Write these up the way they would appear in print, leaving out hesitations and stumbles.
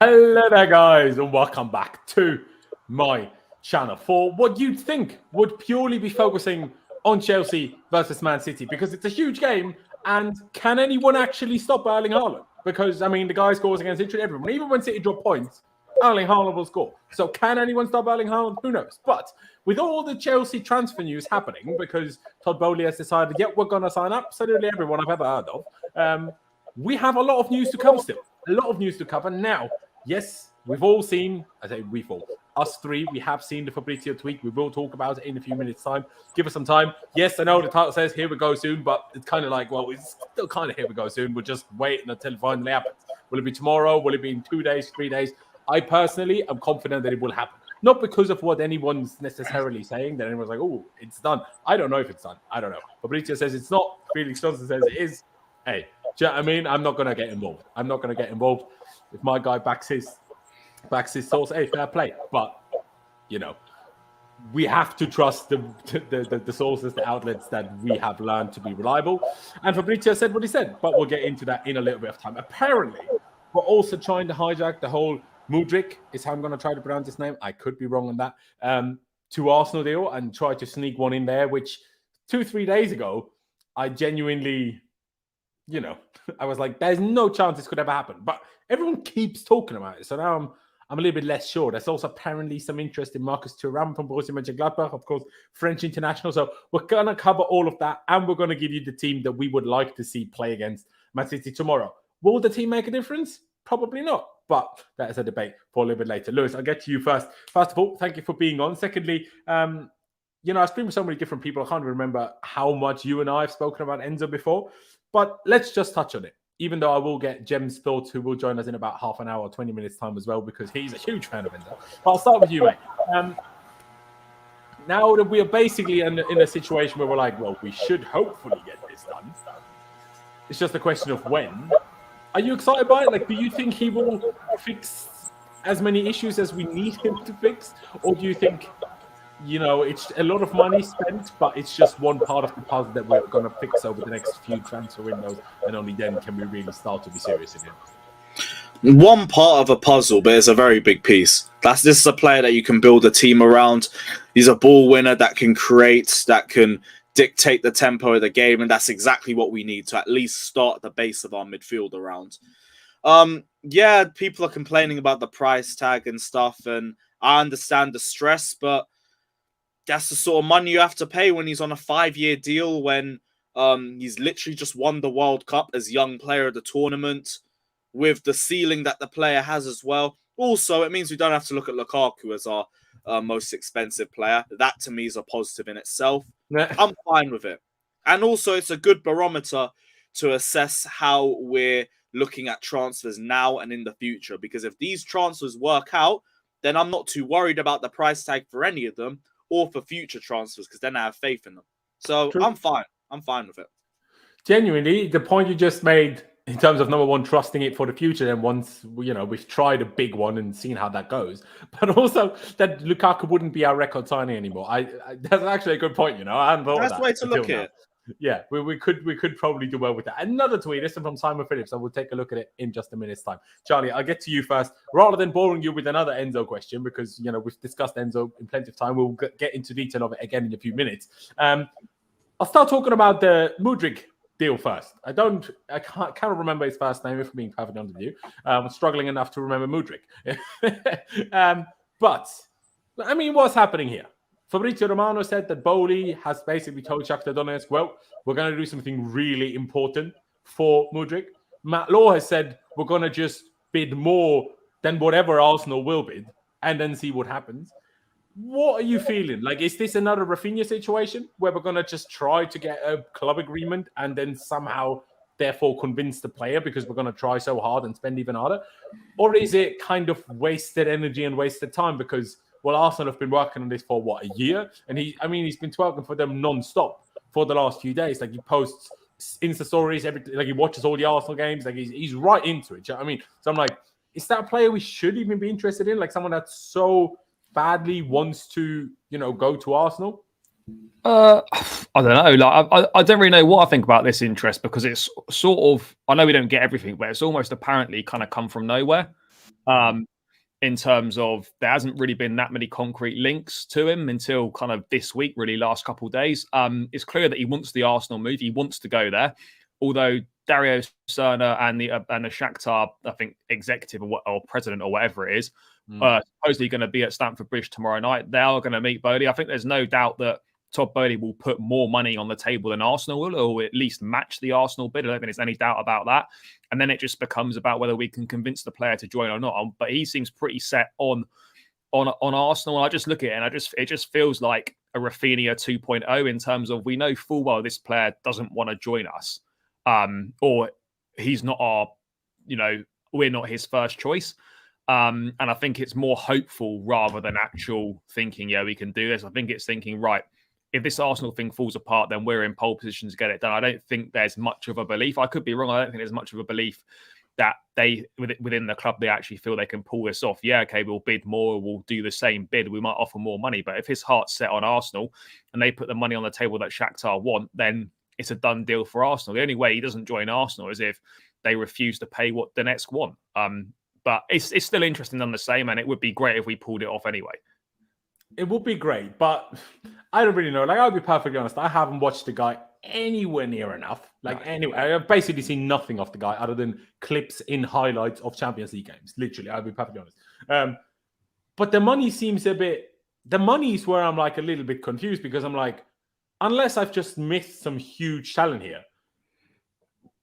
Hello there, guys, and welcome back to my channel for what you'd think would purely be focusing on Chelsea versus Man City, because it's a huge game. And can anyone actually stop Erling Haaland? Because, I mean, the guy scores against literally everyone. Even when City drop points, Erling Haaland will score. So can anyone stop Erling Haaland? Who knows? But with all the Chelsea transfer news happening, because Todd Bowley has decided, yep, we're going to sign absolutely everyone I've ever heard of, we have a lot of news to cover still. A lot of news to cover. Now, yes, we've all seen, I say we've all, us three, we have seen the Fabrizio tweet. We will talk about it in a few minutes' time. Give us some time. Yes, I know the title says here we go soon, but it's kind of like, well, it's still kind of here we go soon. We're just waiting until it finally happens. Will it be tomorrow? Will it be in 2 days, 3 days? I personally am confident that it will happen. Not because of what anyone's necessarily saying, that anyone's like, oh, it's done. I don't know if it's done. I don't know. Fabrizio says it's not. Felix Johnson says it is. Hey, do you know what I mean? I'm not going to get involved. I'm not going to get involved. If my guy backs his source, hey, fair play. But, you know, we have to trust the sources, the outlets that we have learned to be reliable. And Fabrizio said what he said, but we'll get into that in a little bit of time. Apparently, we're also trying to hijack the whole Mudryk, is how I'm going to try to pronounce his name. I could be wrong on that. To Arsenal deal and try to sneak one in there, which 2-3 days ago, I genuinely, you know, I was like, there's no chance this could ever happen. But everyone keeps talking about it. So now I'm a little bit less sure. There's also apparently some interest in Marcus Thuram from Borussia Mönchengladbach, of course, French international. So we're going to cover all of that, and we're going to give you the team that we would like to see play against Man City tomorrow. Will the team make a difference? Probably not. But that is a debate for a little bit later. Lewis, I'll get to you first. First of all, thank you for being on. Secondly, you know, I've spoken with so many different people. I can't remember how much you and I have spoken about Enzo before. But let's just touch on it, even though I will get Jem's thoughts, who will join us in about half an hour, 20 minutes time as well, because he's a huge fan of Enzo. But I'll start with you, mate. Now that we are basically in a situation where we're like, well, we should hopefully get this done. It's just a question of when. Are you excited by it? Like, do you think he will fix as many issues as we need him to fix? Or do you think, you know, it's a lot of money spent, but it's just one part of the puzzle that we're going to fix over the next few transfer windows, and only then can we really start to be serious again? One part of a puzzle, but it's a very big piece. This is a player that you can build a team around. He's a ball winner that can create, that can dictate the tempo of the game, and that's exactly what we need to at least start the base of our midfield around. Yeah, people are complaining about the price tag and stuff, and I understand the stress, but that's the sort of money you have to pay when he's on a 5-year deal, when he's literally just won the World Cup as young player of the tournament, with the ceiling that the player has as well. Also, it means we don't have to look at Lukaku as our most expensive player. That, to me, is a positive in itself. I'm fine with it. And also, it's a good barometer to assess how we're looking at transfers now and in the future. Because if these transfers work out, then I'm not too worried about the price tag for any of them, or for future transfers, because then I have faith in them. So True. I'm fine. I'm fine with it. Genuinely, the point you just made in terms of, number one, trusting it for the future, and once, you know, we've tried a big one and seen how that goes, but also that Lukaku wouldn't be our record signing anymore. That's actually a good point, you know. I hadn't thought of that. That's the way to look at it. Yeah, we could probably do well with that. Another tweet, this is from Simon Phillips. I will take a look at it in just a minute's time. Charlie, I'll get to you first. Rather than boring you with another Enzo question, because, you know, we've discussed Enzo in plenty of time. We'll get into detail of it again in a few minutes. I'll start talking about the Mudryk deal first. I cannot remember his first name, if I'm being perfectly honest with you. I'm struggling enough to remember Mudryk. But, I mean, what's happening here? Fabrizio Romano said that Bowley has basically told Shakhtar Donetsk, well, we're going to do something really important for Mudryk. Matt Law has said, we're going to just bid more than whatever Arsenal will bid and then see what happens. What are you feeling? Like, is this another Rafinha situation where we're going to just try to get a club agreement and then somehow, therefore, convince the player because we're going to try so hard and spend even harder? Or is it kind of wasted energy and wasted time because, well, Arsenal have been working on this for, what, a year? And he's been working for them non-stop for the last few days. Like, he posts Insta stories, everything. Like, he watches all the Arsenal games. Like, he's right into it. You know what I mean? So I'm like, is that a player we should even be interested in? Like, someone that's so badly wants to, you know, go to Arsenal? I don't know. Like, I don't really know what I think about this interest, because it's sort of, I know we don't get everything, but it's almost apparently kind of come from nowhere. In terms of there hasn't really been that many concrete links to him until kind of this week, really last couple of days. It's clear that he wants the Arsenal move. He wants to go there. Although Dario Serna and the Shakhtar, I think, executive or president or whatever it is, supposedly going to be at Stamford Bridge tomorrow night. They are going to meet Bowley. I think there's no doubt that Todd Bowley will put more money on the table than Arsenal will, or at least match the Arsenal bid. I don't think there's any doubt about that. And then it just becomes about whether we can convince the player to join or not. But he seems pretty set on Arsenal. And I just look at it and it just feels like a Rafinha 2.0 in terms of we know full well this player doesn't want to join us, or he's not we're not his first choice. And I think it's more hopeful rather than actual thinking, yeah, we can do this. I think it's thinking, right, if this Arsenal thing falls apart, then we're in pole position to get it done. I don't think there's much of a belief. I could be wrong. I don't think there's much of a belief that they, within the club, they actually feel they can pull this off. Yeah, okay, we'll bid more. We'll do the same bid. We might offer more money. But if his heart's set on Arsenal and they put the money on the table that Shakhtar want, then it's a done deal for Arsenal. The only way he doesn't join Arsenal is if they refuse to pay what Donetsk want. But it's still interesting on the same, and it would be great if we pulled it off anyway. It would be great, but I don't really know. Like, I'll be perfectly honest. I haven't watched the guy anywhere near enough. Anyway, I've basically seen nothing of the guy other than clips in highlights of Champions League games. Literally, I'll be perfectly honest. But the money seems the money is where I'm like a little bit confused, because I'm like, unless I've just missed some huge talent here.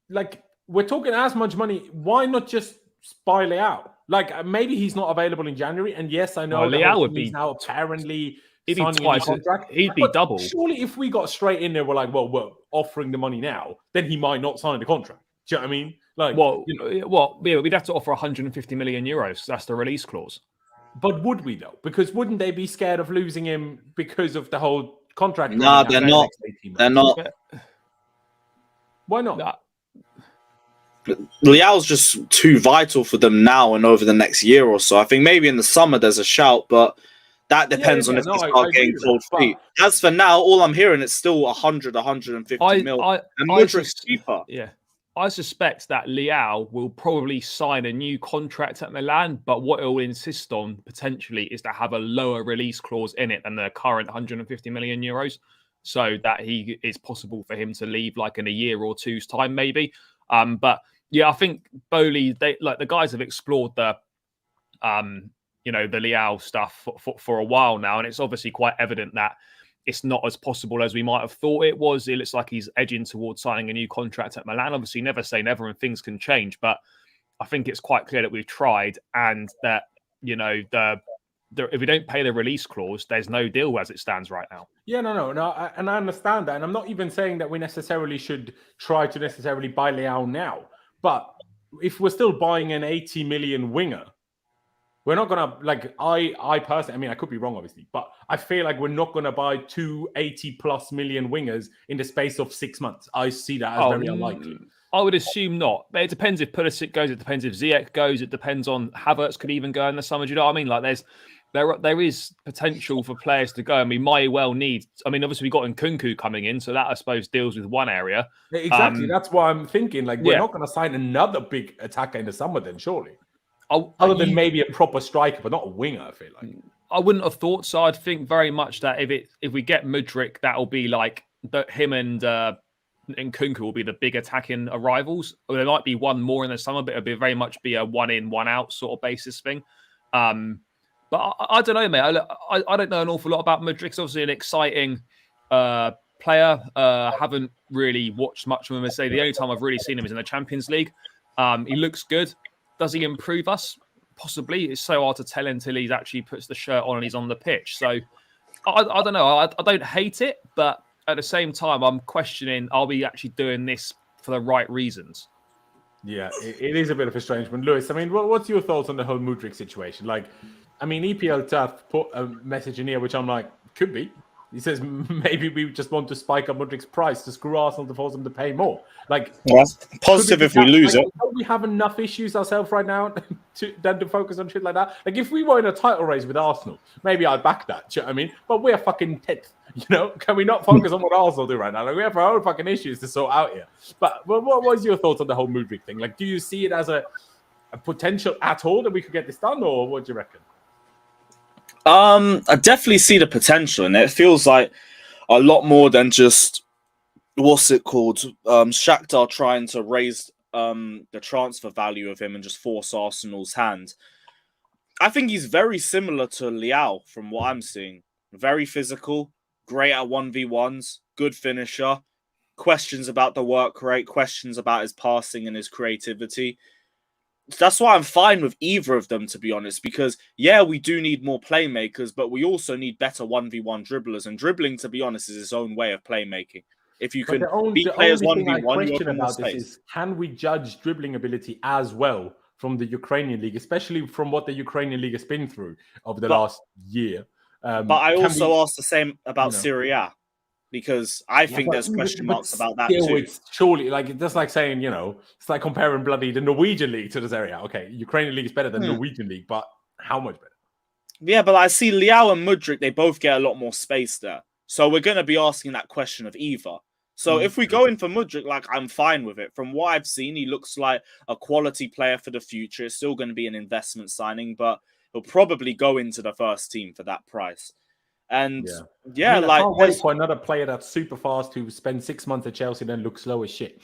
Like, we're talking as much money. Why not just buy Leao? Like, maybe he's not available in January. And yes, I know Leao would be now apparently he'd be twice. Contract. He'd be double. Surely, if we got straight in there, we're like, well, we're offering the money now, then he might not sign the contract. Do you know what I mean? Like, yeah, we'd have to offer 150 million euros. That's the release clause. But would we though? Because wouldn't they be scared of losing him because of the whole contract? No, they're not. They're not. Why not? Nah. Leao's just too vital for them now and over the next year or so. I think maybe in the summer there's a shout, but that depends on if they start getting cold feet. As for now, all I'm hearing is still 100, 150 mil. And Mudryk's cheaper. Yeah. I suspect that Leao will probably sign a new contract at Milan, but what he'll insist on potentially is to have a lower release clause in it than the current 150 million euros, so that it's possible for him to leave like in a year or two's time, maybe. But yeah, I think Bowley, the guys have explored the Leao stuff for a while now, and it's obviously quite evident that it's not as possible as we might have thought it was. It looks like he's edging towards signing a new contract at Milan. Obviously, never say never, and things can change. But I think it's quite clear that we've tried, and that if we don't pay the release clause, there's no deal as it stands right now. Yeah, no, and I understand that, and I'm not even saying that we necessarily should try to necessarily buy Leao now. But if we're still buying an 80 million winger, we're not going to, like, I personally, I mean, I could be wrong, obviously, but I feel like we're not going to buy 280+ million wingers in the space of 6 months. I see that as very unlikely. I would assume not. But it depends if Pulisic goes. It depends if Ziyech goes. It depends on Havertz could even go in the summer. Do you know what I mean? Like, there is potential for players to go, and we might well need. I mean, obviously we got Nkunku coming in, so that I suppose deals with one area. Exactly, that's why I'm thinking. Like, we're not going to sign another big attacker in the summer, then surely. Other than maybe a proper striker, but not a winger. I feel like I wouldn't have thought so. I'd think very much that if we get Mudryk, that'll be like him and Nkunku will be the big attacking arrivals. Or there might be one more in the summer, but it'll very much be a one in, one out sort of basis thing. But I don't know, mate. I don't know an awful lot about Mudryk. He's obviously an exciting player. Haven't really watched much of him. I say the only time I've really seen him is in the Champions League. He looks good. Does he improve us? Possibly. It's so hard to tell until he actually puts the shirt on and he's on the pitch. So I don't know. I don't hate it, but at the same time, I'm questioning, are we actually doing this for the right reasons? Yeah, it is a bit of a strange one. Lewis, I mean, what's your thoughts on the whole Mudryk situation? Like, I mean, EPL Turf put a message in here, which I'm like, could be. He says, maybe we just want to spike up Mudryk's price to screw Arsenal to force them to pay more. Like, positive if we lose it. Don't we have enough issues ourselves right now to focus on shit like that? Like, if we were in a title race with Arsenal, maybe I'd back that. Do you know what I mean? But we're fucking 10th. You know, can we not focus on what Arsenal do right now? Like, we have our own fucking issues to sort out here. But what was your thoughts on the whole Mudryk thing? Like, do you see it as a potential at all that we could get this done, or what do you reckon? I definitely see the potential, and it feels like a lot more than just what's it called? Shakhtar trying to raise the transfer value of him and just force Arsenal's hand. I think he's very similar to Leao from what I'm seeing. Very physical, great at 1v1s, good finisher. Questions about the work rate, questions about his passing and his creativity. That's why I'm fine with either of them, to be honest, because, yeah, we do need more playmakers, but we also need better 1v1 dribblers. And dribbling, to be honest, is its own way of playmaking. If you can beat players 1v1, you open more space. Is, can we judge dribbling ability as well from the Ukrainian league, especially from what the Ukrainian league has been through over the last year? But I also asked the same about Serie A, because I think there's question marks about that too. It's surely, like, it's just like saying, it's like comparing bloody the Norwegian league to the Serie A. Okay, Ukrainian league is better than the Norwegian league, but how much better? Yeah, but I see Leao and Mudryk, they both get a lot more space there. So we're going to be asking that question of either. So if we go in for Mudryk, like, I'm fine with it. From what I've seen, he looks like a quality player for the future. It's still going to be an investment signing, but he'll probably go into the first team for that price. And I can't wait for another player that's super fast who spends 6 months at Chelsea and then looks slow as shit.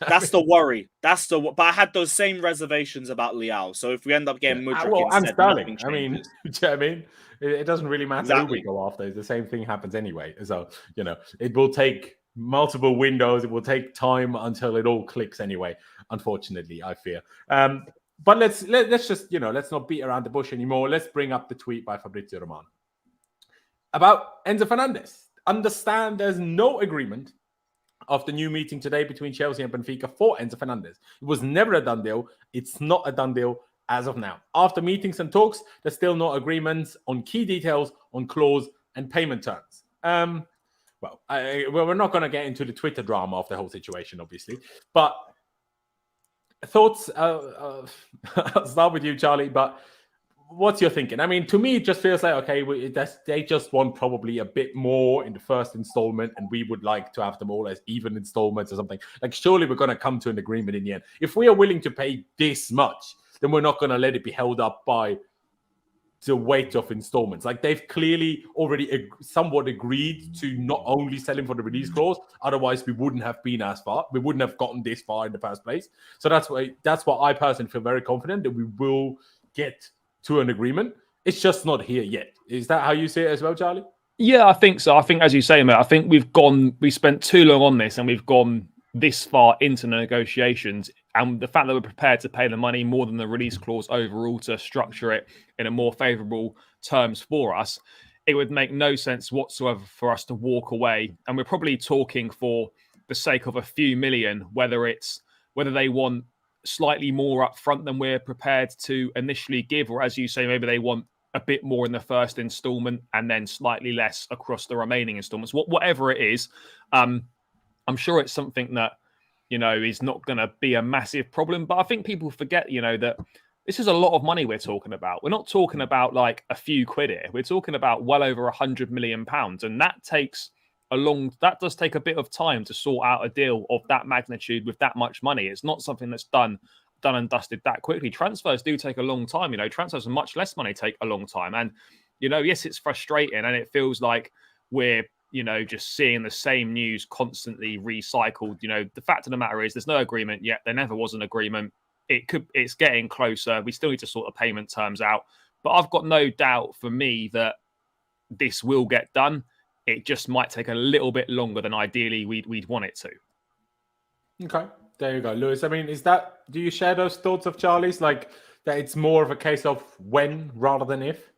That's the worry. But I had those same reservations about Leao. So if we end up getting Mudryk and Sterling, I mean, do you know what I mean? It doesn't really matter who we go after. The same thing happens anyway. So, it will take multiple windows. It will take time until it all clicks anyway, unfortunately, I fear. But let's just, let's not beat around the bush anymore. Let's bring up the tweet by Fabrizio Romano about Enzo Fernandez. Understand there's no agreement of the new meeting today between Chelsea and Benfica for Enzo Fernandez. It was never a done deal. It's not a done deal as of now. After meetings and talks, there's still no agreements on key details, on clause and payment terms. We're not going to get into the Twitter drama of the whole situation, obviously. But thoughts? I'll start with you, Charlie. But what's your thinking? I mean, to me, it just feels like, okay, they just want probably a bit more in the first installment, and we would like to have them all as even installments or something. Like, surely we're going to come to an agreement in the end. If we are willing to pay this much, then we're not going to let it be held up by the weight of installments. Like, they've clearly already somewhat agreed to not only sell him for the release clause, otherwise we wouldn't have been as far. We wouldn't have gotten this far in the first place. So that's why I personally feel very confident that we will get to an agreement. It's just not here yet. Is that how you see it as well, Charlie? Yeah, I think so. I think, as you say, mate, I think we spent too long on this and we've gone this far into negotiations, and the fact that we're prepared to pay the money more than the release clause overall to structure it in a more favourable terms for us, it would make no sense whatsoever for us to walk away. And we're probably talking for the sake of a few million, whether they want slightly more up front than we're prepared to initially give, or as you say, maybe they want a bit more in the first installment and then slightly less across the remaining installments. Whatever it is, I'm sure it's something that, is not going to be a massive problem. But I think people forget, that this is a lot of money we're talking about. We're not talking about like a few quid here. We're talking about well over £100 million. And that does take a bit of time to sort out a deal of that magnitude with that much money. It's not something that's done and dusted that quickly. Transfers do take a long time. Transfers of much less money take a long time. And, yes, it's frustrating and it feels like we're, just seeing the same news constantly recycled. The fact of the matter is there's no agreement yet. There never was an agreement. It's getting closer. We still need to sort the payment terms out. But I've got no doubt for me that this will get done. It just might take a little bit longer than ideally we'd want it to. Okay, there you go, Lewis. I mean, do you share those thoughts of Charlie's, like that it's more of a case of when rather than if?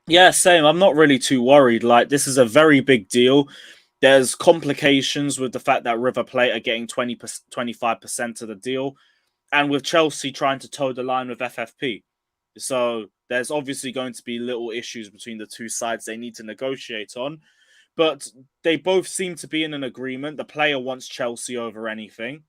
Yeah, same. I'm not really too worried. Like, this is a very big deal. There's complications with the fact that River Plate are getting 25% of the deal, and with Chelsea trying to toe the line with FFP. So there's obviously going to be little issues between the two sides they need to negotiate on. But they both seem to be in an agreement. The player wants Chelsea over anything.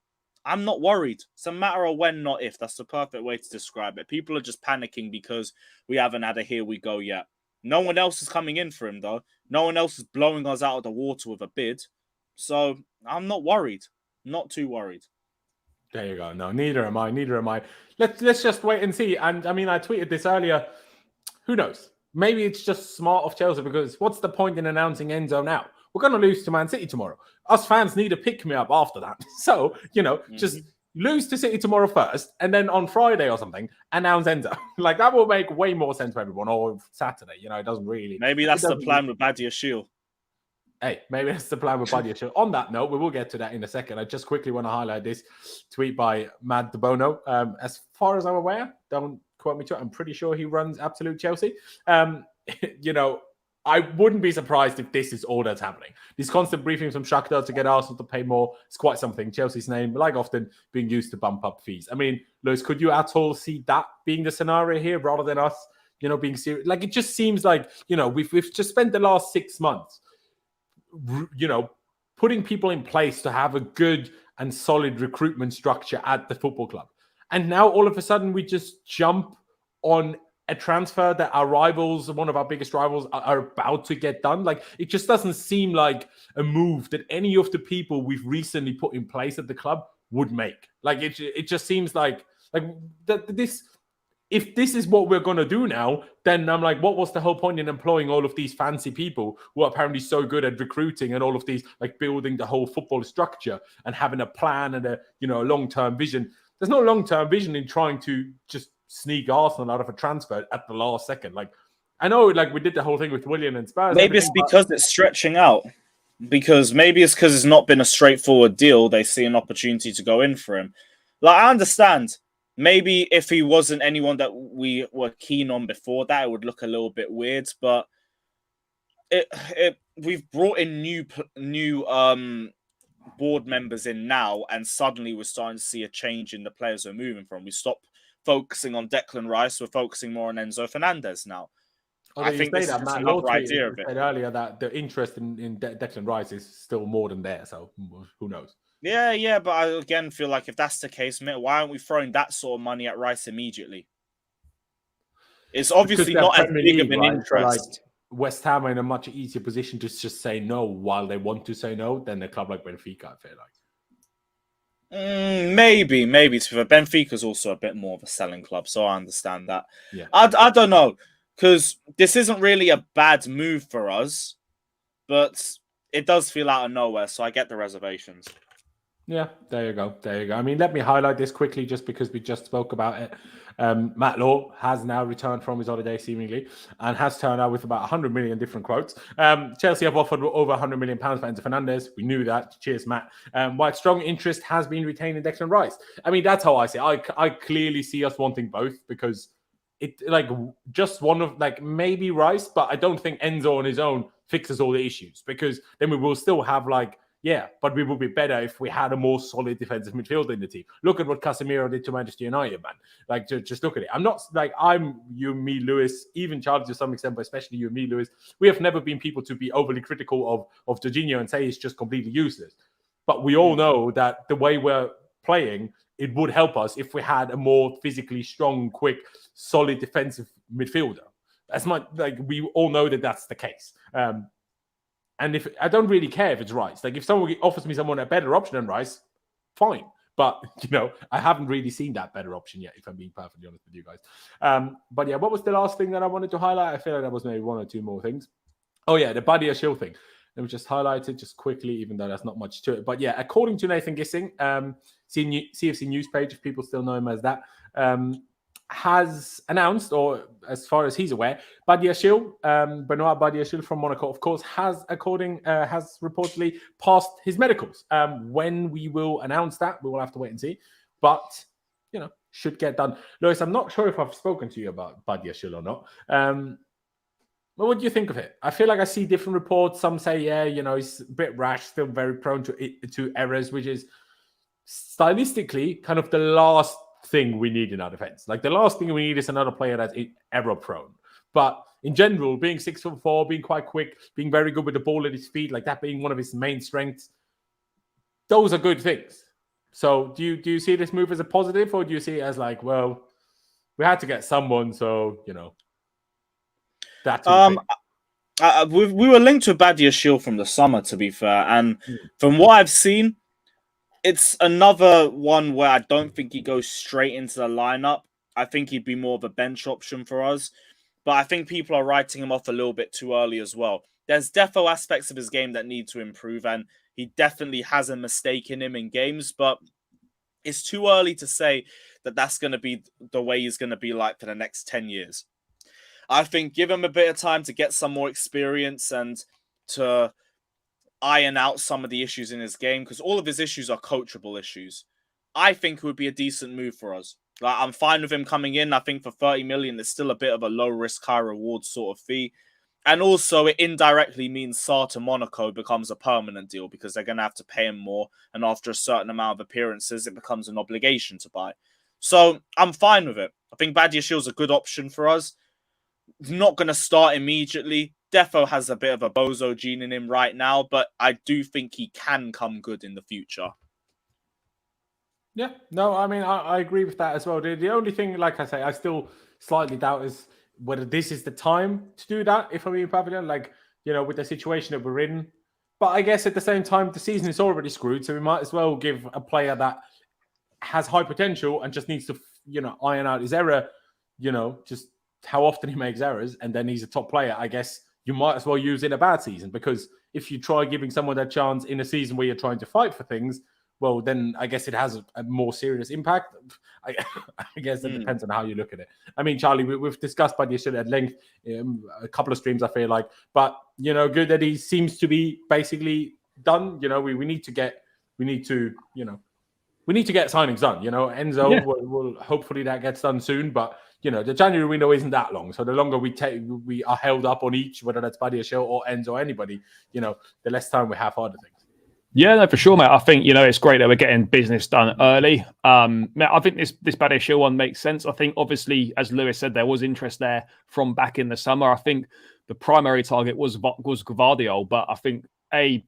I'm not worried. It's a matter of when, not if. That's the perfect way to describe it. People are just panicking because we haven't had a here we go yet. No one else is coming in for him, though. No one else is blowing us out of the water with a bid. So I'm not worried. Not too worried. There you go. No, neither am I. Neither am I. Let's just wait and see. And I mean, I tweeted this earlier. Who knows? Maybe it's just smart of Chelsea, because what's the point in announcing Enzo now? We're going to lose to Man City tomorrow. Us fans need a pick-me-up after that. So, just lose to City tomorrow first, and then on Friday or something, announce Enzo. Like, that will make way more sense for everyone. Or Saturday, it doesn't really. Maybe that's the plan with Badiashile. Hey, maybe that's the plan with Badiashile. On that note, we will get to that in a second. I just quickly want to highlight this tweet by Matt DeBono. As far as I'm aware, don't quote me to it, I'm pretty sure he runs Absolute Chelsea. I wouldn't be surprised if this is all that's happening. These constant briefings from Shakhtar to get Arsenal to pay more is quite something. Chelsea's name, like often, being used to bump up fees. I mean, Lewis, could you at all see that being the scenario here rather than us, being serious? Like, it just seems like, we've just spent the last 6 months, putting people in place to have a good and solid recruitment structure at the football club. And now all of a sudden we just jump on a transfer that our rivals, one of our biggest rivals, are about to get done. Like, it just doesn't seem like a move that any of the people we've recently put in place at the club would make. Like, it just seems like this. If this is what we're going to do now, then I'm like, what was the whole point in employing all of these fancy people who are apparently so good at recruiting and all of these, like, building the whole football structure and having a plan and a long-term vision? There's no long-term vision in trying to just sneak Arsenal out of a transfer at the last second. Like, I know, like, we did the whole thing with Willian and Spurs. Maybe it's because it's stretching out. Because it's not been a straightforward deal. They see an opportunity to go in for him. Like, I understand. Maybe if he wasn't anyone that we were keen on before that, it would look a little bit weird. But we've brought in new board members in now, and suddenly we're starting to see a change in the players we're moving from. We stopped focusing on Declan Rice, we're focusing more on Enzo Fernandez now. Although I think this is just another idea of it. Said earlier that the interest in Declan Rice is still more than there, so who knows? Yeah, but I again feel like if that's the case, why aren't we throwing that sort of money at Rice immediately? It's obviously not as big of an interest. Like, West Ham are in a much easier position to just say no while they want to say no than a club like Benfica, I feel like. Maybe. Benfica's also a bit more of a selling club, so I understand that. Yeah. I don't know, because this isn't really a bad move for us, but it does feel out of nowhere, so I get the reservations. Yeah, there you go. I mean, let me highlight this quickly just because we just spoke about it. Matt Law has now returned from his holiday, seemingly, and has turned out with about 100 million different quotes. Chelsea have offered over 100 million pounds for Enzo Fernandez. We knew that. Cheers, Matt. While strong interest has been retained in Declan Rice. I mean, that's how I see it. I clearly see us wanting both, because it, like, just one of, like, maybe Rice, but I don't think Enzo on his own fixes all the issues, because then we will still have, like, yeah, but we would be better if we had a more solid defensive midfield in the team. Look at what Casemiro did to Manchester United, man. Like, just look at it. I'm not, like, you, me, Lewis, even Charlie to some extent, but especially you and me, Lewis. We have never been people to be overly critical of Jorginho and say he's just completely useless. But we all know that the way we're playing, it would help us if we had a more physically strong, quick, solid defensive midfielder. We all know that that's the case. And if I don't really care if it's Rice, like, if someone offers me someone a better option than Rice, fine. But, I haven't really seen that better option yet, if I'm being perfectly honest with you guys. But yeah, what was the last thing that I wanted to highlight? I feel like that was maybe one or two more things. Oh yeah, the Badiashile thing. Let me just highlight it just quickly, even though that's not much to it. But yeah, according to Nathan Gissing, CFC News page, if people still know him as that, has announced, or as far as he's aware, Badiashile, Benoit Badiashile from Monaco, of course, has reportedly passed his medicals. When we will announce that, we will have to wait and see. But, should get done. Lewis, I'm not sure if I've spoken to you about Badiashile or not. Well, what do you think of it? I feel like I see different reports. Some say, yeah, he's a bit rash, still very prone to errors, which is stylistically kind of the last thing we need in our defense. Like, the last thing we need is another player that's error prone. But in general, being 6'4", being quite quick, being very good with the ball at his feet, like that being one of his main strengths, those are good things. So do you see this move as a positive, or do you see it as like, well, we had to get someone, so that's we were linked to Badiashile from the summer, to be fair, and from what I've seen, it's another one where I don't think he goes straight into the lineup. I think he'd be more of a bench option for us. But I think people are writing him off a little bit too early as well. There's defo aspects of his game that need to improve, and he definitely has a mistake in him in games, but it's too early to say that that's going to be the way he's going to be like for the next 10 years. I think give him a bit of time to get some more experience and to iron out some of the issues in his game, because all of his issues are coachable issues. I think it would be a decent move for us. Like, I'm fine with him coming in. I think for 30 million, it's still a bit of a low risk, high reward sort of fee. And also, it indirectly means Sarr to Monaco becomes a permanent deal because they're going to have to pay him more. And after a certain amount of appearances, it becomes an obligation to buy. So I'm fine with it. I think Badiashile's a good option for us. Not going to start immediately. Defo has a bit of a bozo gene in him right now, but I do think he can come good in the future. Yeah, no, I mean, I agree with that as well. The only thing, like I say, I still slightly doubt is whether this is the time to do that, if I'm being perfectly honest, like, you know, with the situation that we're in. But I guess at the same time, the season is already screwed, so we might as well give a player that has high potential and just needs to, you know, iron out his error, you know, just how often he makes errors, and then he's a top player. I guess you might as well use in a bad season, because if you try giving someone that chance in a season where you're trying to fight for things, well, then I guess it has a more serious impact. I guess it depends on how you look at it. I mean, Charlie, we've discussed Badiashile at length, a couple of streams, I feel like. But, you know, good that he seems to be basically done. You know, we need to get signings done. You know, Enzo will hopefully that gets done soon. But, you know, the January window isn't that long. So the longer we are held up on each, whether that's Badiashile or Enzo or anybody, you know, the less time we have for other things. Yeah, no, for sure, mate. I think, you know, it's great that we're getting business done early. Mate, I think this Badiashile one makes sense. I think, obviously, as Lewis said, there was interest there from back in the summer. I think the primary target was Guardiola, but I think, it's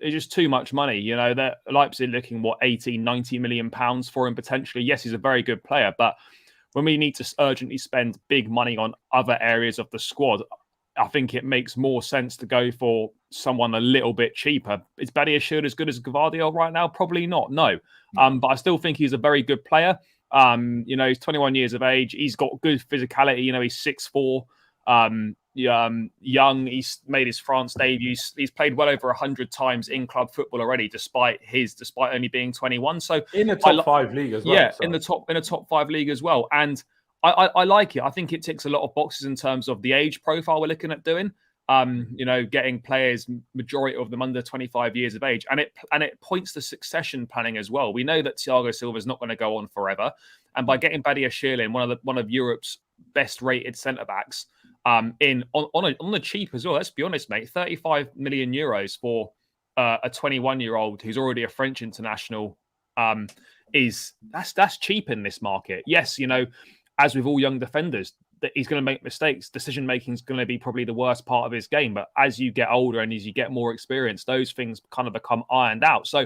just too much money. You know, that Leipzig looking, 18, 90 million pounds for him potentially. Yes, he's a very good player, but when we need to urgently spend big money on other areas of the squad, I think it makes more sense to go for someone a little bit cheaper. Is Badiashile as good as Guardiola right now? Probably not, no. But I still think he's a very good player. You know, he's 21 years of age. He's got good physicality. You know, he's 6'4", young. He's made his France debut. He's played well over 100 times in club football already, despite only being 21. So in the top 5 league as well. Yeah, so. in the top 5 league as well. And I like it. I think it ticks a lot of boxes in terms of the age profile we're looking at doing. You know, getting players, majority of them under 25 years of age, and it points to succession planning as well. We know that Thiago Silva is not going to go on forever, and by getting Badiashile in, one of Europe's best rated centre backs, on the cheap as well. Let's be honest, mate. 35 million euros for a 21-year-old who's already a French international that's cheap in this market. Yes, you know, as with all young defenders, that he's going to make mistakes. Decision making is going to be probably the worst part of his game. But as you get older and as you get more experience, those things kind of become ironed out. So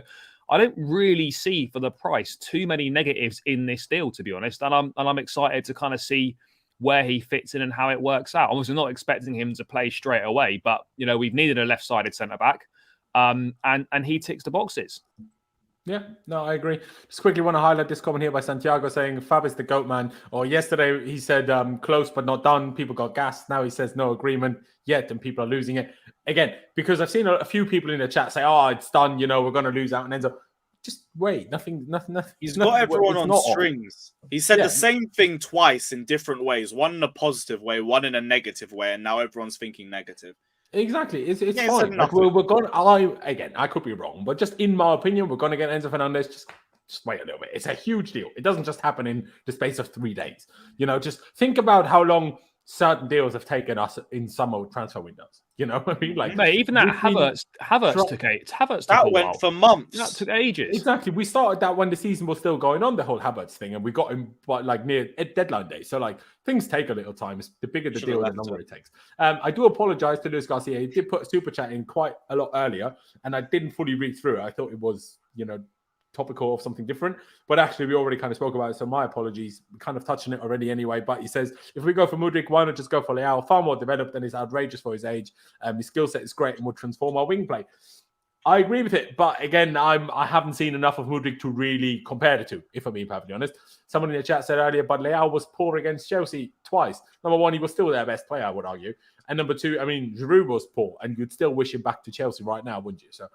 I don't really see for the price too many negatives in this deal, to be honest. And I'm excited to kind of see where he fits in and how it works out. I'm not expecting him to play straight away, but you know, we've needed a left-sided centre back, and he ticks the boxes. Yeah, no, I agree. Just quickly want to highlight this comment here by Santiago saying Fab is the GOAT man. Or yesterday he said close but not done. People got gassed. Now he says no agreement yet and people are losing it. Again, because I've seen a few people in the chat say, oh, it's done. You know, we're going to lose out. And Enzo, just wait. Nothing. He's got everyone on strings. He said the same thing twice in different ways. One in a positive way, one in a negative way. And now everyone's thinking negative. Exactly, it's fine. Like we're going. I could be wrong, but just in my opinion, we're going to get Enzo Fernandez. Just wait a little bit. It's a huge deal. It doesn't just happen in the space of 3 days. You know, just think about how long certain deals have taken us in summer transfer windows. You know what I mean? Like, mate, even that Havertz took it. Havertz that went for months. That took ages. Exactly. We started that when the season was still going on, the whole Havertz thing, and we got him like near deadline day. So like things take a little time. The bigger the deal, the longer it takes. I do apologize to Luis Garcia. He did put a super chat in quite a lot earlier, and I didn't fully read through it. I thought it was, you know, topical of something different, but actually we already kind of spoke about it, so my apologies. We kind of touched on it already anyway, but he says if we go for Mudryk, why not just go for Leao? Far more developed and is outrageous for his age. His skill set is great and will transform our wing play. I agree with it, but again, I haven't seen enough of Mudryk to really compare the two, if I'm being perfectly honest. Someone in the chat said earlier, but Leao was poor against Chelsea twice. Number one, he was still their best player, I would argue. And number two, I mean, Giroud was poor, and you'd still wish him back to Chelsea right now, wouldn't you? So,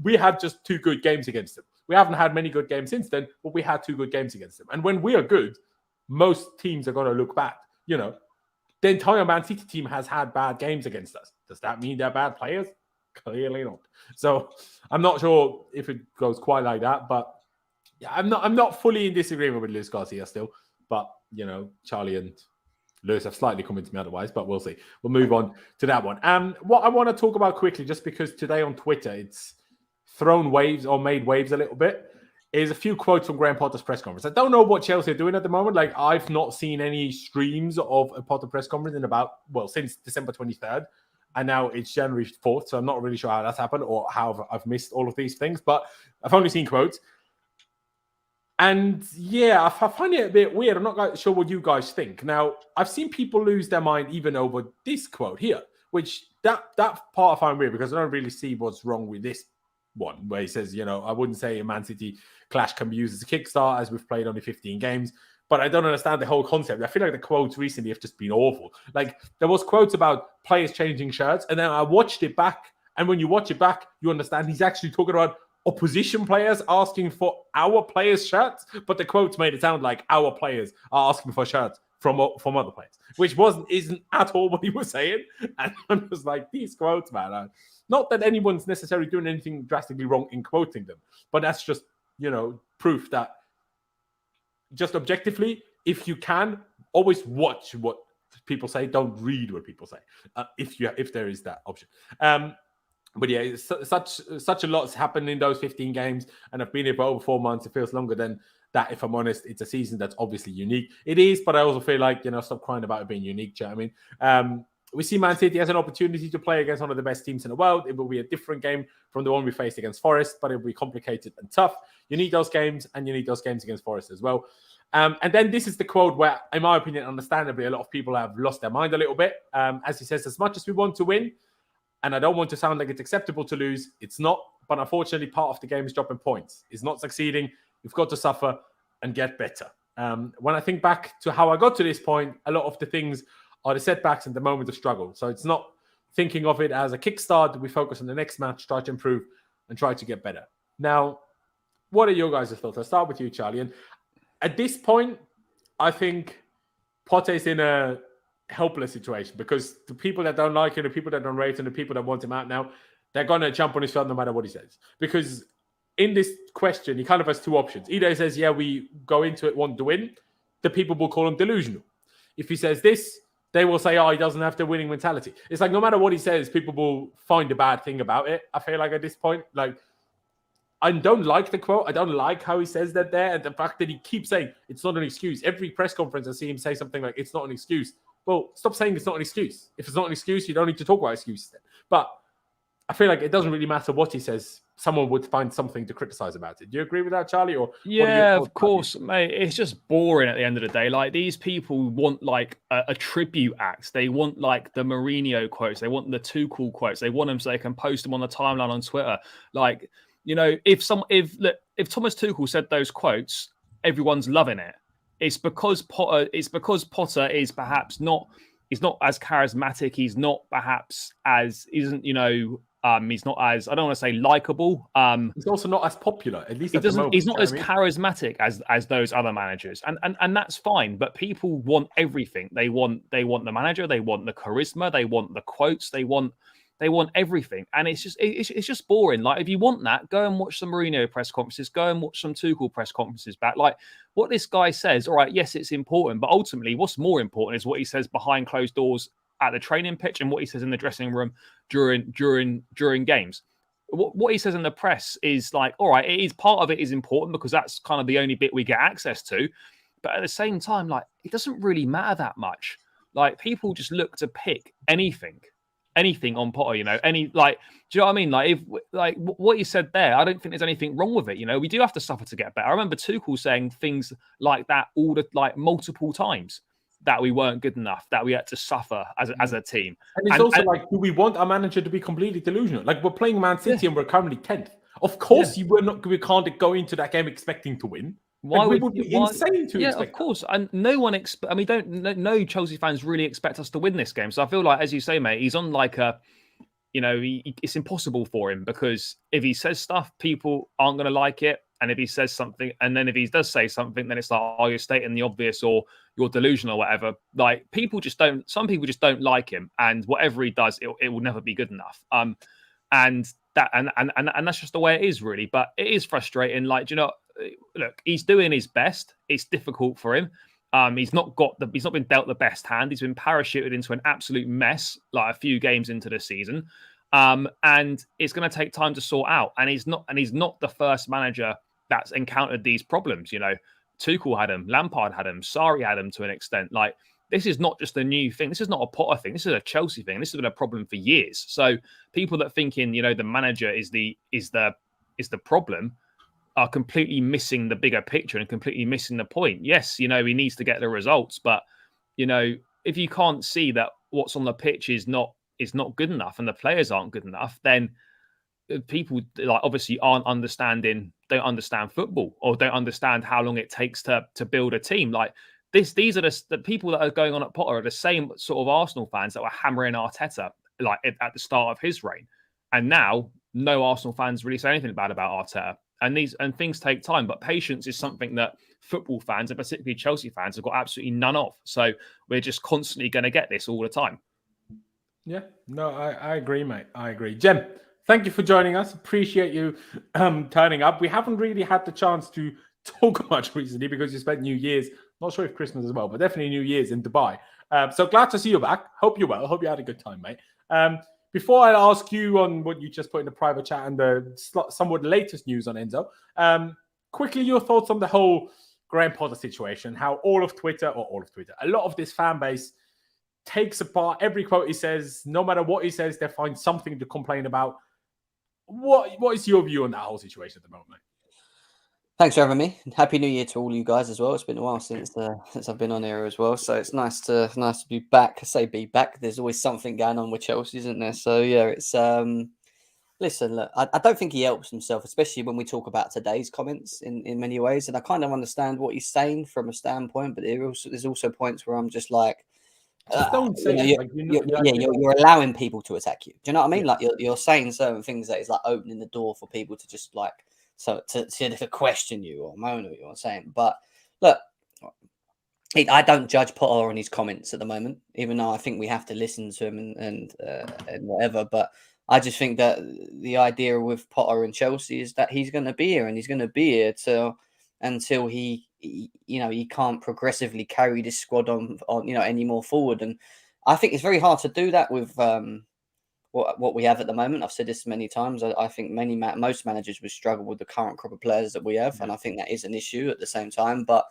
we had just 2 good games against them. We haven't had many good games since then, but we had 2 good games against them. And when we are good, most teams are going to look bad. The entire Man City team has had bad games against us. Does that mean they're bad players? Clearly not. So I'm not sure if it goes quite like that, but yeah, I'm not fully in disagreement with Luis Garcia still. But Charlie and Lewis have slightly convinced me otherwise, but we'll see. We'll move on to that one. What I want to talk about quickly, just because today on Twitter it's thrown waves or made waves a little bit, is a few quotes from Graham Potter's press conference. I don't know what Chelsea are doing at the moment. Like, I've not seen any streams of a Potter press conference since December 23rd. And now it's January 4th, so I'm not really sure how that's happened or how I've missed all of these things. But I've only seen quotes. And yeah, I find it a bit weird. I'm not quite sure what you guys think. Now, I've seen people lose their mind even over this quote here, which that part I find weird because I don't really see what's wrong with this one, where he says, I wouldn't say a Man City clash can be used as a kickstart as we've played only 15 games. But I don't understand the whole concept. I feel like the quotes recently have just been awful. Like, there was quotes about players changing shirts, and then I watched it back. And when you watch it back, you understand he's actually talking about opposition players asking for our players' shirts. But the quotes made it sound like our players are asking for shirts from other players, which isn't at all what he was saying. And I'm just like, these quotes, man. Not that anyone's necessarily doing anything drastically wrong in quoting them, but that's just, proof that just objectively, if you can, always watch what people say. Don't read what people say, if there is that option. But yeah, such a lot's happened in those 15 games, and I've been here for over 4 months. It feels longer than that, if I'm honest. It's a season that's obviously unique. It is, but I also feel like, stop crying about it being unique. Do you know what I mean? We see Man City as an opportunity to play against one of the best teams in the world. It will be a different game from the one we faced against Forest, but it will be complicated and tough. You need those games, and you need those games against Forest as well. And then this is the quote where, in my opinion, understandably, a lot of people have lost their mind a little bit. As he says, as much as we want to win, and I don't want to sound like it's acceptable to lose, it's not. But unfortunately, part of the game is dropping points. It's not succeeding. You've got to suffer and get better. When I think back to how I got to this point, a lot of the things are the setbacks and the moment of struggle. So it's not thinking of it as a kickstart. We focus on the next match, try to improve, and try to get better. Now, what are your guys' thoughts? I'll start with you, Charlie. And at this point, I think Potter's in a helpless situation because the people that don't like him, the people that don't rate him, the people that want him out now, they're going to jump on his throat no matter what he says. Because in this question, he kind of has 2 options. Either he says, yeah, we go into it wanting to win. The people will call him delusional. If he says this, they will say, oh, he doesn't have the winning mentality. It's like no matter what he says, people will find a bad thing about it. I feel like at this point, like, I don't like the quote. I don't like how he says that there. And the fact that he keeps saying it's not an excuse. Every press conference I see him say something like it's not an excuse. Well, stop saying it's not an excuse. If it's not an excuse, you don't need to talk about excuses then. But I feel like it doesn't really matter what he says. Someone would find something to criticize about it. Do you agree with that, Charlie? Or yeah, of course, mate. It's just boring at the end of the day. Like, these people want like a tribute act. They want like the Mourinho quotes. They want the Tuchel quotes. They want them so they can post them on the timeline on Twitter. Like, if Thomas Tuchel said those quotes, everyone's loving it. It's because Potter is perhaps not. He's not as charismatic. He's not perhaps as he's not as, I don't want to say likable. He's also not as popular, at least. He's not as charismatic as those other managers, and that's fine. But people want everything. They want the manager. They want the charisma. They want the quotes. They want everything, and it's just boring. Like, if you want that, go and watch some Mourinho press conferences. Go and watch some Tuchel press conferences back. Like, what this guy says. All right, yes, it's important, but ultimately, what's more important is what he says behind closed doors at the training pitch and what he says in the dressing room during games. What he says in the press is like, all right, it is part of it is important because that's kind of the only bit we get access to. But at the same time, like, it doesn't really matter that much. Like, people just look to pick anything on Potter, do you know what I mean? Like, what you said there, I don't think there's anything wrong with it. We do have to suffer to get better. I remember Tuchel saying things like that multiple times. that we weren't good enough, that we had to suffer as a team. And it's also like, do we want our manager to be completely delusional? Like, we're playing Man City and we're currently 10th. Of course, we can't go into that game expecting to win. Why like, would be insane to expect? Of course, and no one no Chelsea fans really expect us to win this game. So I feel like, as you say, mate, he's on like a, it's impossible for him, because if he says stuff, people aren't going to like it. And if he says something, and then if he does say something, then it's like, oh, you're stating the obvious, or you're delusional, or whatever. Like, some people just don't like him, and whatever he does, it will never be good enough. And that's just the way it is, really. But it is frustrating. Like, look, he's doing his best. It's difficult for him. He's not been dealt the best hand. He's been parachuted into an absolute mess, like a few games into the season. And it's going to take time to sort out. And he's not the first manager that's encountered these problems. Tuchel had them, Lampard had them, Sarri had them to an extent. Like, this is not just a new thing. This is not a Potter thing. This is a Chelsea thing. This has been a problem for years. So people that thinking, the manager is the problem are completely missing the bigger picture and completely missing the point. Yes, he needs to get the results, but if you can't see that what's on the pitch is not good enough and the players aren't good enough, then people obviously don't understand football, or don't understand how long it takes to build a team. Like this, these are the people that are going on at Potter are the same sort of Arsenal fans that were hammering Arteta like at the start of his reign, and now no Arsenal fans really say anything bad about Arteta. And things take time, but patience is something that football fans, and particularly Chelsea fans, have got absolutely none of. So we're just constantly going to get this all the time. Yeah, no, I agree, mate. I agree. Jem, thank you for joining us. Appreciate you turning up. We haven't really had the chance to talk much recently because you spent New Year's, not sure if Christmas as well, but definitely New Year's in Dubai. So glad to see you back. Hope you're well. Hope you had a good time, mate. Before I ask you on what you just put in the private chat and the somewhat latest news on Enzo, quickly your thoughts on the whole Graham Potter situation, how a lot of this fan base takes apart every quote he says. No matter what he says, they find something to complain about. What is your view on that whole situation at the moment? Thanks for having me. Happy New Year to all you guys as well. It's been a while since I've been on here as well, so it's nice to be back. I say be back. There's always something going on with Chelsea, isn't there? So yeah, it's listen. Look, I don't think he helps himself, especially when we talk about today's comments in many ways. And I kind of understand what he's saying from a standpoint, but there's also points where I'm just like, don't say you're allowing people to attack you. Do you know what I mean? Like you're saying certain things that is like opening the door for people to just like. So to question you or moan at what you're saying. But look, I don't judge Potter on his comments at the moment, even though I think we have to listen to him and whatever. But I just think that the idea with Potter and Chelsea is that he's going to be here, and he's going to be here until he can't progressively carry this squad on any more forward. And I think it's very hard to do that with what we have at the moment. I've said this many times. I think most managers would struggle with the current crop of players that we have, and I think that is an issue at the same time. But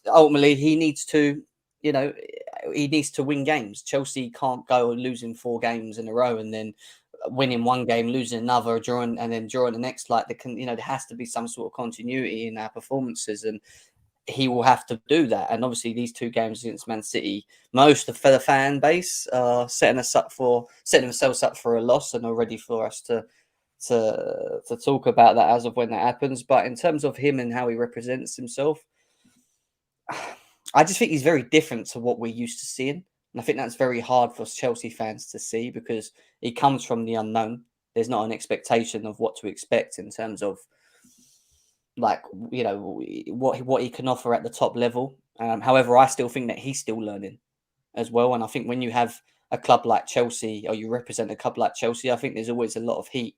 ultimately, he needs to win games. Chelsea can't go losing 4 games in a row and then winning one game, losing another, drawing the next. Like there has to be some sort of continuity in our performances, and he will have to do that. And obviously these 2 games against Man City, most of the fan base are setting themselves up for a loss and are ready for us to talk about that as of when that happens. But in terms of him and how he represents himself, I just think he's very different to what we're used to seeing. And I think that's very hard for Chelsea fans to see because he comes from the unknown. There's not an expectation of what to expect in terms of what he can offer at the top level. However, I still think that he's still learning as well. And I think when you have a club like Chelsea, or you represent a club like Chelsea, I think there's always a lot of heat,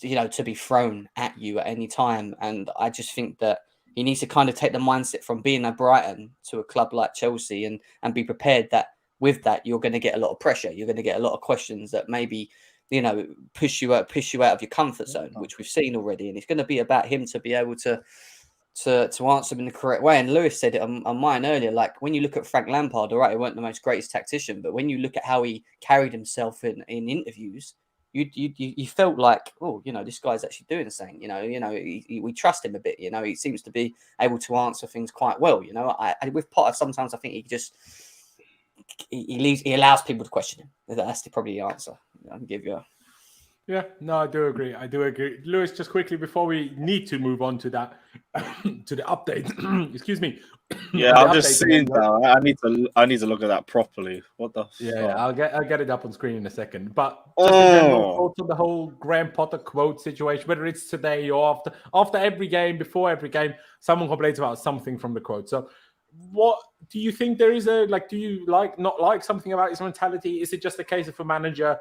to be thrown at you at any time. And I just think that he needs to kind of take the mindset from being at Brighton to a club like Chelsea and be prepared that with that, you're going to get a lot of pressure. You're going to get a lot of questions that maybe push you out of your comfort zone, which we've seen already. And it's going to be about him to be able to answer them in the correct way. And Lewis said it on mine earlier, like when you look at Frank Lampard, all right, he weren't the most greatest tactician, but when you look at how he carried himself in interviews, you felt like, oh, this guy's actually doing something. We trust him a bit. He seems to be able to answer things quite well. With Potter, sometimes I think he allows people to question him. That's probably the answer I can give you. Yeah, no, I do agree. Lewis, just quickly before we need to move on to that, to the update. Excuse me. Yeah, I'm just seeing now. I need to look at that properly. What the? Yeah, fuck? I'll get it up on screen in a second. But just in general, thoughts on the whole Graham Potter quote situation, whether it's today or after every game, before every game, someone complains about something from the quote. So, what do you think there is do you not like something about his mentality? Is it just a case of a manager,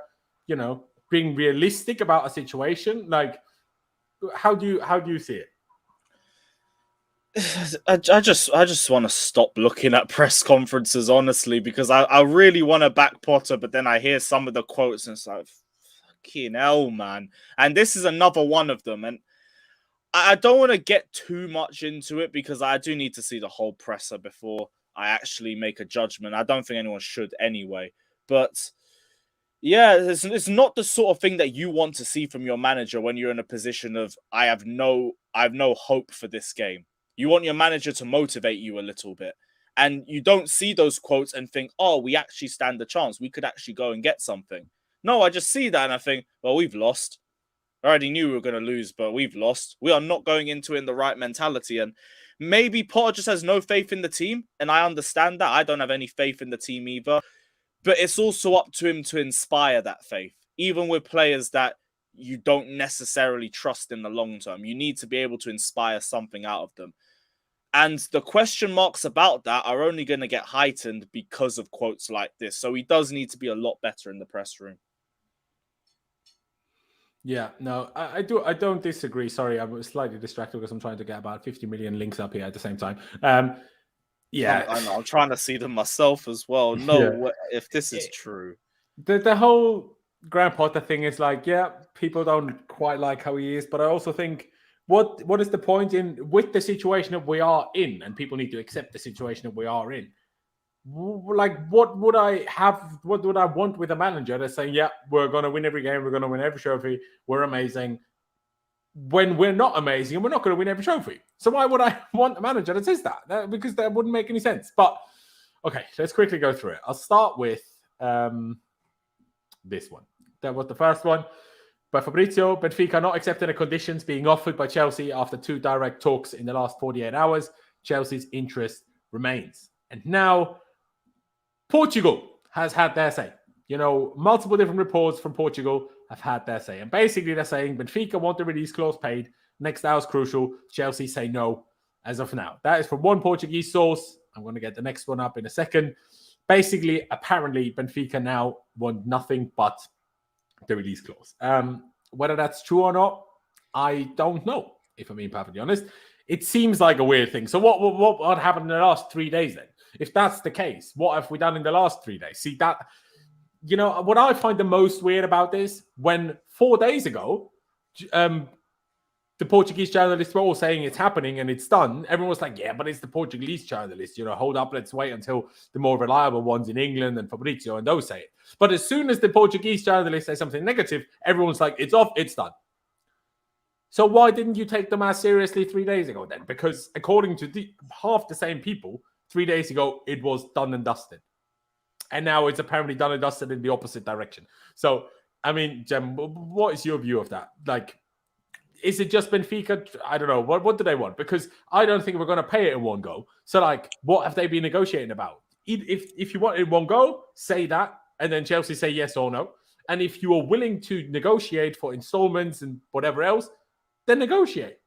being realistic about a situation? Like, how do you see it? I just want to stop looking at press conferences, honestly, because I really want to back Potter, but then I hear some of the quotes and it's like, fucking hell, man. And this is another one of them. And I don't want to get too much into it because I do need to see the whole presser before I actually make a judgment. I don't think anyone should anyway. But yeah, it's not the sort of thing that you want to see from your manager when you're in a position of I have no hope for this game. You want your manager to motivate you a little bit. And you don't see those quotes and think, oh, we actually stand a chance. We could actually go and get something. No, I just see that and I think, well, we've lost. I already knew we were going to lose, but we've lost. We are not going into it in the right mentality. And maybe Potter just has no faith in the team. And I understand that. I don't have any faith in the team either. But it's also up to him to inspire that faith, even with players that you don't necessarily trust in the long term. You need to be able to inspire something out of them. And the question marks about that are only going to get heightened because of quotes like this. So he does need to be a lot better in the press room. Yeah, no, I don't disagree. Sorry, I was slightly distracted because I'm trying to get about 50 million links up here at the same time. Yeah, I know. I'm trying to see them myself as well. No, if this is true. The whole Graham Potter thing is like, yeah, people don't quite like how he is, but I also think what is the point with the situation that we are in, and people need to accept the situation that we are in. Like, what would I want with a manager that's saying, yeah, we're going to win every game, we're going to win every trophy, we're amazing, when we're not amazing and we're not going to win every trophy? So why would I want a manager that says that? Because that wouldn't make any sense. But okay, let's quickly go through it. I'll start with this one. That was the first one. By Fabrizio, Benfica not accepting the conditions being offered by Chelsea after 2 direct talks in the last 48 hours. Chelsea's interest remains. And now Portugal has had their say. Multiple different reports from Portugal have had their say. And basically they're saying Benfica want the release clause paid. Next hour is crucial. Chelsea say no as of now. That is from one Portuguese source. I'm going to get the next one up in a second. Basically, apparently, Benfica now want nothing but the release clause. Whether that's true or not, I don't know, if I'm being perfectly honest. It seems like a weird thing. So what happened in the last 3 days then? If that's the case, what have we done in the last 3 days? See, that, what I find the most weird about this, when 4 days ago, the Portuguese journalists were all saying it's happening and it's done. Everyone was like, yeah, but it's the Portuguese journalists. Hold up, let's wait until the more reliable ones in England and Fabrizio and those say it. But as soon as the Portuguese journalists say something negative, everyone's like, it's off, it's done. So why didn't you take them as seriously 3 days ago then? Because according to half the same people, 3 days ago, it was done and dusted. And now it's apparently done and dusted in the opposite direction. So, I mean, Jem, what is your view of that? Like, is it just Benfica? I don't know. What do they want? Because I don't think we're going to pay it in one go. So, like, what have they been negotiating about? If you want it in one go, say that, and then Chelsea say yes or no. And if you are willing to negotiate for installments and whatever else, then negotiate.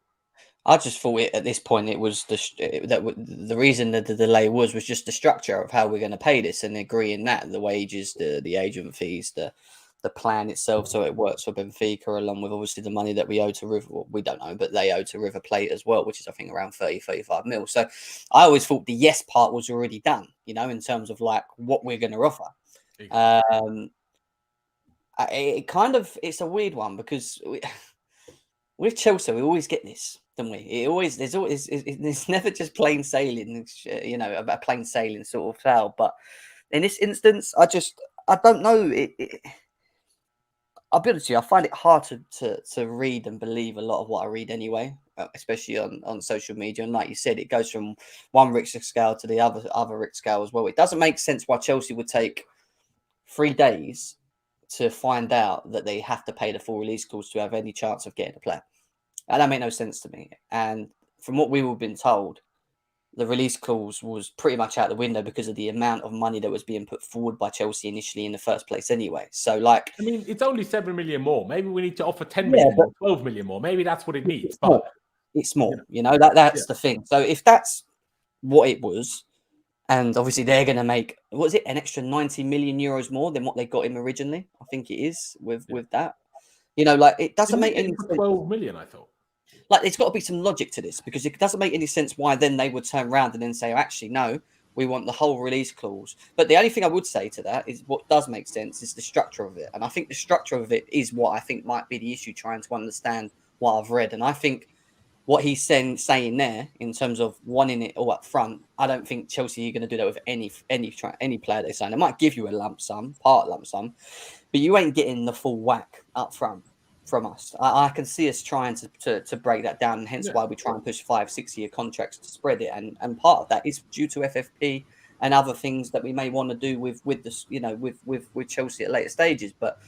I just thought at this point it was the reason that the delay was just the structure of how we're going to pay this and agreeing that the wages, the agent fees, the plan itself, so it works for Benfica, along with obviously the money that we owe to River. Well, we don't know, but they owe to River Plate as well, which is I think around 35 mil. So I always thought the yes part was already done, in terms of like what we're going to offer. It's a weird one because with Chelsea we always get this, don't we? It's never just plain sailing, a plain sailing sort of sail. But in this instance, I don't know. I'll be honest with you, I find it hard to read and believe a lot of what I read anyway, especially on social media. And like you said, it goes from one Richter scale to the other Richter scale as well. It doesn't make sense why Chelsea would take 3 days to find out that they have to pay the full release clause to have any chance of getting a player. And that made no sense to me. And from what we were being told, the release clause was pretty much out the window because of the amount of money that was being put forward by Chelsea initially in the first place anyway. So, like... I mean, it's only 7 million more. Maybe we need to offer 10 million or 12 million more. Maybe that's what it needs. But it's small, that's the thing. So if that's what it was, and obviously they're going to make, what is it, an extra 90 million euros more than what they got him originally? I think it is with that. Like, it doesn't make any sense. 12 million, I thought. Like, there's got to be some logic to this because it doesn't make any sense why then they would turn around and then say, oh, actually, no, we want the whole release clause. But the only thing I would say to that is what does make sense is the structure of it. And I think the structure of it is what I think might be the issue, trying to understand what I've read. And I think what he's saying there in terms of wanting it all up front, I don't think Chelsea are going to do that with any player they sign. They might give you a lump sum, part lump sum, but you ain't getting the full whack up front from us. I can see us trying to break that down, and hence why we try and push 5-6 year contracts to spread it. And part of that is due to FFP and other things that we may want to do with this, with Chelsea at later stages. But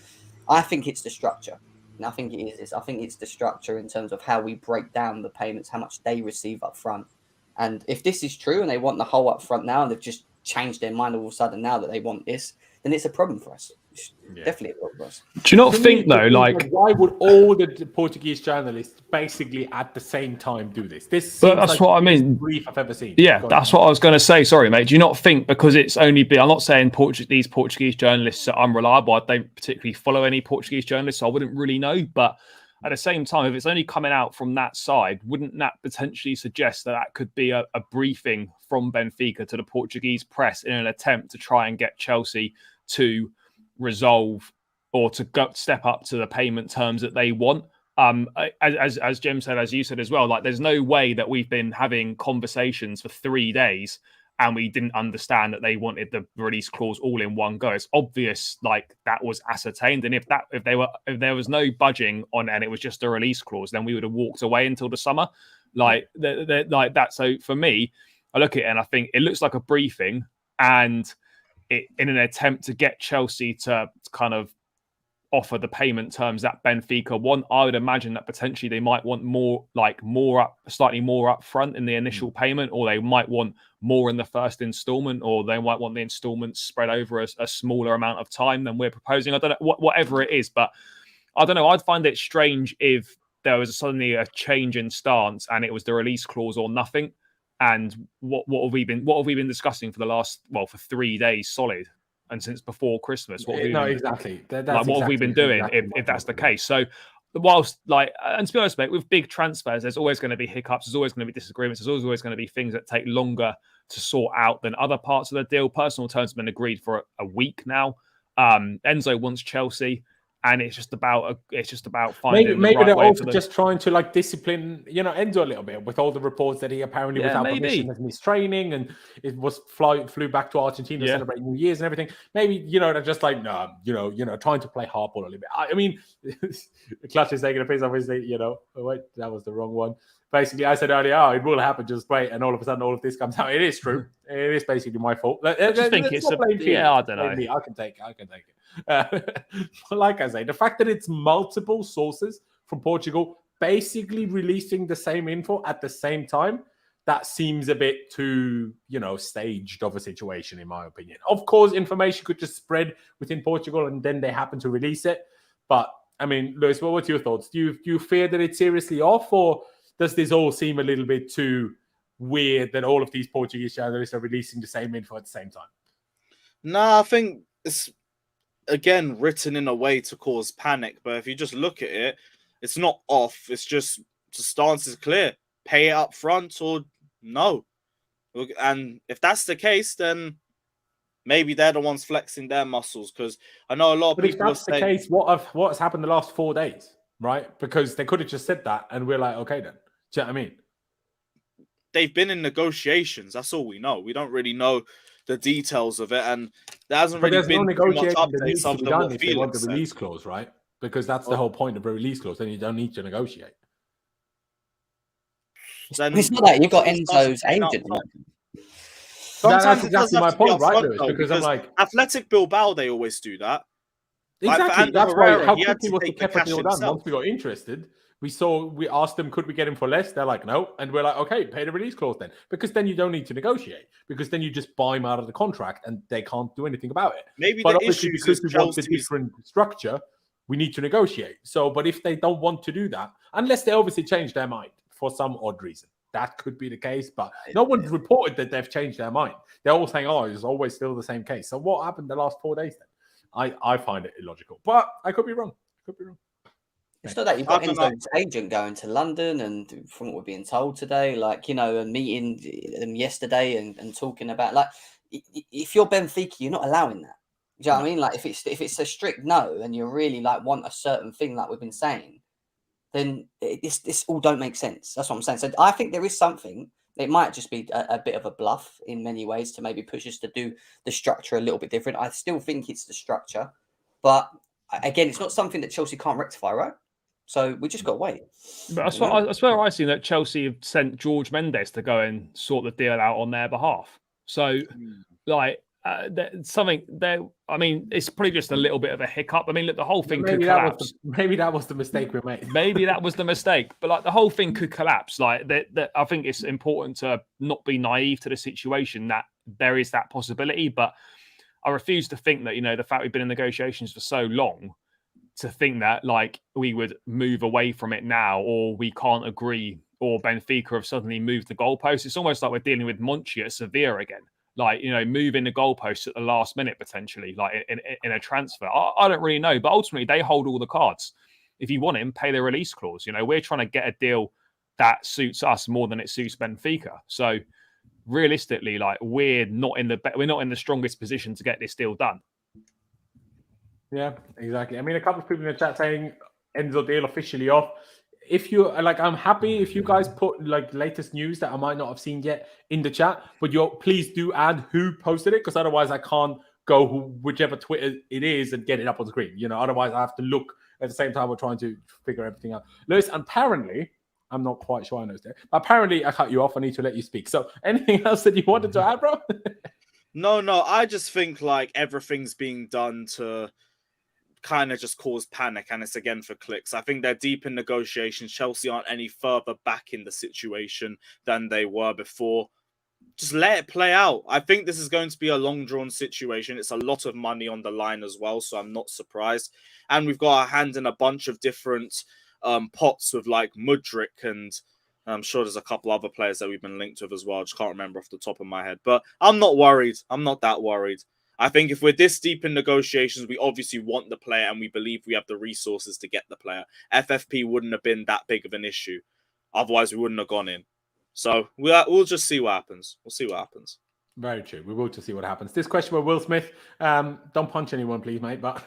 I think it's the structure. And I think it is. I think it's the structure in terms of how we break down the payments, how much they receive up front. And if this is true and they want the whole up front now, and they've just changed their mind all of a sudden now that they want this, then it's a problem for us. Definitely a problem for us. Do you not think though, like, why would all the Portuguese journalists basically at the same time do this? But that's what I mean. Brief I've ever seen. Yeah, that's what I was going to say. Sorry, mate. Do you not think because it's only been? I'm not saying these Portuguese journalists are unreliable. I don't particularly follow any Portuguese journalists, so I wouldn't really know. But at the same time, if it's only coming out from that side, wouldn't that potentially suggest that could be a briefing from Benfica to the Portuguese press in an attempt to try and get Chelsea to resolve or to step up to the payment terms that they want? As Jim said, as you said as well, like there's no way that we've been having conversations for 3 days and we didn't understand that they wanted the release clause all in one go. It's obvious, like that was ascertained. And if there was no budging on and it was just a release clause, then we would have walked away until the summer, like that. So for me, I look at it and I think it looks like a briefing, and in an attempt to get Chelsea to kind of offer the payment terms that Benfica want. I would imagine that potentially they might want slightly more up front in the initial payment, or they might want more in the first installment, or they might want the installments spread over a smaller amount of time than we're proposing. I don't know, whatever it is, but I don't know. I'd find it strange if there was suddenly a change in stance and it was the release clause or nothing. And what have we been discussing for the last, for 3 days solid, and since before Christmas? Exactly. What have we been doing if that's the case? So whilst and to be honest, mate, with big transfers, there's always going to be hiccups. There's always going to be disagreements. There's always going to be things that take longer to sort out than other parts of the deal. Personal terms have been agreed for a week now. Enzo wants Chelsea. And it's just about finding maybe the right they're way also for just trying to discipline Enzo a little bit with all the reports that he apparently without permission has missed training and it was flew back to Argentina to celebrate New Year's and everything. Maybe they're just like trying to play hardball a little bit. I mean, Clutch is taking a piss, obviously. Oh, wait, that was the wrong one. Basically, I said earlier, it will happen, just wait, and all of a sudden, all of this comes out. It is true. It is basically my fault. I just think it's I don't know. I can take it. Like I say, the fact that it's multiple sources from Portugal basically releasing the same info at the same time, that seems a bit too, staged of a situation, in my opinion. Of course, information could just spread within Portugal and then they happen to release it. But, I mean, Lewis, what's your thoughts? Do you fear that it's seriously off, or does this all seem a little bit too weird that all of these Portuguese journalists are releasing the same info at the same time? No, I think it's, again, written in a way to cause panic. But if you just look at it, it's not off. It's just the stance is clear. Pay it up front or no. And if that's the case, then maybe they're the ones flexing their muscles. Because I know a lot of people if that's the case, what's happened the last 4 days, right? Because they could have just said that and we're like, okay then. Do you know what I mean? They've been in negotiations. That's all we know. We don't really know the details of it, and there hasn't really been no much updates other than what Felix the release clause, right? because that's the whole point of a release clause. Then you don't need to negotiate. It's not that you've got Enzo's agent. Sometimes That's exactly my point, right, Lewis? Because I'm like, Athletic Bilbao, they always do that. Exactly. Like that's Herrera, why. How he had quickly to was the take the Kepa cash deal done? himself. Once we got interested, we asked them, could we get him for less? They're like, no, and we're like, okay, pay the release clause then, because then you don't need to negotiate, because then you just buy him out of the contract and they can't do anything about it. Maybe but the obviously, issue because is we want the Chelsea's. different structure, we need to negotiate. So, but if they don't want to do that, unless they obviously change their mind for some odd reason, that could be the case. But no one's reported that they've changed their mind. They're all saying, oh, it's always still the same case. So what happened the last 4 days then? I find it illogical, but I could be wrong. It's not that you've got Enzo's agent going to London, and from what we're being told today, like, a meeting them yesterday and talking about, like, if you're Benfica, you're not allowing that. Do you know what I mean? Like, if it's a strict no, and you really like want a certain thing, like we've been saying, then this all don't make sense. That's what I'm saying. So I think there is something. It might just be a bit of a bluff in many ways to maybe push us to do the structure a little bit different. I still think it's the structure, but again, it's not something that Chelsea can't rectify, right? So we just got to wait. But I swear I seen that Chelsea have sent George Mendes to go and sort the deal out on their behalf. So, like, something there. I mean, it's probably just a little bit of a hiccup. I mean, look, the whole thing could collapse. Maybe that was the mistake we made. Maybe that was the mistake. But like, the whole thing could collapse. Like that, I think it's important to not be naive to the situation that there is that possibility. But I refuse to think that, the fact we've been in negotiations for so long, to think that like we would move away from it now, or we can't agree, or Benfica have suddenly moved the goalposts. It's almost like we're dealing with Monchi at Sevilla again. Like, moving the goalposts at the last minute, potentially, like in a transfer. I don't really know, but ultimately they hold all the cards. If you want him, pay the release clause. We're trying to get a deal that suits us more than it suits Benfica. So realistically, like, we're not in the strongest position to get this deal done. Yeah, exactly. I mean, a couple of people in the chat saying Enzo deal officially off. If you like, I'm happy if you guys put like latest news that I might not have seen yet in the chat, but please do add who posted it, because otherwise I can't go whichever Twitter it is and get it up on the screen. Otherwise I have to look at the same time we're trying to figure everything out. Lewis, apparently, I'm not quite sure I know there, but apparently I cut you off. I need to let you speak. So anything else that you wanted to add, bro? No, I just think like everything's being done to kind of just cause panic, and it's again for clicks. I think they're deep in negotiations. Chelsea aren't any further back in the situation than they were before. Just let it play out. I think this is going to be a long drawn situation. It's a lot of money on the line as well, so I'm not surprised. And we've got our hand in a bunch of different pots with like Mudryk, and I'm sure there's a couple other players that we've been linked with as well. I just can't remember off the top of my head, but I'm not worried. I'm not that worried. I think if we're this deep in negotiations, we obviously want the player and we believe we have the resources to get the player. FFP wouldn't have been that big of an issue. Otherwise, we wouldn't have gone in. So we'll just see what happens. We'll see what happens. Very true. We will just see what happens. This question by Will Smith. Don't punch anyone, please, mate. But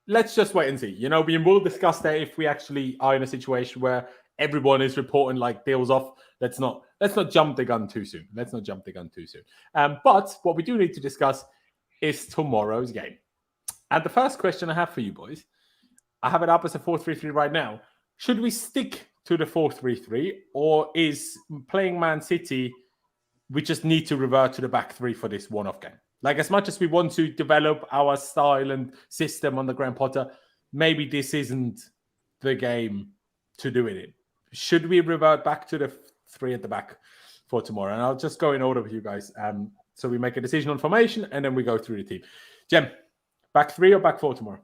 let's just wait and see. We will discuss that if we actually are in a situation where everyone is reporting like deals off. Let's not jump the gun too soon. But what we do need to discuss is tomorrow's game. And the first question I have for you boys, I have it up as a 4-3-3 right now. Should we stick to the 4-3-3, or is playing Man City, we just need to revert to the back three for this one-off game? Like, as much as we want to develop our style and system on the Graham Potter, maybe this isn't the game to do it in. Should we revert back to the three at the back for tomorrow? And I'll just go in order with you guys. So we make a decision on formation and then we go through the team. Jem, back three or back four tomorrow?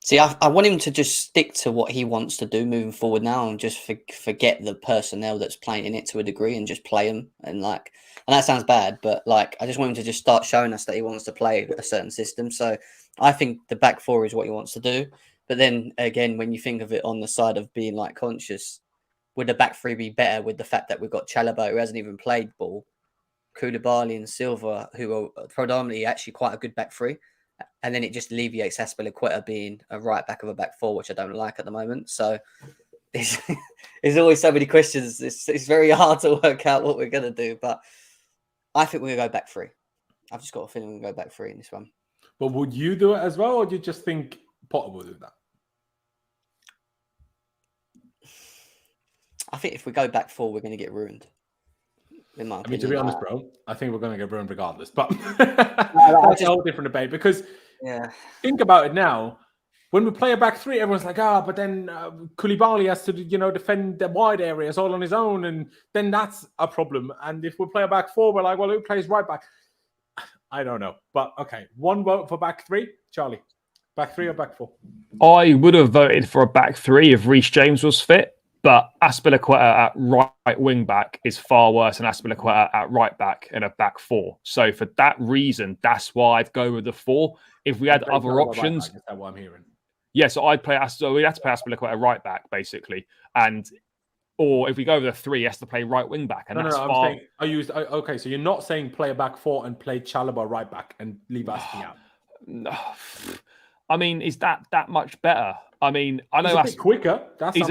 See, I want him to just stick to what he wants to do moving forward now, and just forget the personnel that's playing in it to a degree and just play them. And that sounds bad, but like, I just want him to just start showing us that he wants to play a certain system. So I think the back four is what he wants to do. But then again, when you think of it on the side of being like conscious, would the back three be better with the fact that we've got Chalobah, who hasn't even played ball, Koulibaly and Silva, who are predominantly actually quite a good back three, and then it just alleviates Azpilicueta being a right back of a back four, which I don't like at the moment. So there's always so many questions. It's very hard to work out what we're going to do, but I think we're going to go back three. I've just got a feeling we'll go back 3 in this one. But would you do it as well, or do you just think Potter will do that? I think if we go back 4, we're going to get ruined. In my opinion. To be honest, bro, I think we're going to get ruined regardless. But that's a whole different debate because think about it now. When we play a back 3, everyone's like, but then Koulibaly has to, defend the wide areas all on his own, and then that's a problem. And if we play a back 4, we're like, well, who plays right back? I don't know. But okay, one vote for back 3. Charlie, back 3 or back 4? I would have voted for a back 3 if Reece James was fit. But Azpilicueta at right wing back is far worse than Azpilicueta at right back in a back 4. So for that reason, that's why I'd go with the 4. If we had other options, is that what I'm hearing? Yeah, so we'd have to play Azpilicueta right back basically, or if we go with a 3, he has to play right wing back, and that's far. Okay, so you're not saying play a back 4 and play Chalobah right back and leave Azpi out. No. I mean, is that much better? I mean, I know he's a bit quicker. He's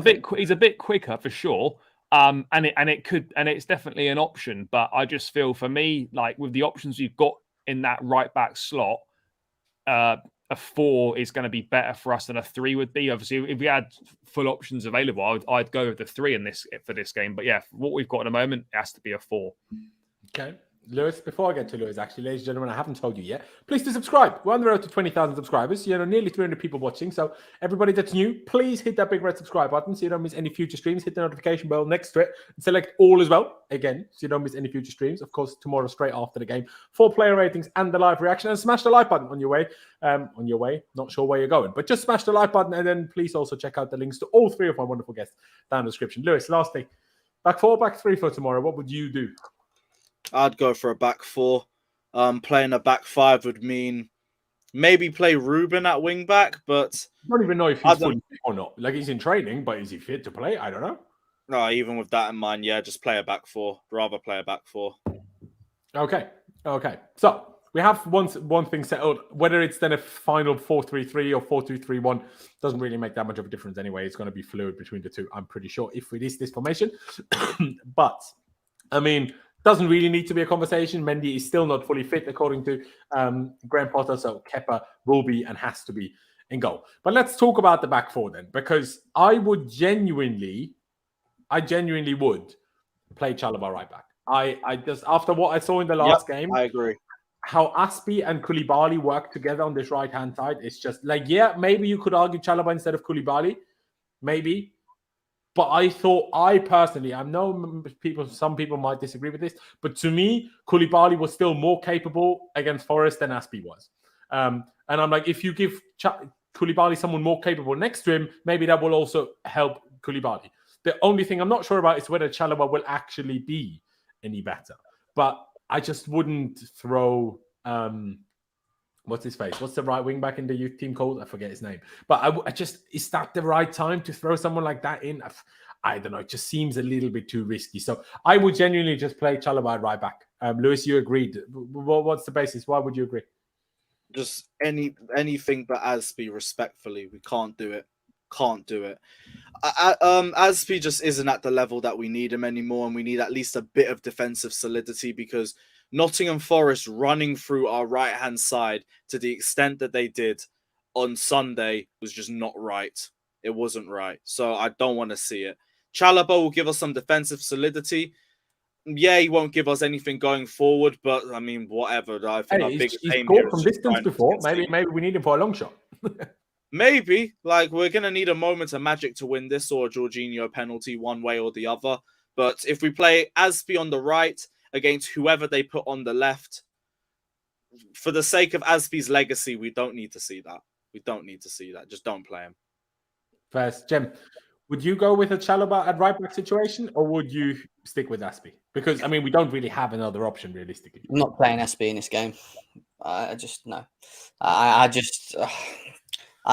a bit quicker for sure. And it's definitely an option. But I just feel for me, like with the options you've got in that right back slot, a 4 is going to be better for us than a 3 would be. Obviously, if we had full options available, I'd go with the 3 for this game. But yeah, what we've got at the moment, it has to be a 4. Okay. Lewis, before I get to Lewis, actually, ladies and gentlemen, I haven't told you yet. Please do subscribe. We're on the road to 20,000 subscribers. Nearly 300 people watching. So everybody that's new, please hit that big red subscribe button so you don't miss any future streams. Hit the notification bell next to it and select all as well. Again, so you don't miss any future streams. Of course, tomorrow straight after the game, 4 player ratings and the live reaction. And smash the like button on your way. Not sure where you're going, but just smash the like button and then please also check out the links to all 3 of my wonderful guests down in the description. Lewis, lastly, back 4, back 3 for tomorrow. What would you do? I'd go for a back 4. Playing a back 5 would mean maybe play Ruben at wing back, but I don't even know if he's fully fit or not. Like, he's in training, but is he fit to play? I don't know. No, even with that in mind, yeah, just play a back 4. Rather play a back 4. Okay. So we have one thing settled. Whether it's then a final 4-3-3 or 4-2-3-1 doesn't really make that much of a difference anyway. It's going to be fluid between the two, I'm pretty sure, if it is this formation. But, I mean, doesn't really need to be a conversation. Mendy is still not fully fit, according to Graham Potter. So Kepa will be and has to be in goal. But let's talk about the back 4 then, because I genuinely would play Chalobah right back. I just, after what I saw in the last game, I agree. How Azpi and Koulibaly work together on this right-hand side, it's just like, yeah, maybe you could argue Chalobah instead of Koulibaly. Maybe. But I personally, I know some people might disagree with this, but to me, Koulibaly was still more capable against Forest than Azpi was. And I'm like, if you give Koulibaly someone more capable next to him, maybe that will also help Koulibaly. The only thing I'm not sure about is whether Chalobah will actually be any better. But I just wouldn't throw... what's his face? What's the right wing back in the youth team called? I forget his name. But I just, is that the right time to throw someone like that in? I don't know. It just seems a little bit too risky. So I would genuinely just play Chalobah at right back. Lewis, you agreed. What's the basis? Why would you agree? Just anything but Azpi, respectfully. We can't do it. Azpi just isn't at the level that we need him anymore, and we need at least a bit of defensive solidity, because Nottingham Forest running through our right-hand side to the extent that they did on Sunday was just not right. It wasn't right. So I don't want to see it. Chalobah will give us some defensive solidity. Yeah, he won't give us anything going forward, but I mean, whatever. I think our biggest aim here is from distance before. Maybe we need him for a long shot. Maybe. Like, we're going to need a moment of magic to win this, or a Jorginho penalty, one way or the other. But if we play Azpi on the right against whoever they put on the left, for the sake of Azpi's legacy, we don't need to see that. Just don't play him. First, Jem, would you go with a Chalobah at right back situation, or would you stick with Azpi? Because, I mean, we don't really have another option, realistically. I'm not playing Azpi in this game. I just, no.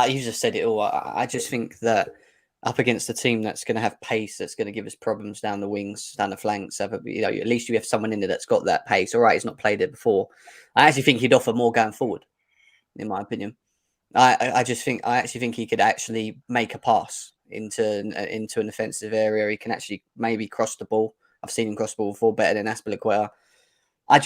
You just said it all. I just think that up against a team that's going to have pace, that's going to give us problems down the wings, down the flanks, at least you have someone in there that's got that pace. All right, he's not played it before. I actually think he'd offer more going forward, in my opinion. I actually think he could actually make a pass into an offensive area. He can actually maybe cross the ball. I've seen him cross the ball before better than Azpilicueta. I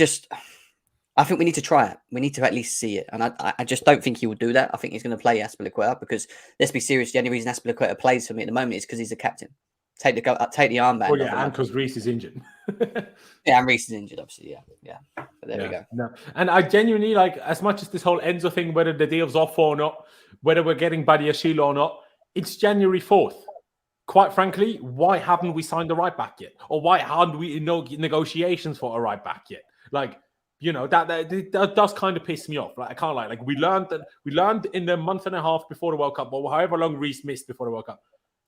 I think we need to try it. We need to at least see it. And I just don't think he will do that. I think he's going to play Azpilicueta because, let's be serious, the only reason Azpilicueta plays for me at the moment is because he's the captain. Take the armband. Well, yeah, and because Reece is injured. Yeah, and Reece is injured, obviously. Yeah. But there we go. No. And I genuinely, like, as much as this whole Enzo thing, whether the deal's off or not, whether we're getting Badiashile or not, it's January 4th. Quite frankly, why haven't we signed the right back yet? Or why haven't we in no negotiations for a right back yet? Like, you know, that does kind of piss me off. Like, I can't lie. Like, we learned in the month and a half before the World Cup, or however long Reece missed before the World Cup,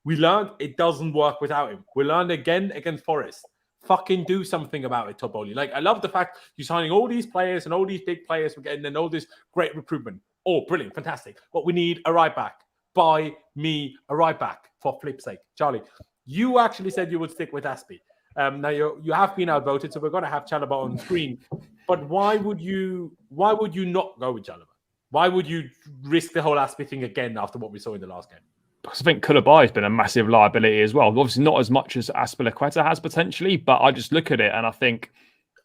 we learned it doesn't work without him. We learned again against Forest. Fucking do something about it, Toboli. Like, I love the fact you're signing all these players and all these big players we're getting and all this great recruitment. Oh, brilliant, fantastic. But we need a right back. Buy me a right back, for flip's sake. Charlie, you actually said you would stick with AZPI. Now you have been outvoted, so we're going to have Chalobah on screen. But why would you not go with Chalobah? Why would you risk the whole AZPI thing again after what we saw in the last game? Because I think Koulibaly has been a massive liability as well. Obviously, not as much as Azpilicueta has potentially, but I just look at it and I think,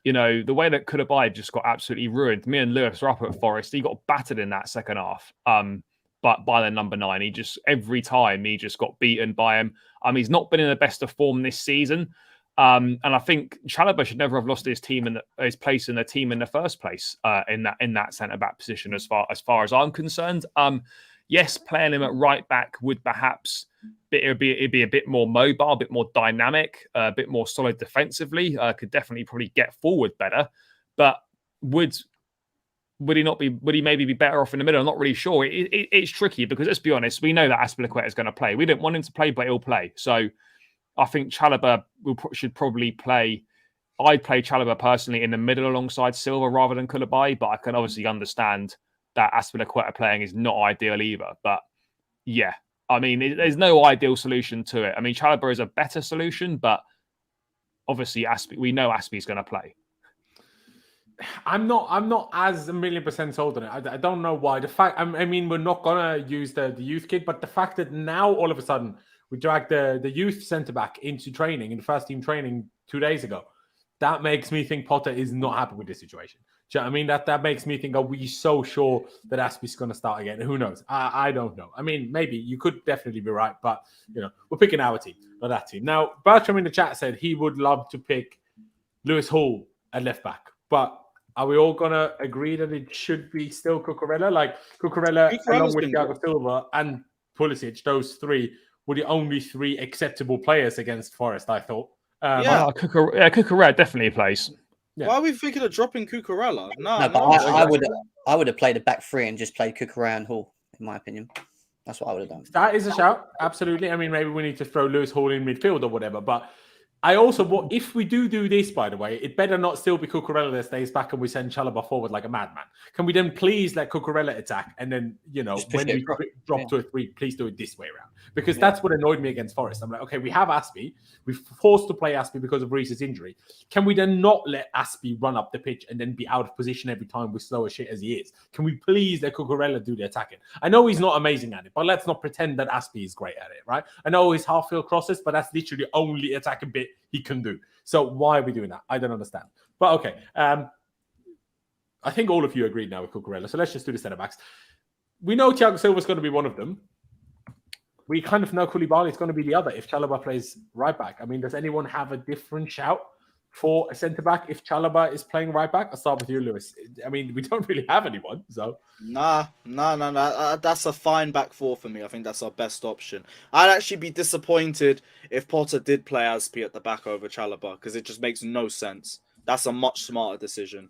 you know, the way that Koulibaly just got absolutely ruined. Me and Lewis were up at Forest. He got battered in that second half. But by the number 9, he just every time he just got beaten by him. He's not been in the best of form this season. And I think Chalobah should never have lost his place in the team in the first place in that centre back position. As far as I'm concerned, yes, playing him at right back would perhaps it'd be a bit more mobile, a bit more dynamic, a bit more solid defensively. Could definitely probably get forward better, but would he maybe be better off in the middle? I'm not really sure. It's tricky because let's be honest, we know that Azpilicueta is going to play. We didn't want him to play, but he'll play. So I think Chalobah should probably play. I'd play Chalobah personally in the middle alongside Silva rather than Koulibaly, but I can obviously understand that Azpilicueta playing is not ideal either. But yeah, I mean, there's no ideal solution to it. I mean, Chalobah is a better solution, but obviously we know Azpi is going to play. I'm not as 1,000,000% sold on it. I don't know why. The fact, I mean, we're not gonna use the youth kid, but the fact that now all of a sudden we dragged the youth centre back into training in the first team training 2 days ago, that makes me think Potter is not happy with this situation. Do you know what I mean? That makes me think, are we so sure that Azpi's going to start again? Who knows? I don't know. I mean, maybe you could definitely be right, but you know, we're picking our team, not that team. Now, Bertram in the chat said he would love to pick Lewis Hall at left back, but are we all going to agree that it should be still Cucurella? Like Cucurella along with Thiago Silva and Pulisic, those three were the only 3 acceptable players against Forest, I thought. Cucurella definitely plays. Yeah. Why are we thinking of dropping Cucurella? No, I would have played a back 3 and just played Cucurella and Hall, in my opinion. That's what I would have done. That is a shout, absolutely. I mean, maybe we need to throw Lewis Hall in midfield or whatever, but I also, if we do this, by the way, it better not still be Cucurella that stays back and we send Chalobah forward like a madman. Can we then please let Cucurella attack and then, you know, when we drop to a 3, please do it this way around? Because that's what annoyed me against Forest. I'm like, okay, we have AZPI. We're forced to play AZPI because of Reece's injury. Can we then not let AZPI run up the pitch and then be out of position every time we're slow as shit as he is? Can we please let Cucurella do the attacking? I know he's not amazing at it, but let's not pretend that AZPI is great at it, right? I know he's half-field crosses, but that's literally the only attacking bit he can do. So why are we doing that? I don't understand. But okay. I think all of you agreed now with Cucurella. So let's just do the centre-backs. We know Thiago Silva is going to be one of them. We kind of know Koulibaly is going to be the other if Chalobah plays right back. I mean, does anyone have a different shout for a centre-back if Chalobah is playing right back? I'll start with you, Lewis. I mean, we don't really have anyone, so... Nah. That's a fine back 4 for me. I think that's our best option. I'd actually be disappointed if Potter did play AZPI at the back over Chalobah because it just makes no sense. That's a much smarter decision.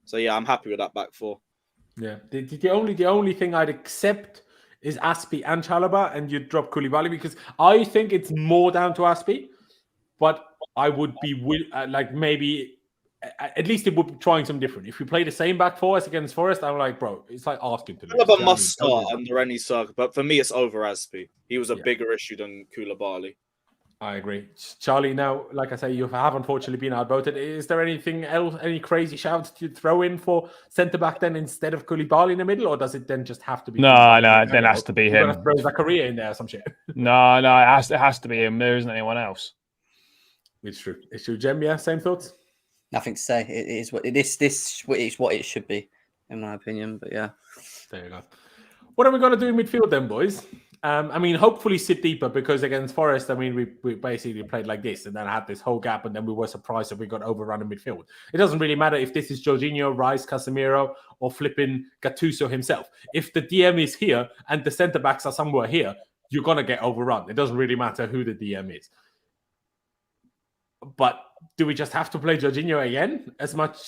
So, yeah, I'm happy with that back 4. Yeah. The only thing I'd accept is AZPI and Chalobah, and you'd drop Koulibaly because I think it's more down to AZPI, but I would be maybe at least it would be trying something different. If we play the same back 4 as against Forest, I'm like, bro, it's like asking to lose. Chalobah must start under any circle, but for me, it's over AZPI. He was a bigger issue than Koulibaly. I agree. Charlie, now, like I say, you have unfortunately been outvoted. Is there anything else, any crazy shouts to throw in for centre-back then instead of Koulibaly in the middle, or does it then just have to be... No, it then has to be him. You're going to throw Zakaria in there or some shit. No, it has to be him. There isn't anyone else. It's true. Jem, yeah, same thoughts? Nothing to say. It is what it is. This is what it should be, in my opinion. But yeah, there you go. What are we going to do in midfield then, boys? I mean, hopefully sit deeper because against Forest, I mean, we basically played like this and then had this whole gap and then we were surprised that we got overrun in midfield. It doesn't really matter if this is Jorginho, Rice, Casemiro, or flipping Gattuso himself. If the DM is here and the centre-backs are somewhere here, you're going to get overrun. It doesn't really matter who the DM is. But do we just have to play Jorginho again? As much,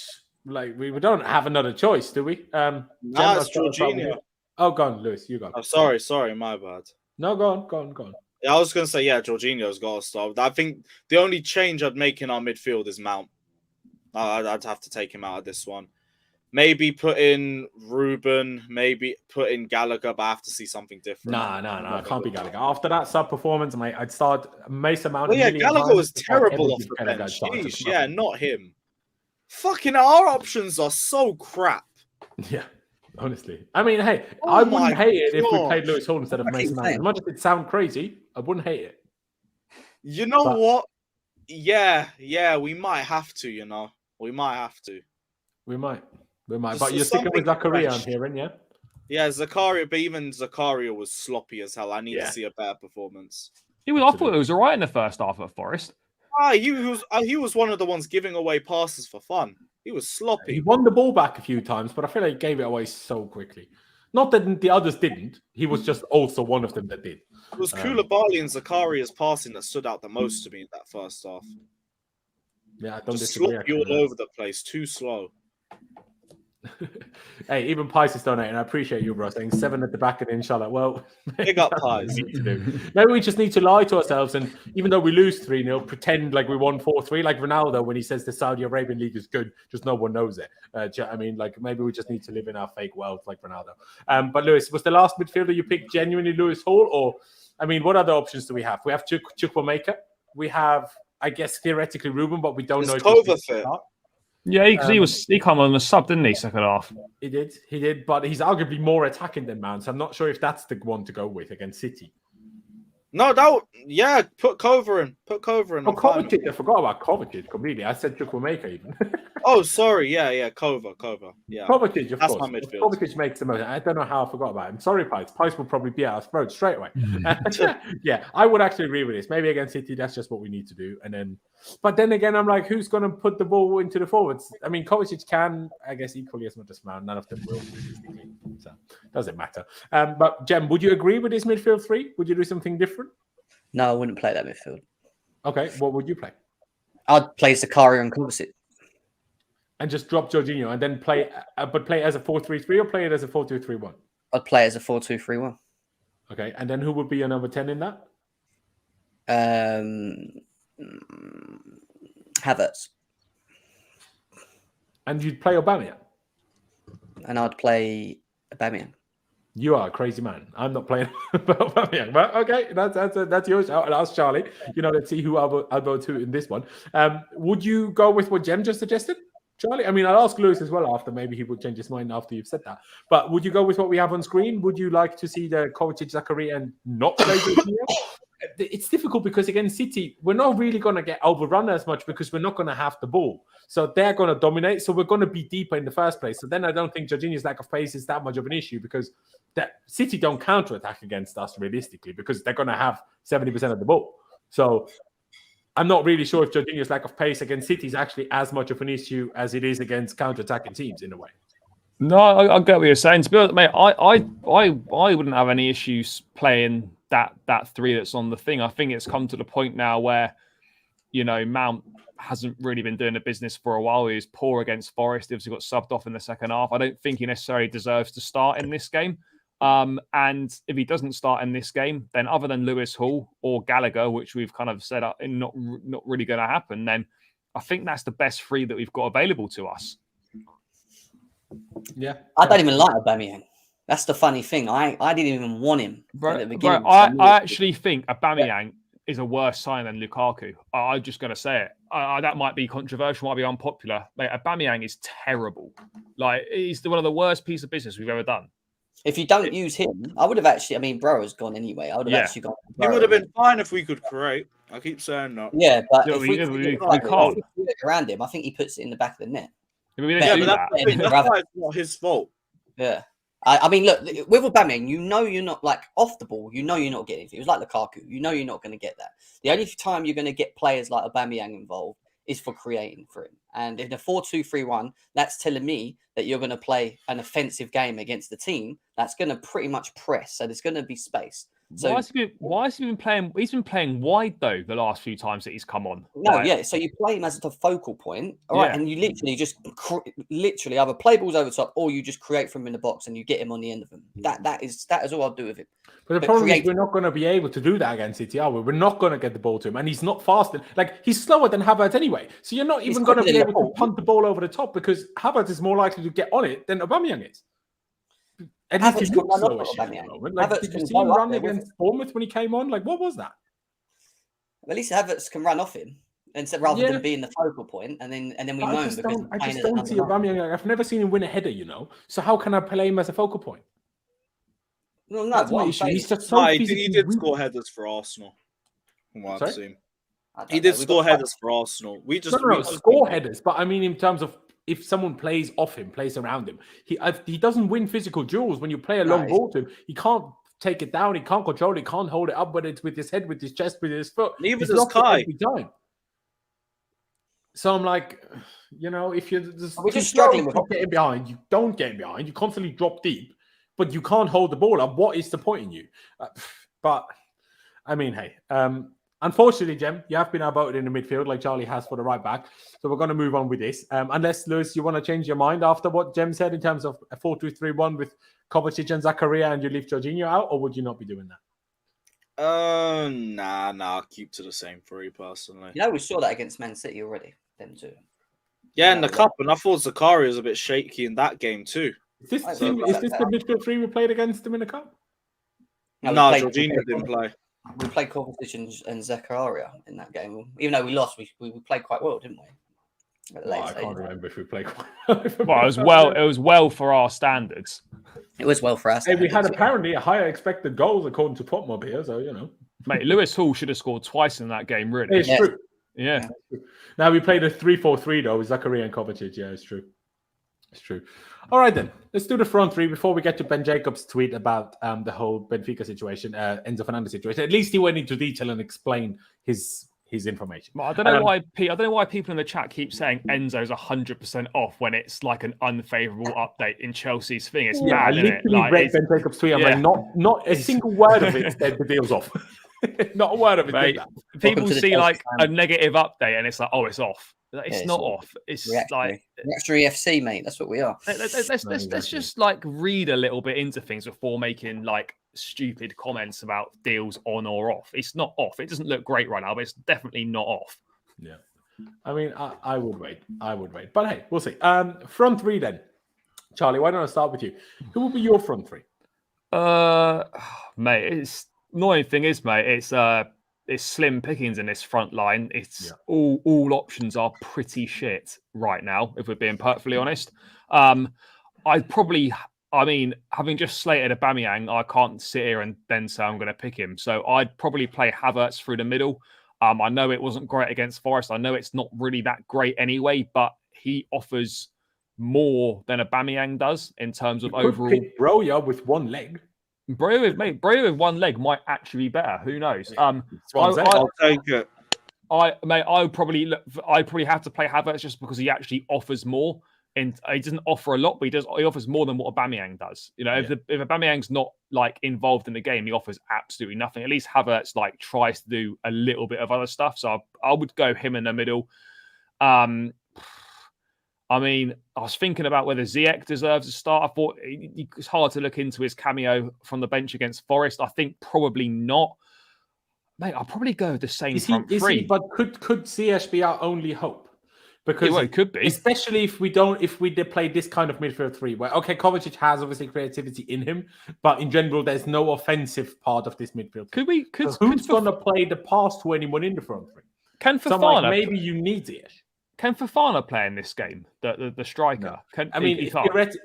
like, we don't have another choice, do we? No, it's Jorginho. Oh, go on, Lewis. You go. Oh, sorry, my bad. No, go on. Yeah, I was going to say, yeah, Jorginho's got to start. I think the only change I'd make in our midfield is Mount. I'd have to take him out of this one. Maybe put in Ruben, maybe put in Gallagher, but I have to see something different. No, it can't be Gallagher. After that sub-performance, mate, I'd start Mason Mount. Well, yeah, Gallagher was terrible off the bench. Jeez, yeah, not him. Fucking our options are so crap. Yeah. Honestly, I mean, hey, I wouldn't hate it if we played Lewis Hall instead of Mason Mount. As much as it sounds crazy, I wouldn't hate it. You know what? Yeah, we might have to. You know, we might have to. We might. But you're sticking with Zakaria, I'm hearing, yeah? Yeah, Zakaria, but even Zakaria was sloppy as hell. I need to see a better performance. I thought it was all right in the first half at Forest. He was one of the ones giving away passes for fun. He was sloppy. He won the ball back a few times, but I feel like he gave it away so quickly. Not that the others didn't. He was just also one of them that did. It was Koulibaly and Zakaria's passing that stood out the most to me in that first half. Yeah, I don't just disagree. Sloppy all over the place. Too slow. Hey, even Pies is donating. I appreciate you, bro, saying 7 at the back and inshallah. Well, big up Pies. Maybe we just need to lie to ourselves and even though we lose 3-0, pretend like we won 4-3, like Ronaldo when he says the Saudi Arabian league is good, just no one knows it. I mean, like maybe we just need to live in our fake world like Ronaldo. But Lewis, was the last midfielder you picked genuinely Lewis Hall? Or, I mean, what other options do we have? We have Chukwuemeka. We have, I guess, theoretically Ruben, but we don't know if he's fit. Yeah, because he came on the sub, didn't he, second half? He did, but he's arguably more attacking than Mount, so I'm not sure if that's the one to go with against City. No, put Kovar in. Oh, Kovacic, I forgot about Kovacic completely. I said Chukwuemeka even. Oh, sorry, yeah, Kovar, yeah. Kovacic, of that's course. My midfield. Kovacic makes the most. I don't know how I forgot about him. Sorry, Pies. Pies will probably be at our throat straight away. Yeah, I would actually agree with this. Maybe against City, that's just what we need to do. But then again, I'm like, who's going to put the ball into the forwards? I mean, Kovacic can, I guess, equally as much as Mount. None of them will, so it doesn't matter. But Jem, would you agree with this midfield 3? Would you do something different? No, I wouldn't play that midfield. Okay, what would you play? I'd play Zakaria and Kovacic. And just drop Jorginho and then play as a 4-3-3 or play it as a 4-2-3-1? I'd play as a 4-2-3-1. Okay, and then who would be your number 10 in that? Havertz. And you'd play Aubameyang? And I'd play Aubameyang. You are a crazy man. I'm not playing Aubameyang. But okay, that's yours. I'll ask Charlie. Let's see who I'll go to in this one. Would you go with what Jem just suggested, Charlie? I mean, I'll ask Lewis as well after. Maybe he would change his mind after you've said that. But would you go with what we have on screen? Would you like to see the Kovacic, Zakaria and not play Jorginho? It's difficult because against City, we're not really going to get overrun as much because we're not going to have the ball. So they're going to dominate. So we're going to be deeper in the first place. So then I don't think Jorginho's lack of pace is that much of an issue because that City don't counter-attack against us realistically because they're going to have 70% of the ball. So I'm not really sure if Jorginho's lack of pace against City is actually as much of an issue as it is against counter-attacking teams in a way. No, I get what you're saying. To be honest, mate, I wouldn't have any issues playing that 3 that's on the thing. I think it's come to the point now where, Mount hasn't really been doing the business for a while. He was poor against Forest. He obviously got subbed off in the second half. I don't think he necessarily deserves to start in this game. And if he doesn't start in this game, then other than Lewis Hall or Gallagher, which we've kind of said are not really going to happen, then I think that's the best 3 that we've got available to us. Yeah, I don't even like Aubameyang. That's the funny thing. I didn't even want him at the beginning. I actually think Aubameyang is a worse sign than Lukaku. I'm just going to say it. That might be controversial, might be unpopular. Mate, Aubameyang is terrible. Like, he's one of the worst pieces of business we've ever done. If you don't use him, I would have actually. I mean, Burrow's gone anyway. I would have actually gone. He would have been fine if we could create. I keep saying that. Yeah, but Yeah, if we if can't. we look around him, I think he puts it in the back of the net. We didn't Yeah, do but that. that's the thing. That's why it's not his fault. Yeah. I mean, look, with Aubameyang, you know you're not, like, off the ball, you know you're not getting anything. It was like Lukaku. You know you're not going to get that. The only time you're going to get players like Aubameyang involved is for creating for him. And in a 4-2-3-1, that's telling me that you're going to play an offensive game against the team that's going to pretty much press. So there's going to be space. So Why has he been playing? He's been playing wide though the last few times that he's come on. no, Like, yeah. So you play him as the focal point, all right, Yeah. and you literally just literally either play balls over top or you just create from him in the box and you get him on the end of them. That is all I'll do with him. But the problem is we're not going to be able to do that against City, are we? We're not going to get the ball to him, and he's not faster. Like, he's slower than Havertz anyway. So you're not even going to be able to punt the ball over the top because Havertz is more likely to get on it than Aubameyang is. At least he looks slowish at the moment. Like, did you see him run against Bournemouth when he came on? Like, what was that? At least Havertz can run off him instead rather than being the focal point, and then we moan because I just don't see Aubameyang. I've never seen him win a header, you know. So how can I play him as a focal point? No, That's my issue. He's just so he did score headers for Arsenal. From what I've seen. He did score headers for Arsenal. We just score headers, but I mean in terms of if someone plays off him, plays around him, he doesn't win physical duels. When you play a long ball to him, he can't take it down, he can't control it, he can't hold it up, whether it's with his head, with his chest, with his foot. Neither does Kai. Every time. So I'm like, you know, if you're just struggling with getting behind, you don't get behind, you constantly drop deep, but you can't hold the ball up. What is the point in you? But I mean, hey, unfortunately, Jem, you have been outvoted in the midfield like Charlie has for the right back. So we're going to move on with this. Unless, Lewis, you want to change your mind after what Jem said in terms of a 4-2-3-1 with Kovacic and Zakaria and you leave Jorginho out, or would you not be doing that? Nah, I'll keep to the same three personally. You know, we saw that against Man City already, them two. Yeah, in the cup, and I thought Zakaria was a bit shaky in that game too. Is this the midfield three we played against him in the cup? No, Jorginho didn't play. We played Kovacic and Zakaria in that game. Even though we lost, we played quite well, didn't we? I can't remember if we played quite well. It was well for our standards. It was well for us. Hey, we had apparently a higher expected goals according to Potmob here, so you know. Mate, Lewis Hall should have scored twice in that game, really. It's true. Yeah. Now we played a 3-4-3 though with Zakaria and Kovacic. Yeah, it's true. It's true. All right then, let's do the front three before we get to Ben Jacobs' tweet about the whole Benfica situation, Enzo Fernandez situation. At least he went into detail and explained his information. I don't know why. I don't know why people in the chat keep saying Enzo's 100% off when it's like an unfavourable update in Chelsea's thing. It's I mad, isn't it? literally read Ben Jacobs' tweet. I'm like, not a single word of it said the deal's off. Not a word of it. Mate, people see like a negative update and it's like, oh, it's off. It's not off. It's like reactionary FC, mate. That's what we are. Let's just like read a little bit into things before making like stupid comments about deals on or off. It's not off. It doesn't look great right now, but it's definitely not off. Yeah, I mean, I would wait. But hey, we'll see. Front three then, Charlie. Why don't I start with you? Who will be your front three? Mate, it's annoying thing is, mate, it's slim pickings in this front line. It's all options are pretty shit right now, if we're being perfectly honest. I mean, having just slated Aubameyang, I can't sit here and then say I'm going to pick him. So I'd probably play Havertz through the middle. I know it wasn't great against Forest. I know it's not really that great anyway, but he offers more than Aubameyang does in terms of overall. Broja with one leg. Broja with one leg might actually be better. Who knows? I'll take it. I'd probably have to play Havertz just because he actually offers more. And he doesn't offer a lot, but he offers more than what Aubameyang does. You know, if Aubameyang's not like involved in the game, he offers absolutely nothing. At least Havertz like tries to do a little bit of other stuff. So I would go him in the middle. I mean, I was thinking about whether Ziyech deserves a start. I thought it's hard to look into his cameo from the bench against Forest. I think probably not. Mate, I'll probably go with the same front three. But could Ziyech be our only hope? Because it could be, especially if we play this kind of midfield three, where Kovacic has obviously creativity in him, but in general there's no offensive part of this midfield. Who's going to play the pass to anyone in the front three? Can Fofana? Maybe you need Ziyech. Can Fofana play in this game? The striker. No.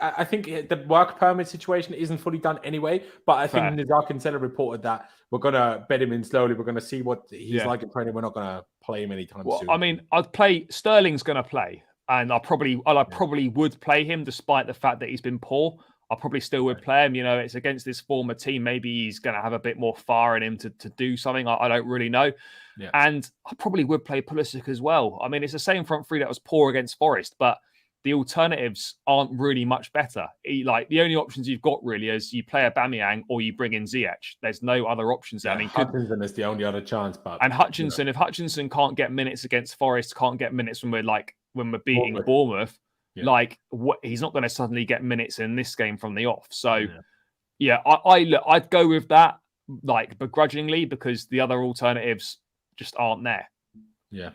I think the work permit situation isn't fully done anyway. But I think Nizar Kinsella reported that we're gonna bed him in slowly. We're gonna see what he's like in training. We're not gonna play him anytime soon. I mean, I'd play Sterling's gonna play, and I probably would play him despite the fact that he's been poor. I probably still would play him. It's against this former team. Maybe he's going to have a bit more fire in him to do something. I don't really know. Yeah. And I probably would play Pulisic as well. I mean, it's the same front three that was poor against Forest, but the alternatives aren't really much better. The only options you've got really is you play Aubameyang or you bring in Ziyech. There's no other options there. I mean, Hutchinson is the only other chance. And Hutchinson, if Hutchinson can't get minutes against Forest, can't get minutes when we're beating Bournemouth. He's not going to suddenly get minutes in this game from the off. So, I'd go with that, begrudgingly, because the other alternatives just aren't there. Yeah,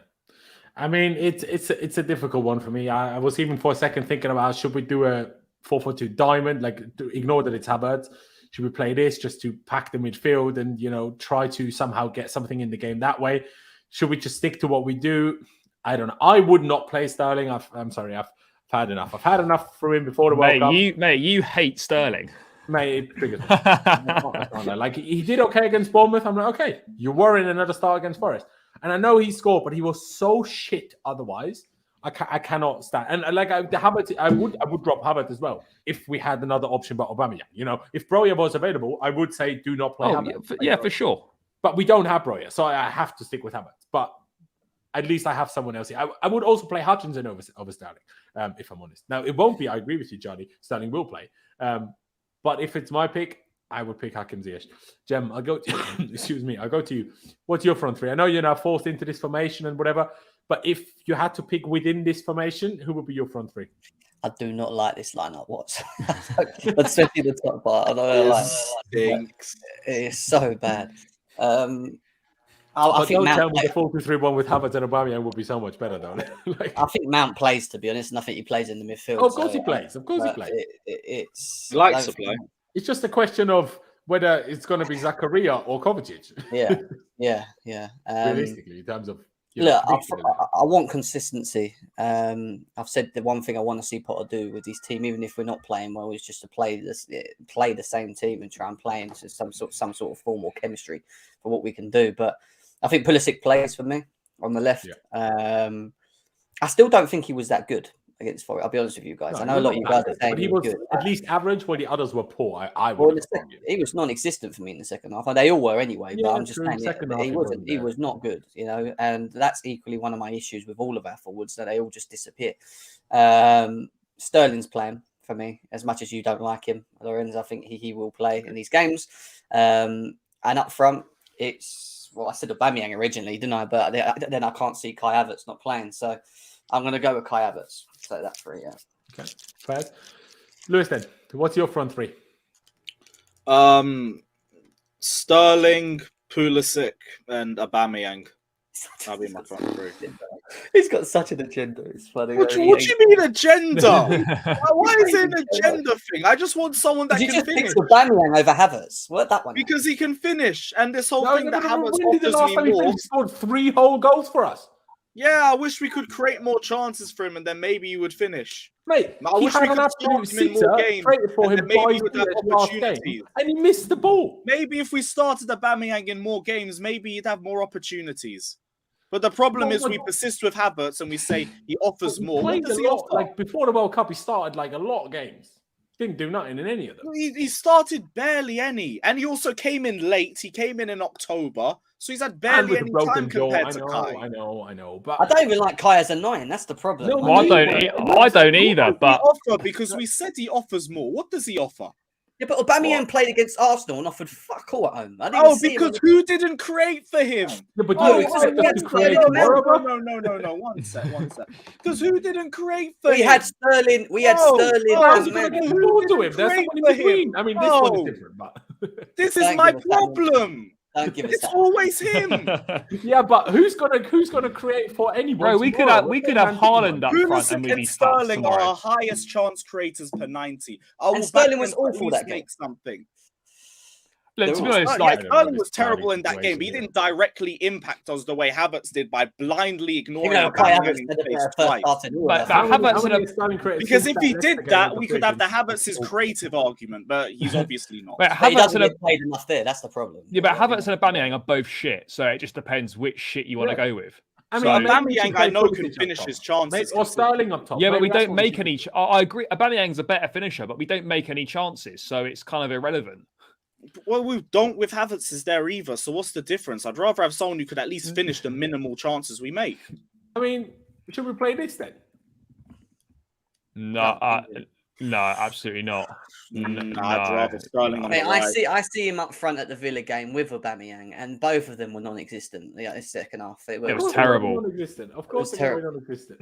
I mean it's a difficult one for me. I was even for a second thinking about should we do a 4-4-2 diamond, ignore that it's Havertz. Should we play this just to pack the midfield and try to somehow get something in the game that way? Should we just stick to what we do? I don't know. I would not play Sterling. I'm sorry. I've had enough. I've had enough from him before the World Cup. You hate Sterling. Mate, it triggers me. He did okay against Bournemouth. I'm like, okay, you're worrying another start against Forest. And I know he scored, but he was so shit otherwise. I cannot stand. And Havertz, I would drop Havertz as well if we had another option but Aubameyang. If Bruyne was available, I would say do not play Havertz. For sure. But we don't have Bruyne, so I have to stick with Havertz. But at least I have someone else here. I would also play Hutchinson over Sterling, if I'm honest. Now, it won't be, I agree with you, Johnny. Sterling will play. But if it's my pick, I would pick Hakim Ziyech. Jem, I'll go to I'll go to you. What's your front three? I know you're now forced into this formation and whatever, but if you had to pick within this formation, who would be your front three? I do not like this lineup whatsoever. Especially the top part. I don't it's so bad. I think don't tell me the 4-2-3-1 with Havertz and Aubameyang would be so much better, though. I think Mount plays, to be honest, and I think he plays in the midfield. Oh, of course he plays. Of course he plays. He likes to play. It's just a question of whether it's going to be Zakaria or Kovacic. Yeah. Realistically, in terms of... Look, I want consistency. I've said the one thing I want to see Potter do with his team, even if we're not playing well, is just to play the same team and try and play into some sort of form or chemistry for what we can do. But I think Pulisic plays for me on the left. Yeah. I still don't think he was that good against Forest. I'll be honest with you guys. I know a lot of you guys are saying he was good. At least average, while the others were poor. He was non-existent for me in the second half. They all were anyway. But I'm just saying he was not good, and that's equally one of my issues with all of our forwards, that they all just disappear. Sterling's playing for me, as much as you don't like him, Laurenz. I think he will play in these games. And up front, I said Aubameyang originally, didn't I? But then I can't see Kai Havertz not playing, so I'm going to go with Kai Havertz. So that's three, yeah. Okay, fair. Lewis, then, what's your front three? Sterling, Pulisic, and Aubameyang. That'll be my front three. He's got such an agenda. It's funny. What do you mean agenda? Why is it an agenda thing? I just want someone that can finish. Aubameyang over Havertz. What that one? Because he can finish, and this whole thing that Havertz offers me more. He scored 3 whole goals for us. Yeah, I wish we could create more chances for him, and then maybe he would finish. Mate, I wish we could start him in more games, for him, and maybe he would have opportunities. And he missed the ball. Maybe if we started Aubameyang in more games, maybe he'd have more opportunities. But the problem is we persist with Havertz and we say he offers more. What does he offer? Before the World Cup, he started a lot of games. Didn't do nothing in any of them. He started barely any. And he also came in late. He came in October. So he's had barely any time compared to Kai. I know. But I don't even like Kai as a 9. That's the problem. No, I don't either. But because we said he offers more. What does he offer? Yeah, but Aubameyang played against Arsenal and offered fuck all at home. Because who didn't create for him? Yeah, but you expect us to create tomorrow? No. One sec. Because who didn't create for him? We had Sterling. There's someone in between. I mean, this one is different, but this is my problem. It's always him. Yeah, but who's gonna create for anybody? Bro, we could have Haaland up front and we'd be Sterling are our highest chance creators per 90. And Sterling was awful that game. Something. Look, to be honest, Sterling was terrible in that game, but he didn't directly impact us the way Havertz did by blindly ignoring because if he did that, we could have the Havertz's creative argument, but he's obviously not. But he doesn't get played enough there. That's the problem. Yeah, but Havertz and Aubameyang are both shit, so it just depends which shit you want to go with. I mean, Aubameyang, I know, can finish his chances. Or Sterling up top. Yeah, but we don't make any. I agree. Aubameyang's a better finisher, but we don't make any chances, so it's kind of irrelevant. Well, we don't with Havertz there either. So what's the difference? I'd rather have someone who could at least finish the minimal chances we make. I mean, should we play this then? No, absolutely not. I'd rather Sterling on the right. I see him up front at the Villa game with Aubameyang, and both of them were non-existent. Yeah, the second half it was terrible. Non-existent. Of course, they were non-existent.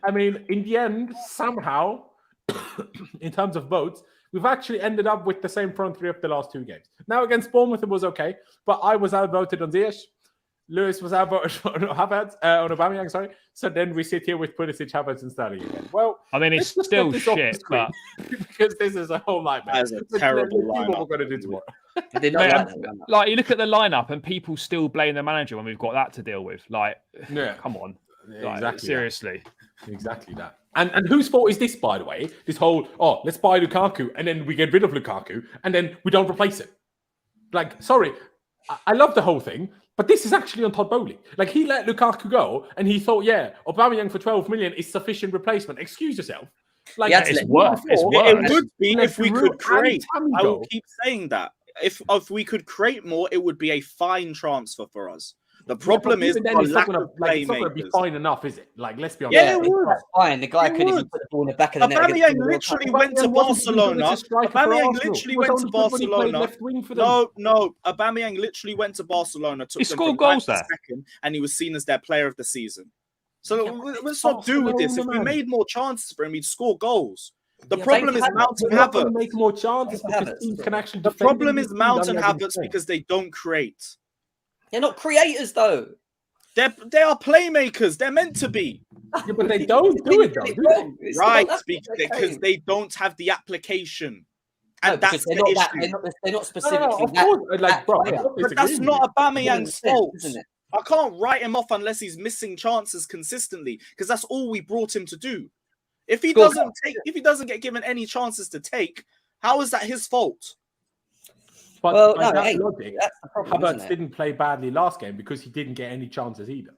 I mean, in the end, somehow, in terms of votes, we've actually ended up with the same front three of the last two games. Now, against Bournemouth, it was okay, but I was outvoted on Ziyech. Lewis was outvoted on Aubameyang, sorry. So then we sit here with Pulisic, Havertz, and Sterling again. Well, I mean, it's still shit, but because this is a whole nightmare. That is a terrible lineup. What we're going to do tomorrow. Like, you look at the lineup, and people still blame the manager when we've got that to deal with. Like, come on, exactly. Seriously, exactly that. And whose fault is this, by the way? This whole, let's buy Lukaku, and then we get rid of Lukaku, and then we don't replace him. Like, sorry, I love the whole thing, but this is actually on Todd Bowley. Like, he let Lukaku go, and he thought, Aubameyang for 12 million is sufficient replacement. Excuse yourself. Like, it's worse. It would be if we could create. I will keep saying that. If we could create more, it would be a fine transfer for us. The problem is then it's not going to be fine enough, is it? Like, let's be honest. Yeah, it would. Fine. The guy couldn't even put the ball in the back of the net. Aubameyang literally went to Barcelona. Aubameyang literally went to Barcelona. No. Aubameyang literally went to Barcelona. He scored goals there. And he was seen as their player of the season. So let's not do with this. If we made more chances for him, he'd score goals. The problem is Mount and Havertz. Make more chances because teams can actually. The problem is Mount and Havertz because they don't create. They're not creators, though. They are playmakers. They're meant to be. Yeah, but they don't do it, though. Right, because they don't have the application. And that's the issue. They're not specifically but that's not Aubameyang's fault. Isn't it? I can't write him off unless he's missing chances consistently, because that's all we brought him to do. If he doesn't get given any chances to take, how is that his fault? But logic, Havertz didn't play badly last game because he didn't get any chances either.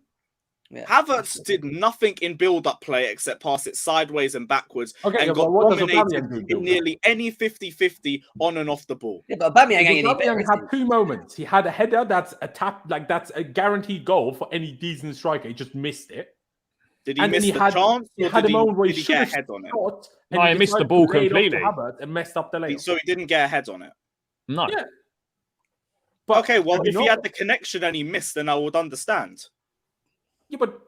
Yeah. Havertz did nothing in build-up play except pass it sideways and backwards and got dominated in nearly any 50-50 on and off the ball. Yeah, but Aubameyang had two moments. He had a header that's a tap, like that's a guaranteed goal for any decent striker. He just missed it. Did he miss the chance? He had a moment where he get a head on it. No, he missed the ball completely. And messed up the layup. So he didn't get a head on it? No. Yeah. But okay, well, if he had the connection and he missed, then I would understand. Yeah, but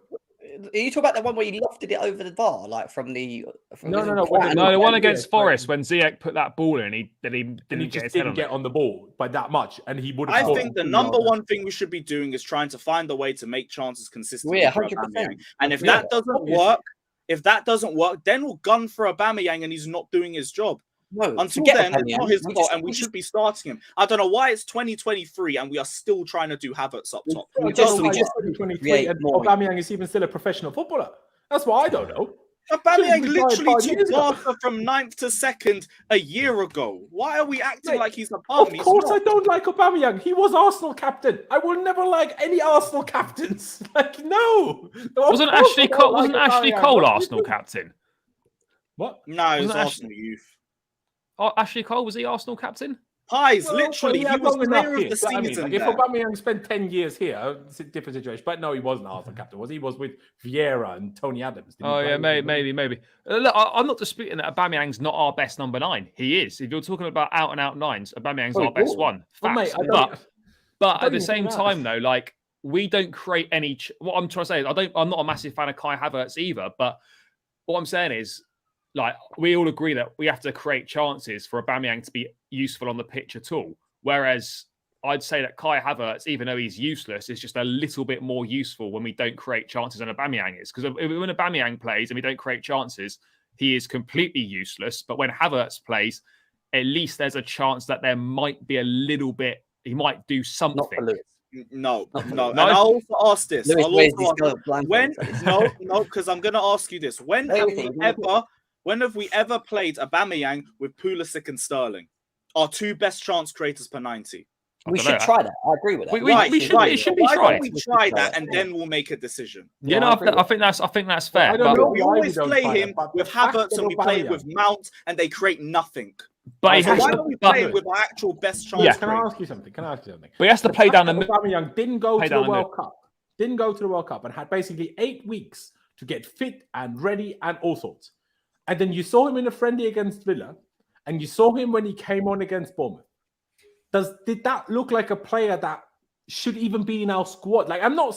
are you talking about the one where he lofted it over the bar, like from the? No, the one against Forest when Ziyech put that ball in, he didn't get on the ball by that much, and he would. I think the number one thing we should be doing is trying to find a way to make chances consistent. Yeah, 100%. And if that doesn't work, then we'll gun for Aubameyang, and he's not doing his job. No, until then, it's not his fault, and we should be starting him. I don't know why it's 2023 and we are still trying to do Havertz up top. Aubameyang is even still a professional footballer. That's what I don't know. Aubameyang literally took Barca from 9th to 2nd a year ago. Why are we acting like he's a palm? Of course I don't like Aubameyang. He was Arsenal captain. I will never like any Arsenal captains. Like, no. Wasn't Ashley Cole Arsenal captain? What? No, it was Arsenal youth. Oh, Ashley Cole, was he Arsenal captain? Pies, literally. He was player of the season. If Aubameyang spent 10 years here, it's a different situation. But no, he wasn't Arsenal captain, was he? He was with Vieira and Tony Adams. Maybe. Look, I'm not disputing that Aubameyang's not our best number 9. He is. If you're talking about out-and-out 9s, Aubameyang's our best one. Facts. But at the same time, though, like, we don't create any... What I'm trying to say is I'm not a massive fan of Kai Havertz either, but what I'm saying is, like, we all agree that we have to create chances for Aubameyang to be useful on the pitch at all. Whereas I'd say that Kai Havertz, even though he's useless, is just a little bit more useful when we don't create chances than Aubameyang is. Because when Aubameyang plays and we don't create chances, he is completely useless. But when Havertz plays, at least there's a chance that there might be a little bit. He might do something. Not for Lewis. No. And No. I'll also ask this. Lewis I'll wears also these ask, when blindfolds. no, because I'm gonna ask you this. When have we ever played Aubameyang with Pulisic and Sterling? Our two best chance creators per 90. We should try that. I agree with that. It should be Why tried. don't we try that and then we'll make a decision? I think that's fair. I don't know. We why always we don't play try him it, but with the fact Havertz that and we play Aubameyang- with Mount and they create nothing. But he So has why to. don't we play with our actual best chance? Yeah. Can I ask you something? But he has to play down the middle. Aubameyang didn't go Play to down the the World Cup. Didn't go to the World Cup and had basically 8 weeks to get fit and ready and all sorts. And then you saw him in a friendly against Villa, and you saw him when he came on against Bournemouth. Did that look like a player that should even be in our squad? Like I'm not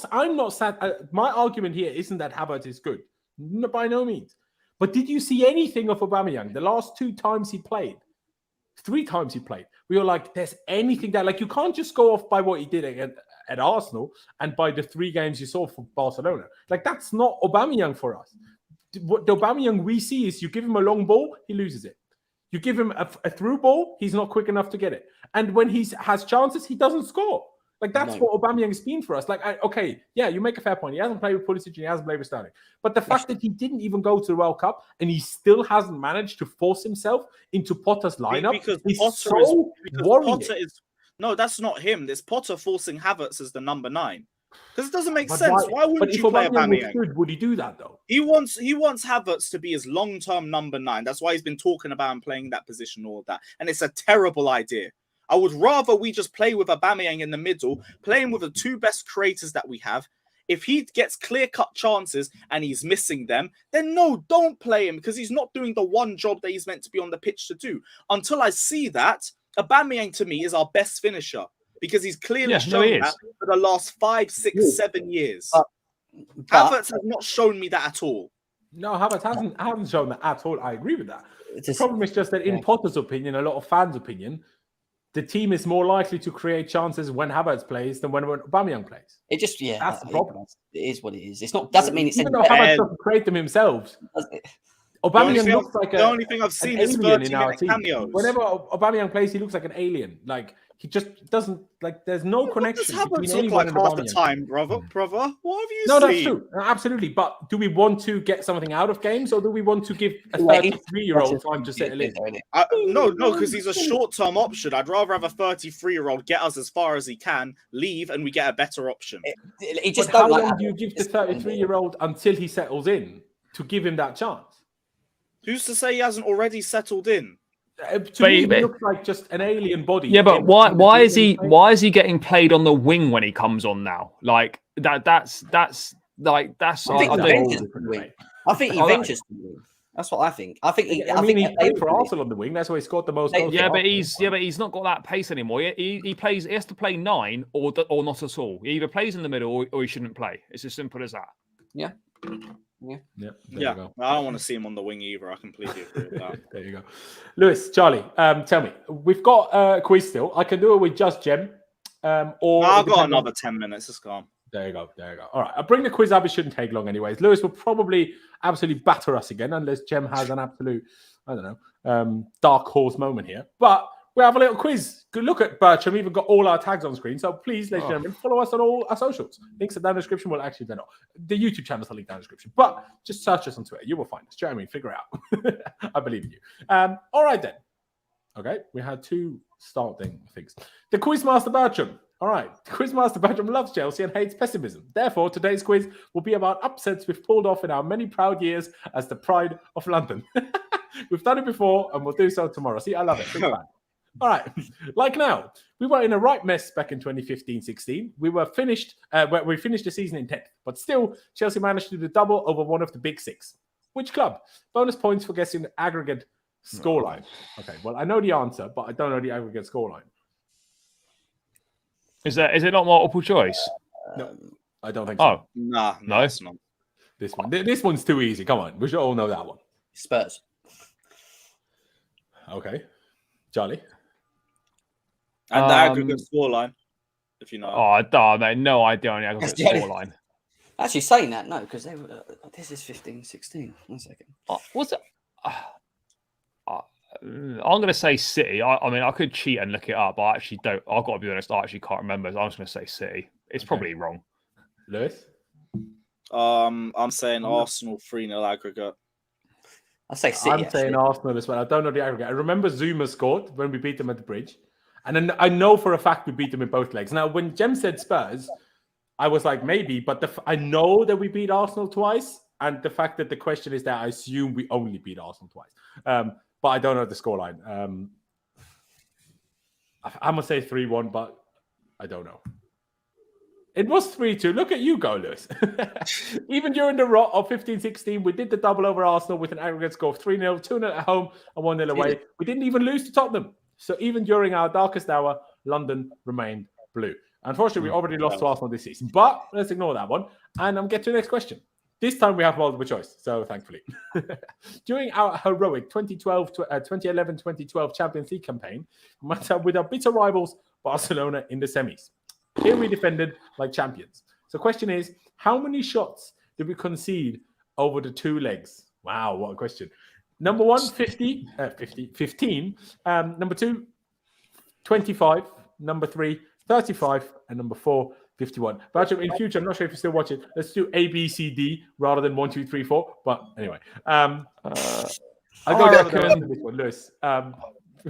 sad. My argument here isn't that Havertz is good, no, by no means. But did you see anything of Aubameyang the last 2 times he played? 3 times he played. We were like, there's anything that, like, you can't just go off by what he did at Arsenal and by the 3 games you saw for Barcelona. Like, that's not Aubameyang for us. What the Aubameyang we see is you give him a long ball, he loses it. You give him a through ball, he's not quick enough to get it. And when he has chances, he doesn't score. Like, that's what Aubameyang's been for us. Like, you make a fair point. He hasn't played with Pulisic and he hasn't played with Sterling. But the fact that he didn't even go to the World Cup and he still hasn't managed to force himself into Potter's lineup is so worrying. No, that's not him. It's Potter forcing Havertz as the number 9. Because it doesn't make sense. Why wouldn't you play Aubameyang? Would he do that, though? He wants Havertz to be his long-term number 9. That's why he's been talking about him playing that position, all of that. And it's a terrible idea. I would rather we just play with Aubameyang in the middle, playing with the 2 best creators that we have. If he gets clear-cut chances and he's missing them, then no, don't play him because he's not doing the one job that he's meant to be on the pitch to do. Until I see that, Aubameyang to me is our best finisher because he's clearly shown that for the last 5, 6, 7 years. Havertz has not shown me that at all. No, Havertz hasn't shown that at all. I agree with that. The problem is just that in Potter's opinion, a lot of fans' opinion, the team is more likely to create chances when Havertz plays than when Aubameyang plays. It just, that's the problem. It is what it is. It's not. Doesn't mean it's even though Havertz doesn't create them himself. Aubameyang looks like the only thing I've seen is 30-minute cameos. Whenever Aubameyang plays, he looks like an alien. Like he just doesn't like. There's no connection. What does Havertz look like half the time, brother? What have you seen? No, that's true. Absolutely. But do we want to get something out of games, or do we want to give a 33-year-old time to settle in? No, because he's a short-term option. I'd rather have a 33-year-old get us as far as he can, leave, and we get a better option. How long do you give the 33-year-old until he settles in to give him that chance? Who's to say he hasn't already settled in? To me, he looks like just an alien body. Yeah, but why is he getting played on the wing when he comes on now? Like that's I think he ventures to the wing. That's what I think. I think he played for Arsenal on the wing. That's why he scored the most goals. Yeah, but he's not got that pace anymore. He plays. He has to play 9 or not at all. He either plays in the middle or he shouldn't play. It's as simple as that. Yeah. I don't want to see him on the wing either. I completely agree with that. There you go. Lewis, Charlie, tell me. We've got a quiz still. I can do it with just Gem. I've got another 10 minutes. It's gone. There you go. All right. I'll bring the quiz up. It shouldn't take long anyways. Lewis will probably absolutely batter us again unless Gem has an absolute, I don't know, dark horse moment here. But we have a little quiz. Good look at Bertram. We've even got all our tags on screen. So please, ladies and gentlemen, follow us on all our socials. Links are down in the description. Well, actually, they're not. The YouTube channels are linked down in the description. But just search us on Twitter. You will find us. Jeremy, figure it out. I believe in you. All right, then. Okay. We had 2 starting things. The Quizmaster Bertram. All right. Quizmaster Bertram loves Chelsea and hates pessimism. Therefore, today's quiz will be about upsets we've pulled off in our many proud years as the pride of London. We've done it before and we'll do so tomorrow. See, I love it. Big fan. All right. Like now, we were in a right mess back in 2015-16. We finished the season in 10th, but still, Chelsea managed to do the double over one of the big 6. Which club? Bonus points for guessing the aggregate scoreline. Okay, well, I know the answer, but I don't know the aggregate scoreline. Is it not multiple choice? No, I don't think so. Oh, no, it's not. This one's too easy. Come on, we should all know that one. Spurs. Okay, Charlie. And the aggregate scoreline, if you know. Oh, mate, no idea on the aggregate scoreline. Actually, saying that, no, because this is 15-16. 1 second. Was it? I'm going to say City. I mean, I could cheat and look it up, but I actually don't. I've got to be honest. I actually can't remember. So I'm just going to say City. It's probably wrong. Lewis? I'm saying Arsenal 3-0 aggregate. I'll say City. I'm saying Arsenal as well. I don't know the aggregate. I remember Zuma scored when we beat them at the bridge. And then I know for a fact we beat them in both legs. Now, when Jem said Spurs, I was like, maybe. But I know that we beat Arsenal twice. And the fact that the question is that I assume we only beat Arsenal twice. But I don't know the scoreline. I'm going to say 3-1, but I don't know. It was 3-2. Look at you go, Lewis. Even during the rot of 15-16, we did the double over Arsenal with an aggregate score of 3-0, 2-0 at home and 1-0 away. We didn't even lose to Tottenham. So even during our darkest hour, London remained blue. Unfortunately, we already lost to Arsenal this season. But let's ignore that one. And I'm getting to the next question. This time we have multiple choice, so thankfully. During our heroic 2011-2012 Champions League campaign, we met up with our bitter rivals, Barcelona, in the semis. Here we defended like champions. So the question is, how many shots did we concede over the two legs? Wow, what a question. Number one, 15. Number two, 25. Number three, 35. And number four, 51. But actually, in future, I'm not sure if you still watch it. Let's do A, B, C, D rather than 1, 2, 3, 4. But anyway, I reckon this one, Lewis.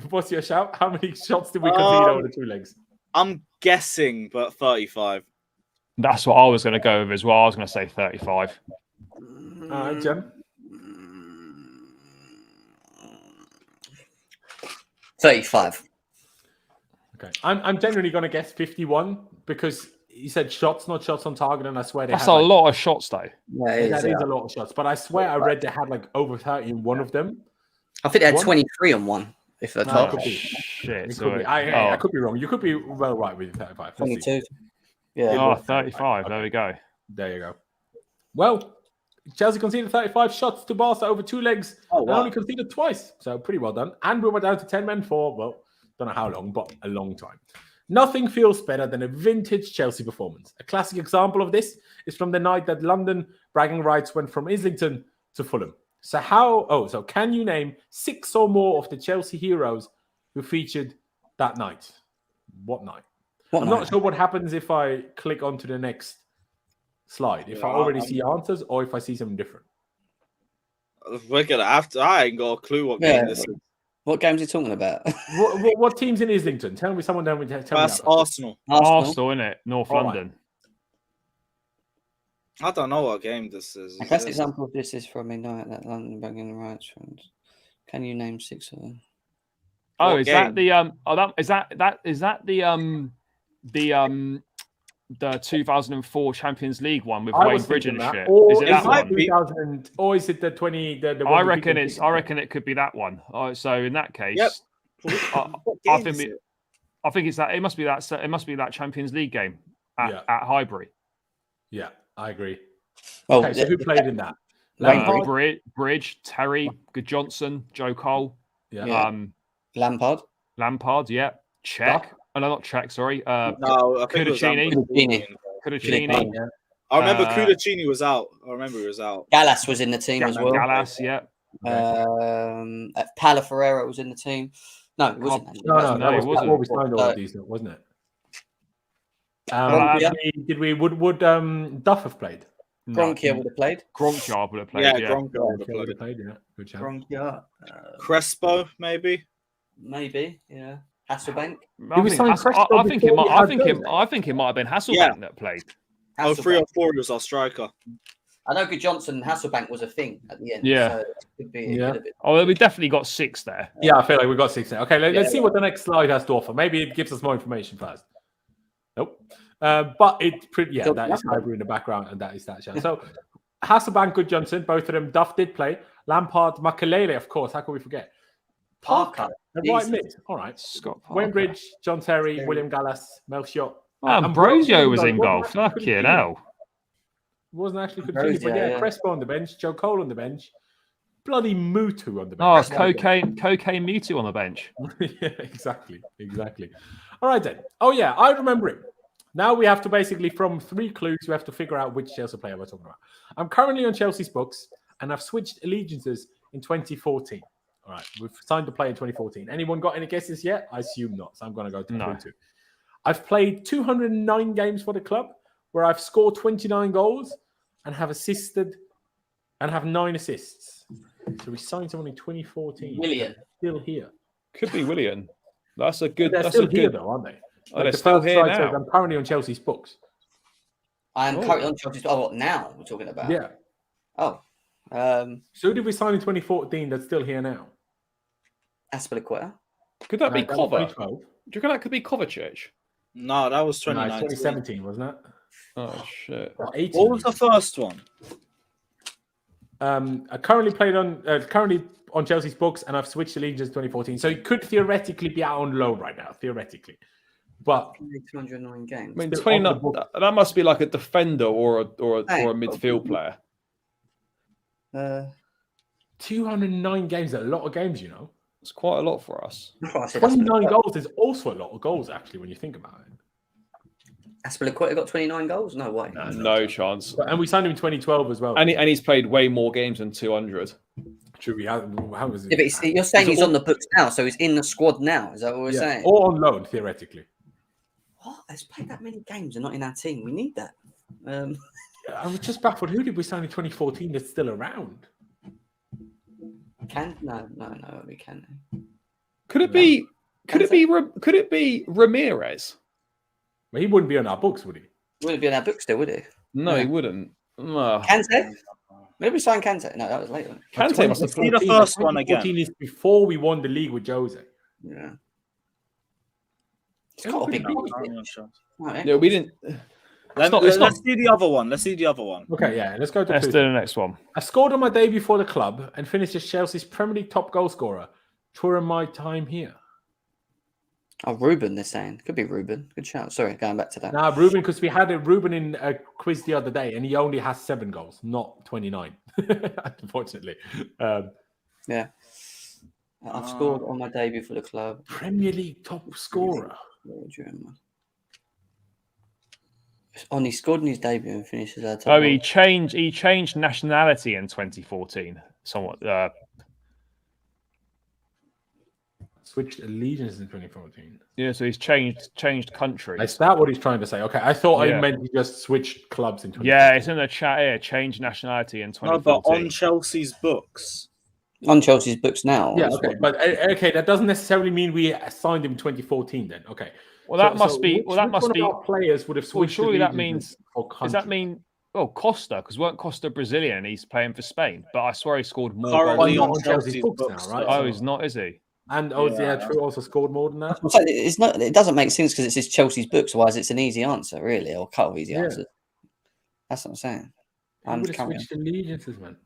What's your shout? How many shots did we concede over the two legs? I'm guessing, but 35. That's what I was going to go with as well. I was going to say 35. Jem? 35. Okay. I'm generally going to guess 51 because you said shots, not shots on target, and I swear that's a lot of shots, though. Yeah, that is a lot of shots. But I swear I read they had like over 30 in one of them. I think they had 23 on one. If they're 12. Shit. I could be wrong. You could be well right with 35. 22. Yeah. Oh, 35. There we go. There you go. Well, Chelsea conceded 35 shots to Barca over two legs and only conceded twice. So pretty well done. And we were down to 10 men for, well, don't know how long, but a long time. Nothing feels better than a vintage Chelsea performance. A classic example of this is from the night that London bragging rights went from Islington to Fulham. So can you name 6 or more of the Chelsea heroes who featured that night? What night? I'm not sure what happens if I click onto the next slide. If I already see answers or if I see something different. We're gonna have to. I ain't got a clue what game this is. What game's he talking about? What team's in Islington? Tell me someone down with. That's Arsenal. Arsenal, innit? North London. I don't know what game this is. The best example of this is from midnight that London bragging rights friends. Can you name 6 of them? Oh, is that the the 2004 Champions League one with Wayne Bridge and shit? Is it that one? 2000, or is it the 20? I reckon it could be that one. So in that case, I think it's that. It must be that. It must be that Champions League game at Highbury. Yeah, I agree. Oh, okay, so who played in that? Bridge, Terry, Good Johnson, Joe Cole. Yeah. Lampard. Yeah. Czech. Oh, no, not Czech. Sorry. No, I think Kudacini. Yeah. I remember Kudacini was out. I remember he was out. Gallas was in the team as well. Gallas, yeah. Paulo Ferreira was in the team. No, it wasn't. No, it wasn't. What we signed all of these, wasn't it? Would Duff have played? Gronkia would have played. Gronkia would have played. Yeah, Gronkia would have played. Yeah, good chance. Gronkia. Crespo, maybe. Maybe, yeah. Hasselbank. I think it might have been Hasselbank that played. Oh, 3 or 4 was our striker. I know Good Johnson and Hasselbank was a thing at the end. Yeah. So it could be, yeah. Oh, we definitely got 6 there. Yeah, I feel like we got 6 there. Okay, let's see what the next slide has to offer. Maybe it gives us more information first. Nope. But it's pretty, that is Highbury in the background, and that is that show. So Hasselbank, Good Johnson, both of them. Duff did play. Lampard, Makelele, of course. How can we forget? Parker, the right mid. All right. Scott Parker. Wayne Bridge, John Terry, William Gallas, Melchior. Ambrosio was in goal. Fucking hell. Wasn't actually continued, but Crespo on the bench, Joe Cole on the bench, bloody Mutu on the bench. Oh, it's cocaine Mutu on the bench. Yeah, exactly. All right then. Oh yeah, I remember it. Now we have to basically, from 3 clues, we have to figure out which Chelsea player we're talking about. I'm currently on Chelsea's books, and I've switched allegiances in 2014. All right, we've signed the player in 2014. Anyone got any guesses yet? I assume not. So I'm going to go to No. 22. I've played 209 games for the club where I've scored 29 goals and have assisted and have 9 assists. So we signed someone in 2014. Willian. Still here. Could be Willian. That's a good. They're That's still a here good. though, aren't they? Oh, they're the still first here slide says now. I'm currently on Chelsea's books. I am currently on Chelsea's. Oh, what now we're talking about? Yeah. Oh. So who did we sign in 2014 that's still here now? Aspilicueta. Could that be That was Kovac? 2012. Do you reckon that could be Kovacic? No, that was No, 2019. 2017, wasn't it? Oh shit! Or 18. What was the first one? I currently on Chelsea's books, and I've switched allegiance 2014. So he could theoretically be out on loan right now, theoretically. But 209 games. I mean, Still 29. on the book. That must be like a defender or a midfield player. 209 games, is a lot of games, you know. It's quite a lot for us. 29 goals is also a lot of goals, actually, when you think about it. Aspilicueta got 29 goals? No way. No chance. And we signed him in 2012 as well. And he's played way more games than 200. Should we have, how was it? Yeah, but you're saying he's on the books now, so he's in the squad now. Is that what we're saying? Or on loan, theoretically. What? He's played that many games and not in our team. We need that. I was just baffled. Who did we sign in 2014 that's still around? No, we can. Could it be? Could it be Ramirez? Well, he wouldn't be on our books, would he? Wouldn't be in our books still, would he? No, he wouldn't. Kante? Maybe we signed Kante. No, that was later. Kante must have See the first one again. 2014 is before we won the league with Jose. Yeah. It's got to be. I'm not sure. Right, Yeah, we didn't. Let's see the other one. Okay, yeah, let's go to Let's two. do the next one. I scored on my debut for the club and finished as Chelsea's Premier League top goal scorer during my time here. Oh, Ruben, they're saying. Could be Ruben. Good shout. Sorry, going back to that. Now, Ruben, because we had a Ruben in a quiz the other day, and he only has 7 goals, not 29, unfortunately. Yeah. I've scored on my debut for the club. Premier League top scorer. He scored in his debut and finished as our top Oh, goal. he changed nationality in 2014. Somewhat. Switched allegiance in 2014. Yeah, so he's changed country. Is that what he's trying to say? Okay, I thought Yeah. I meant he just switched clubs in 2014. Yeah, it's in the chat here. Changed nationality in No, 2014. but on Chelsea's books. On Chelsea's books now. Yeah, as okay, well. but okay, that doesn't necessarily mean we signed him in 2014. Then, okay. Well, that must be. Which, Well, that which must one be. of our players would have Well, switched. surely that allegiances means. for Does that country? mean? Oh, Costa, because weren't Costa Brazilian? He's playing for Spain, but I swear he scored more. Currently goals. on on Chelsea's Chelsea's books books now, right? Oh, he's not, is he? And Yeah. True also scored more than that. I'm saying it's not. It doesn't make sense because it's his Chelsea's books. Otherwise, it's an easy answer, really, or a couple of easy Yeah. answers. That's what I'm saying. He I'm would have carrying on. switched allegiances, man.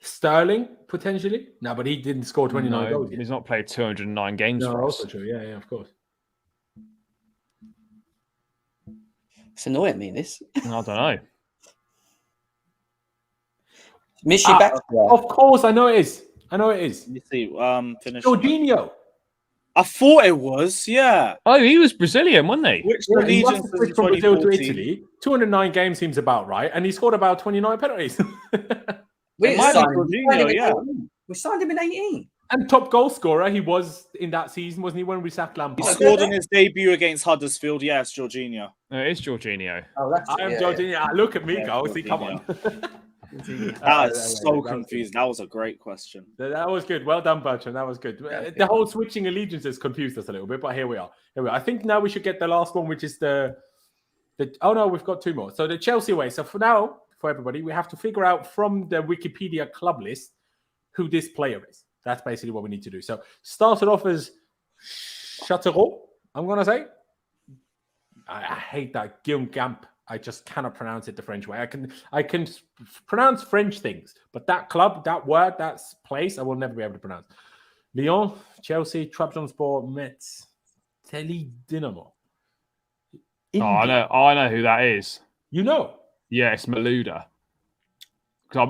Sterling potentially. No, but he didn't score 29 No, goals. Yet. he's not played 209 games No, for us. also true. Yeah, of course. It's annoying me. This. I don't know. Miss you back. Of course, I know it is. Let me see. Finish. Jorginho. I thought it was. Yeah. Oh, he was Brazilian, wasn't he? Which Yeah, he must allegiance have switched from in Brazil to 2014? Italy. 209 games seems about right, and he scored about 29 penalties. We might be signed Jorginho, him yeah. We signed him in 18. And top goal scorer, he was in that season, wasn't he? When we sacked He Lampard. scored in his debut against Huddersfield. Yes, Jorginho. No, it is Jorginho. Oh, that's I am Jorginho. Ah, look at me, Yeah, go. See, come on. That is so confused. That was a great question. That was good. Well done, Bertrand. That was good. The whole switching allegiances confused us a little bit, but here we are. I think now we should get the last one, which is the. Oh no, we've got 2 more. So the Chelsea way. So for now, for everybody, we have to figure out from the Wikipedia club list who this player is. That's basically what we need to do. So started off as Châteauroux, I'm gonna say. I hate that Guillaume Gamp. I just cannot pronounce it the French way. I can pronounce French things, but that club, that word, that place, I will never be able to pronounce. Lyon, Chelsea, Trabzonspor, Metz, Teli Dynamo. Oh, I know who that is. You know? Yeah, it's Malouda. I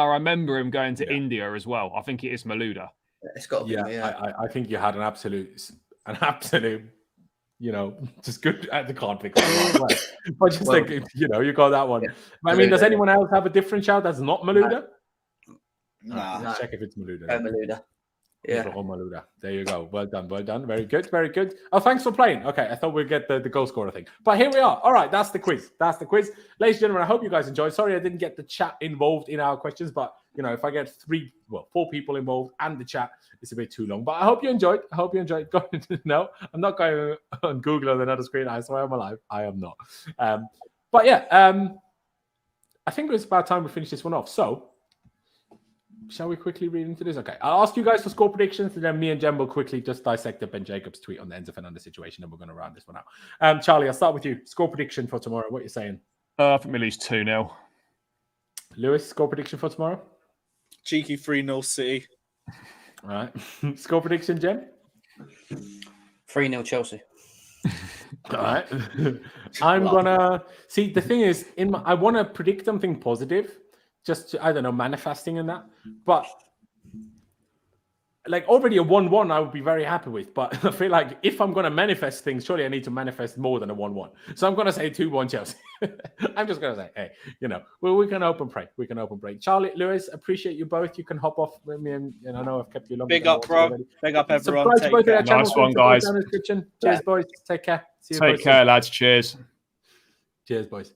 remember him going to India as well. I think it is Malouda. It's got to be. Yeah, I think you had an absolute, just good at the card pick. But just think, you got that one. Yeah. I mean, does anyone else have a different shout that's not Malouda? Nah. Let's check if it's Malouda. Malouda. Yeah. Malouda. There you go. Well done. Well done. Very good. Very good. Oh, thanks for playing. Okay, I thought we'd get the goal scorer thing. But here we are. All right, that's the quiz. That's the quiz. Ladies and gentlemen, I hope you guys enjoyed. Sorry I didn't get the chat involved in our questions, but if I get 4 people involved and the chat, it's a bit too long. But I hope you enjoyed. No, I'm not going on Google on another screen. I swear I'm alive. I am not. But yeah, I think it's about time we finish this one off. So, shall we quickly read into this? Okay, I'll ask you guys for score predictions, and then me and Jem will quickly just dissect the Ben Jacobs tweet on the Enzo Fernandez situation, and we're going to round this one out. Charlie, I'll start with you. Score prediction for tomorrow. What are you saying? I think we lose 2-0. Lewis, score prediction for tomorrow? Cheeky 3-0 City. All right. Score prediction, Jem? 3-0 Chelsea. All right. I'm gonna see. The thing is, I want to predict something positive, just to, I don't know, manifesting in that. But like already a 1-1, I would be very happy with. But I feel like if I'm gonna manifest things, surely I need to manifest more than a 1-1. So I'm gonna say 2-1 Chelsea. I'm just gonna say, hey, we can hope and pray. We can hope and pray. Charlie, Lewis, appreciate you both. You can hop off with me, and I know I've kept you long. Big up, bro. Already. Big up, everyone. Nice one, guys. Cheers, boys. Take care. See you. Take care, lads. Cheers. Cheers, boys.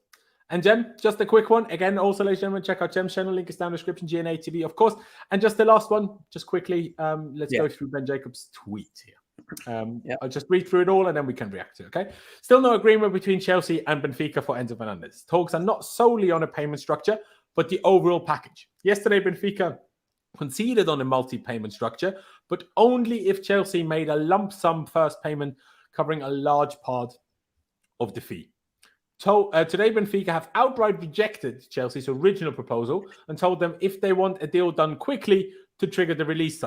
And Jem, just a quick one. Again, also, ladies and gentlemen, check out Jem's channel. Link is down in the description. GNA TV, of course. And just the last one, just quickly, let's go through Ben Jacobs' tweet here. I'll just read through it all and then we can react to it, okay? Still no agreement between Chelsea and Benfica for Enzo Fernandez. Talks are not solely on a payment structure, but the overall package. Yesterday, Benfica conceded on a multi-payment structure, but only if Chelsea made a lump sum first payment covering a large part of the fee. Today, Benfica have outright rejected Chelsea's original proposal and told them if they want a deal done quickly to trigger the release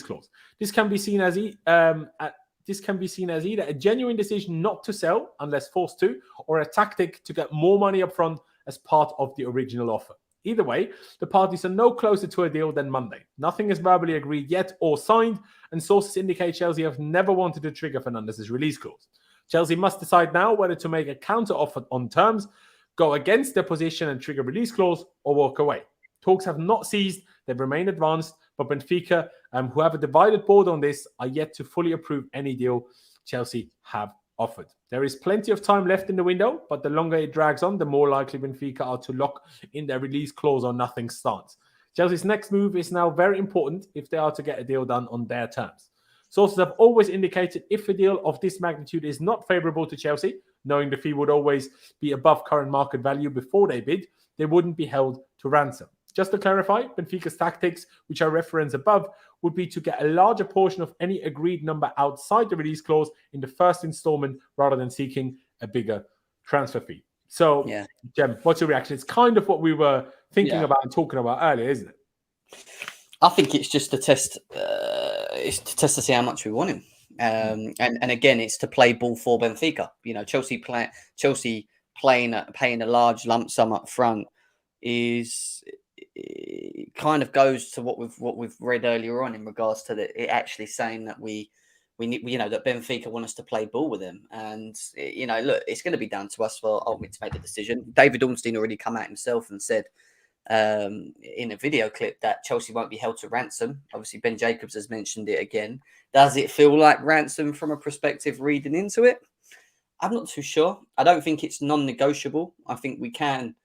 clause. This can be seen as either a genuine decision not to sell unless forced to, or a tactic to get more money up front as part of the original offer. Either way, the parties are no closer to a deal than Monday. Nothing is verbally agreed yet or signed, and sources indicate Chelsea have never wanted to trigger Fernandez's release clause. Chelsea must decide now whether to make a counter offer on terms, go against their position and trigger release clause, or walk away. Talks have not ceased, they've remained advanced, but Benfica, who have a divided board on this, are yet to fully approve any deal Chelsea have offered. There is plenty of time left in the window, but the longer it drags on, the more likely Benfica are to lock in their release clause or nothing stance. Chelsea's next move is now very important if they are to get a deal done on their terms. Sources have always indicated if a deal of this magnitude is not favourable to Chelsea, knowing the fee would always be above current market value before they bid, they wouldn't be held to ransom. Just to clarify, Benfica's tactics, which I referenced above, would be to get a larger portion of any agreed number outside the release clause in the first instalment rather than seeking a bigger transfer fee. So, Jem, what's your reaction? It's kind of what we were thinking about and talking about earlier, isn't it? I think it's just a test. It's to test to see how much we want him, and again, it's to play ball for Benfica. Chelsea paying a large lump sum up front it kind of goes to what we've read earlier on in regards to it actually saying that we need, that Benfica want us to play ball with them, and look, it's going to be down to us for ultimately to make the decision. David Ornstein already come out himself and said in a video clip that Chelsea won't be held to ransom. Obviously, Ben Jacobs has mentioned it again. Does it feel like ransom from a perspective reading into it? I'm not too sure. I don't think it's non-negotiable. I think we can,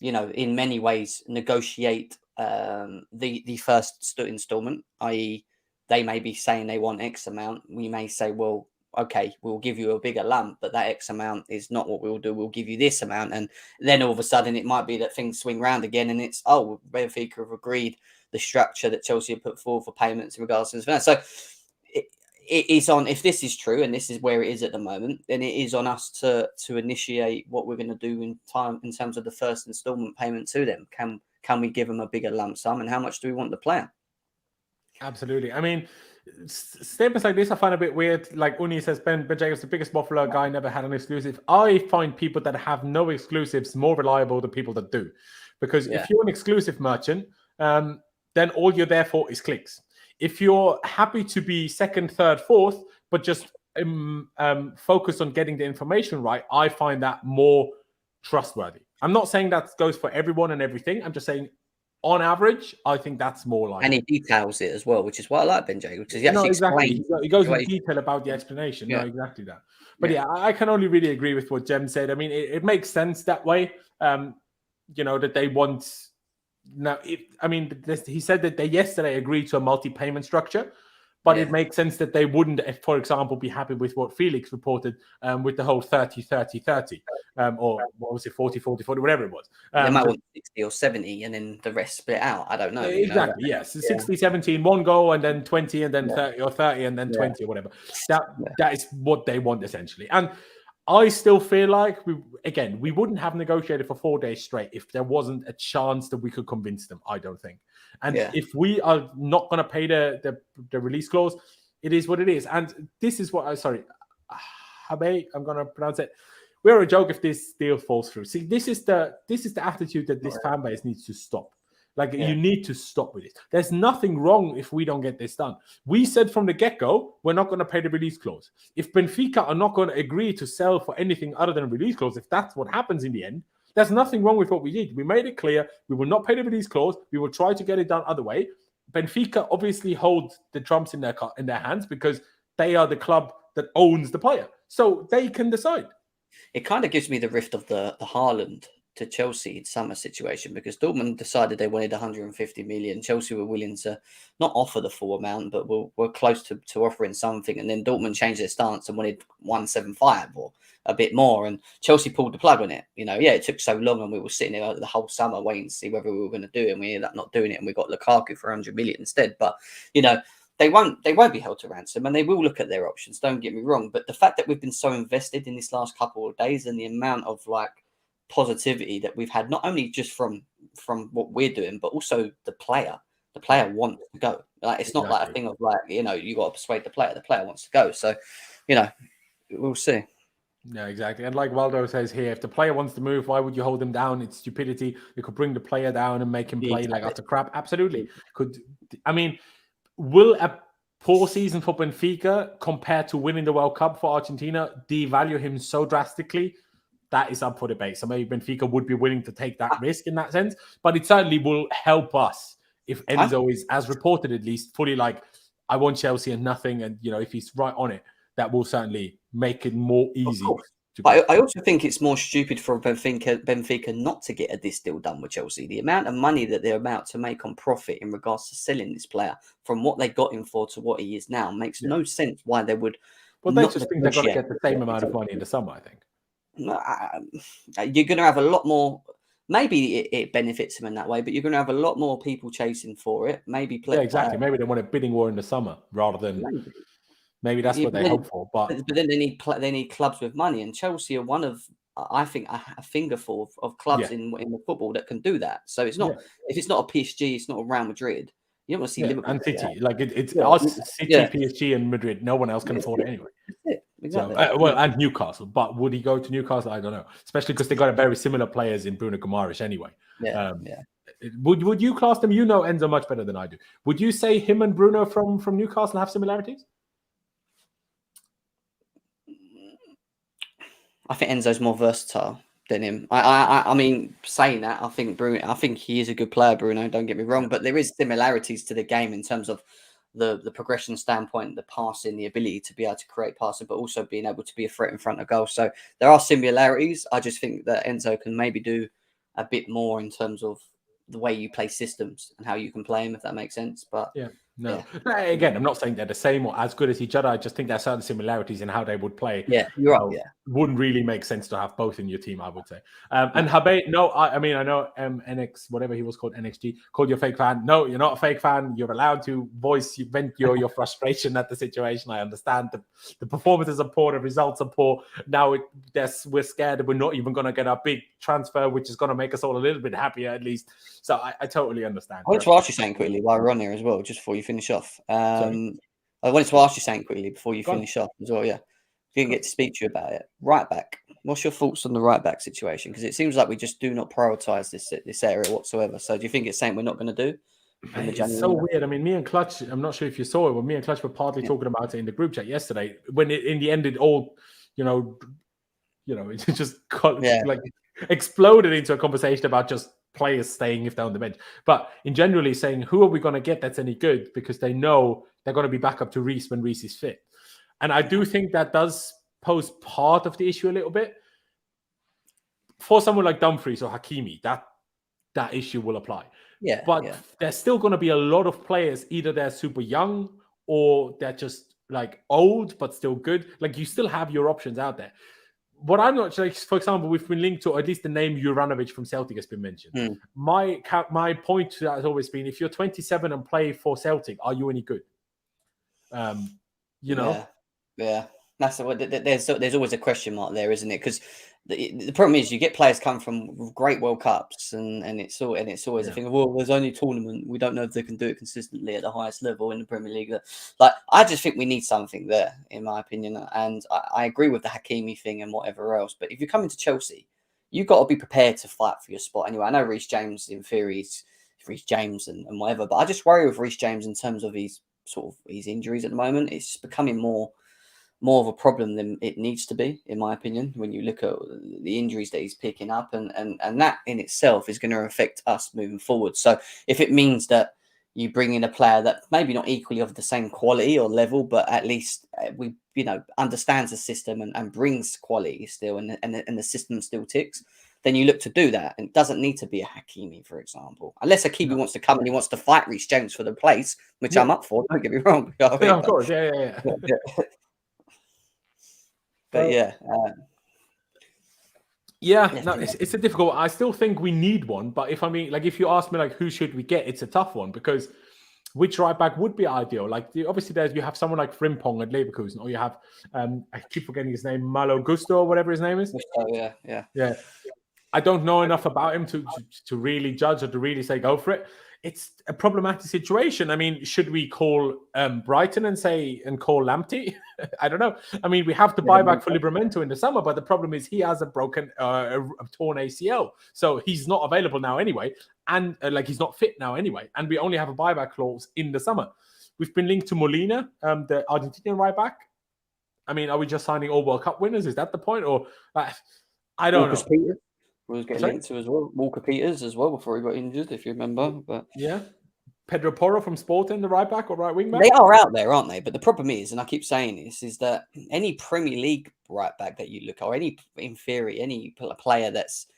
in many ways negotiate the first installment, i.e. they may be saying they want X amount. We may say, well, okay, we'll give you a bigger lump, but that X amount is not what we'll do. We'll give you this amount. And then all of a sudden it might be that things swing round again and it's, Benfica have agreed the structure that Chelsea have put forward for payments in regards to this. So it is on, if this is true and this is where it is at the moment, then it is on us to initiate what we're going to do in terms of the first instalment payment to them. Can we give them a bigger lump sum, and how much do we want the player? Absolutely. I mean, statements like this I find a bit weird. Like Uni says, Ben Jacobs, the biggest Buffalo guy, never had an exclusive. I find people that have no exclusives more reliable than people that do. Because if you're an exclusive merchant, then all you're there for is clicks. If you're happy to be second, third, fourth, but just focus on getting the information right, I find that more trustworthy. I'm not saying that goes for everyone and everything. I'm just saying on average, I think that's more like. And he details it as well, which is why I like Benji, because he actually exactly. explains. He goes in detail about the explanation. Yeah. No, exactly that. But I can only really agree with what Jem said. I mean, it makes sense that way. That they want. Now, he said that they yesterday agreed to a multi-payment structure, but it makes sense that they wouldn't, for example, be happy with what Felix reported with the whole 30-30-30, or what was it, 40-40-40, whatever it was. They might want 60 or 70 and then the rest split out. I don't know. Exactly, yes. 60-17, one goal, and then 20, and then 30, or 30, and then 20, or whatever. That is what they want, essentially. And I still feel like, we wouldn't have negotiated for 4 days straight if there wasn't a chance that we could convince them, I don't think. And if we are not going to pay the release clause, it is what it is. And this is what Habe, I'm going to pronounce it. We're a joke if this deal falls through. See, this is the attitude that this fan base needs to stop. You need to stop with it. There's nothing wrong if we don't get this done. We said from the get-go, we're not going to pay the release clause. If Benfica are not going to agree to sell for anything other than a release clause, if that's what happens in the end, there's nothing wrong with what we did. We made it clear we will not pay the release clause. We will try to get it done other way. Benfica obviously hold the trumps in their hands because they are the club that owns the player. So they can decide. It kind of gives me the rift of the Haaland to Chelsea summer situation, because Dortmund decided they wanted 150 million. Chelsea were willing to not offer the full amount, but were close to offering something. And then Dortmund changed their stance and wanted 175 or a bit more. And Chelsea pulled the plug on it. It took so long, and we were sitting there the whole summer waiting to see whether we were going to do it. And we ended up not doing it, and we got Lukaku for 100 million instead. But they won't be held to ransom, and they will look at their options. Don't get me wrong, but the fact that we've been so invested in this last couple of days, and the amount of positivity that we've had, not only just from what we're doing, but also the player wants to go. It's not like a thing of you got to persuade the player wants to go. So we'll see. Yeah, exactly. And like Waldo says here, if the player wants to move, why would you hold him down? It's stupidity. You could bring the player down and make him play after crap. Absolutely. Will a poor season for Benfica compared to winning the World Cup for Argentina devalue him so drastically? That is up for debate. So maybe Benfica would be willing to take that risk in that sense, but it certainly will help us if Enzo is, as reported at least, fully I want Chelsea and nothing. And, if he's right on it, that will certainly make it more easy. But I also think it's more stupid for Benfica not to get this deal done with Chelsea. The amount of money that they're about to make on profit in regards to selling this player from what they got him for to what he is now makes no sense why they would. Well, they just think they're going to get the same amount of money in the summer, I think. You're going to have a lot more. Maybe it benefits them in that way, but you're going to have a lot more people chasing for it. Maybe exactly. Maybe they want a bidding war in the summer rather than maybe that's what they hope for. But then they need clubs with money, and Chelsea are one of, I think, a fingerful of clubs in the football that can do that. So it's not if it's not a PSG, it's not a Real Madrid. You don't want to see Liverpool and City. It's us, City, PSG, and Madrid. No one else can afford it anyway. Exactly. So, and Newcastle. But would he go to Newcastle? I don't know. Especially because they got a very similar players in Bruno Guimaraes anyway. Would you class them? You know Enzo much better than I do. Would you say him and Bruno from Newcastle have similarities? I think Enzo's more versatile than him. I mean, saying that, I think he is a good player, Bruno. Don't get me wrong, but there is similarities to the game in terms of the progression standpoint, the passing, the ability to be able to create passing, but also being able to be a threat in front of goal. So there are similarities. I just think that Enzo can maybe do a bit more in terms of the way you play systems and how you can play them, if that makes sense. But again, I'm not saying they're the same or as good as each other. I just think there are certain similarities in how they would play. Yeah, you're right. Wouldn't really make sense to have both in your team, I would say. And Habe, no, I mean, I know NX, whatever he was called, NXG, called you a fake fan. No, you're not a fake fan. You're allowed to vent your frustration at the situation. I understand the performances are poor, the results are poor. Now we're scared that we're not even going to get a big transfer, which is going to make us all a little bit happier at least. So I totally understand. I wanted to ask you something quickly while we're on here as well, just before you finish off. I wanted to ask you something quickly before you finish off as well. Yeah, didn't get to speak to you about it. Right back. What's your thoughts on the right back situation? Because it seems like we just do not prioritise this area whatsoever. So do you think it's something we're not going to do? It's so weird. I mean, me and Clutch, I'm not sure if you saw it, but me and Clutch were partly talking about it in the group chat yesterday. When in the end, it all, it just exploded into a conversation about just players staying if they're on the bench. But in generally saying, who are we going to get that's any good? Because they know they're going to be back up to Reece when Reece is fit. And I do think that does pose part of the issue a little bit. For someone like Dumfries or Hakimi, that issue will apply. Yeah. But there's still going to be a lot of players, either they're super young or they're just like old, but still good. Like you still have your options out there. What I'm not like, for example, we've been linked to, or at least the name Juranovic from Celtic has been mentioned. My point to that has always been, if you're 27 and play for Celtic, are you any good? You know? Yeah. That's there's always a question mark there, isn't it? Because the problem is you get players come from great World Cups and it's always a thing of, well, there's only a tournament. We don't know if they can do it consistently at the highest level in the Premier League. Like, I just think we need something there, in my opinion. And I agree with the Hakimi thing and whatever else. But if you're coming to Chelsea, you've got to be prepared to fight for your spot. Anyway, I know Reece James, in theory, is Reece James and whatever. But I just worry with Reece James in terms of his injuries at the moment. It's becoming more of a problem than it needs to be, in my opinion, when you look at the injuries that he's picking up, and that in itself is going to affect us moving forward. So if it means that you bring in a player that maybe not equally of the same quality or level, but at least understands the system and brings quality still, and the system still ticks, then you look to do that. And it doesn't need to be a Hakimi, for example, unless Hakimi wants to come and he wants to fight Reece James for the place, which I'm up for. Don't get me wrong. Of course, yeah. But it's a difficult. I still think we need one, but if you ask me, like, who should we get? It's a tough one, because which right back would be ideal? Like, obviously, you have someone like Frimpong at Leverkusen, or you have I keep forgetting his name, Malo Gusto, or whatever his name is. Yeah. I don't know enough about him to really judge or to really say go for it. It's a problematic situation. I mean, should we call Brighton and call Lamptey? I don't know. I mean, we have to buy back for Livramento in the summer, but the problem is he has a torn ACL, so he's not available now anyway, and he's not fit now anyway, and we only have a buyback clause in the summer. We've been linked to Molina, the Argentinian right back. I mean, are we just signing all World Cup winners? Is that the point, or I don't know. Peters was getting linked to as well. Walker Peters as well before he got injured, if you remember. But yeah, Pedro Porro from Sporting, the right back or right wing back. They are out there, aren't they? But the problem is, and I keep saying this, is that any Premier League right back that you look at, or any, in theory, any player that's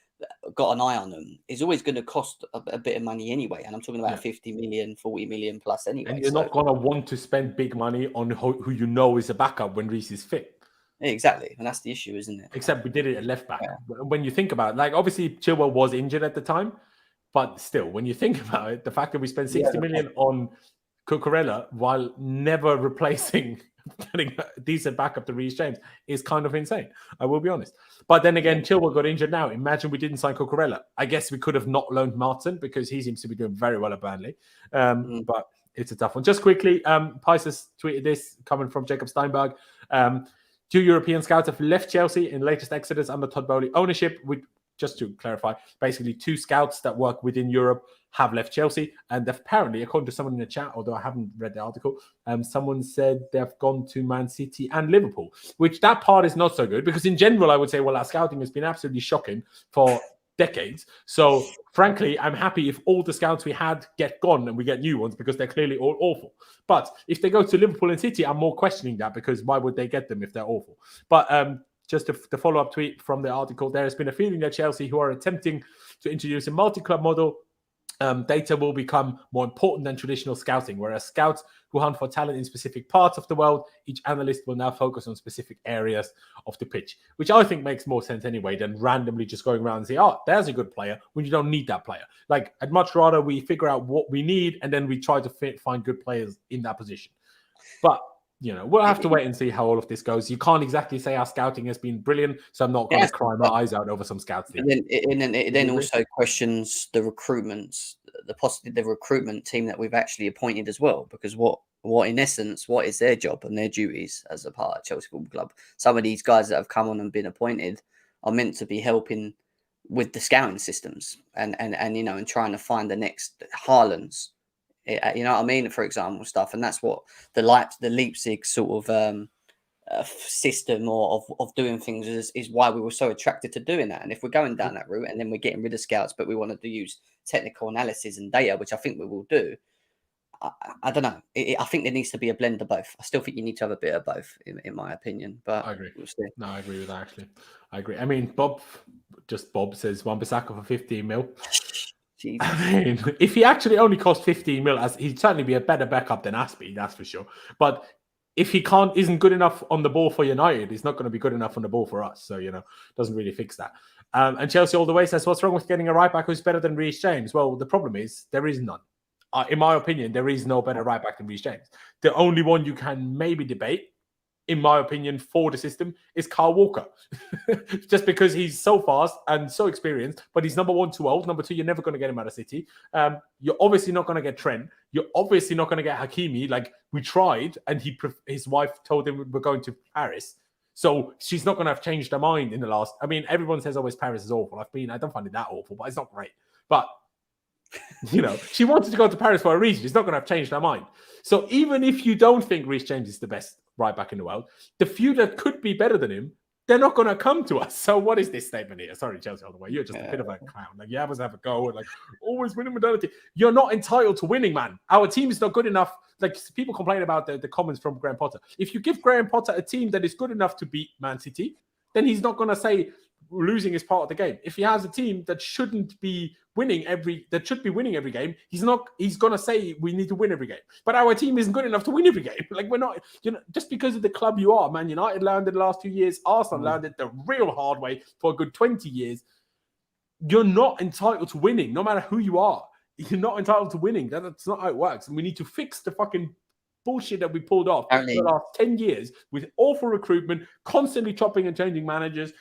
got an eye on them, is always going to cost a bit of money anyway. And I'm talking about 50 million, 40 million plus anyway. And you're not going to want to spend big money on who you know is a backup when Reece is fit. Exactly, and that's the issue, isn't it? Except we did it at left back. Yeah. When you think about it, like, obviously Chilwell was injured at the time, but still, when you think about it, the fact that we spent 60 million on Cucurella while never replacing getting a decent backup to Reece James is kind of insane. I will be honest. But then again, Chilwell got injured now. Imagine we didn't sign Cucurella. I guess we could have not loaned Martin, because he seems to be doing very well at Burnley. But it's a tough one. Just quickly, Pice has tweeted this coming from Jacob Steinberg. 2 European scouts have left Chelsea in latest exodus under Todd Bowley ownership. Just to clarify, basically 2 scouts that work within Europe have left Chelsea. And apparently, according to someone in the chat, although I haven't read the article, someone said they've gone to Man City and Liverpool, which that part is not so good, because in general, I would say, well, our scouting has been absolutely shocking for decades. So frankly, I'm happy if all the scouts we had get gone and we get new ones, because they're clearly all awful. But if they go to Liverpool and City, I'm more questioning that, because why would they get them if they're awful? But just the follow-up tweet from the article, there has been a feeling that Chelsea, who are attempting to introduce a multi-club model, data will become more important than traditional scouting, whereas scouts who hunt for talent in specific parts of the world, each analyst will now focus on specific areas of the pitch, which I think makes more sense anyway than randomly just going around and say, oh, there's a good player when you don't need that player. Like, I'd much rather we figure out what we need and then we try to find good players in that position. But we'll have to wait and see how all of this goes. You can't exactly say our scouting has been brilliant, so I'm not going to cry my eyes out over some scouts. And then it also questions the recruitment, the recruitment team that we've actually appointed as well, because what in essence, what is their job and their duties as a part of Chelsea Football Club? Some of these guys that have come on and been appointed are meant to be helping with the scouting systems and trying to find the next Haalands. You know what I mean? For example, stuff, and that's what the Leipzig sort of system or of doing things is why we were so attracted to doing that. And if we're going down that route and then we're getting rid of scouts, but we wanted to use technical analysis and data, which I think we will do, I don't know. I think there needs to be a blend of both. I still think you need to have a bit of both, in my opinion. But I agree. We'll see. No, I agree with that, actually. I agree. I mean, Bob says Wan-Bissaka for 15 mil. Jesus. I mean, if he actually only cost 15 mil, he'd certainly be a better backup than AZPI, that's for sure. But if he isn't good enough on the ball for United, he's not going to be good enough on the ball for us. So, doesn't really fix that. And Chelsea all the way says, what's wrong with getting a right back who's better than Reece James? Well, the problem is there is none. In my opinion, there is no better right back than Reece James. The only one you can maybe debate, in my opinion, for the system is Kyle Walker. Just because he's so fast and so experienced, but he's number one, too old. Number two, you're never going to get him out of City. You're obviously not going to get Trent. You're obviously not going to get Hakimi. Like, we tried, and his wife told him we're going to Paris. So she's not going to have changed her mind in the last... I mean, everyone says always Paris is awful. I don't find it that awful, but it's not great. But... she wanted to go to Paris for a reason. She's not going to have changed her mind. So even if you don't think Reece James is the best right back in the world, the few that could be better than him, they're not going to come to us. So what is this statement here? Sorry, Chelsea, all the way. You're just a bit of a clown. Like, you always have a go and always winning mentality. You're not entitled to winning, man. Our team is not good enough. Like, people complain about the comments from Graham Potter. If you give Graham Potter a team that is good enough to beat Man City, then he's not going to say losing is part of the game. If he has a team that shouldn't be winning that should be winning every game, he's going to say we need to win every game. But our team isn't good enough to win every game. Like, we're not, just because of the club you are. Man United learned it the last 2 years. Arsenal learned it the real hard way for a good 20 years. You're not entitled to winning, no matter who you are. You're not entitled to winning. That's not how it works. And we need to fix the fucking bullshit that we pulled off for the last 10 years with awful recruitment, constantly chopping and changing managers,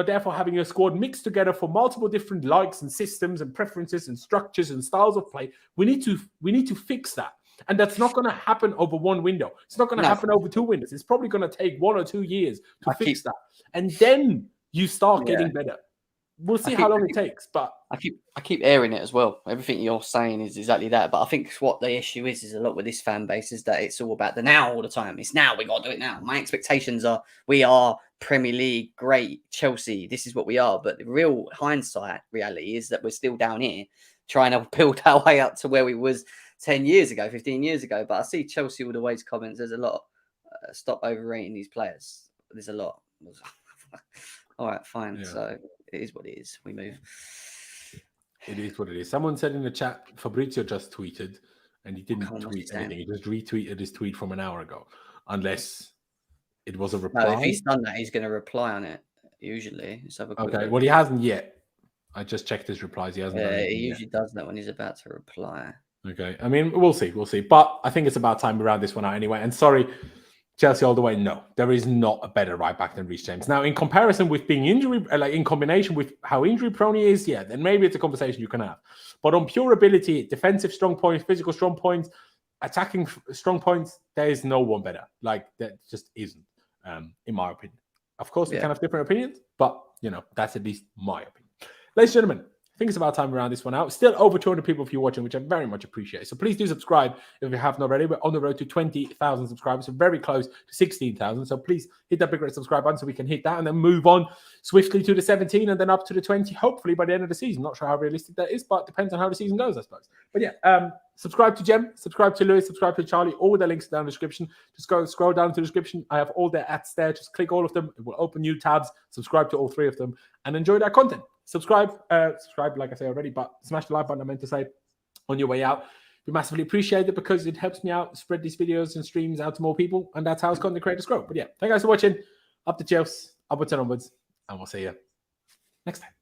therefore having a squad mixed together for multiple different likes and systems and preferences and structures and styles of play. We need to fix that. And that's not going to happen over one window. It's not going to happen over 2 windows. It's probably going to take 1 or 2 years to fix that. And then you start getting better. We'll see how long it takes, but I keep airing it as well. Everything you're saying is exactly that. But I think what the issue is a lot with this fan base is that it's all about the now all the time. It's now, we got to do it now. My expectations are we are Premier League, great Chelsea. This is what we are. But the real hindsight reality is that we're still down here trying to build our way up to where we was 10 years ago, 15 years ago. But I see Chelsea all the ways comments. There's a lot. Stop overrating these players. There's a lot. All right, fine. Yeah. So it is what it is. We move. It is what it is. Someone said in the chat, Fabrizio just tweeted, and he didn't tweet anything. He just retweeted his tweet from an hour ago, unless it was a reply. No, if he's done that, he's going to reply on it, usually. Let's have a quick look. Well, he hasn't yet. I just checked his replies. He hasn't done it. He usually does that when he's about to reply. Okay. I mean, we'll see. But I think it's about time we round this one out anyway. And sorry, Chelsea all the way, no. There is not a better right back than Reece James. Now, in comparison with being in combination with how injury prone he is, then maybe it's a conversation you can have. But on pure ability, defensive strong points, physical strong points, attacking strong points, there is no one better. Like, that just isn't, in my opinion. Of course, we can have different opinions, but, that's at least my opinion. Ladies and gentlemen, I think it's about time we round this one out. Still over 200 people if you're watching, which I very much appreciate. So please do subscribe if you haven't already. We're on the road to 20,000 subscribers, so very close to 16,000. So please hit that big red subscribe button so we can hit that and then move on swiftly to the 17 and then up to the 20, hopefully by the end of the season. Not sure how realistic that is, but depends on how the season goes, I suppose. But subscribe to Jem, subscribe to Lewis, subscribe to Charlie. All the links down in the description. Just go scroll down to the description. I have all their ads there. Just click all of them. It will open new tabs. Subscribe to all 3 of them and enjoy that content. Subscribe, like I say already, but smash the like button, I meant to say, on your way out. We massively appreciate it because it helps me out, spread these videos and streams out to more people, and that's how it's content creators grow. But thank you guys for watching. Up to Chelsea, upwards and onwards, and we'll see you next time.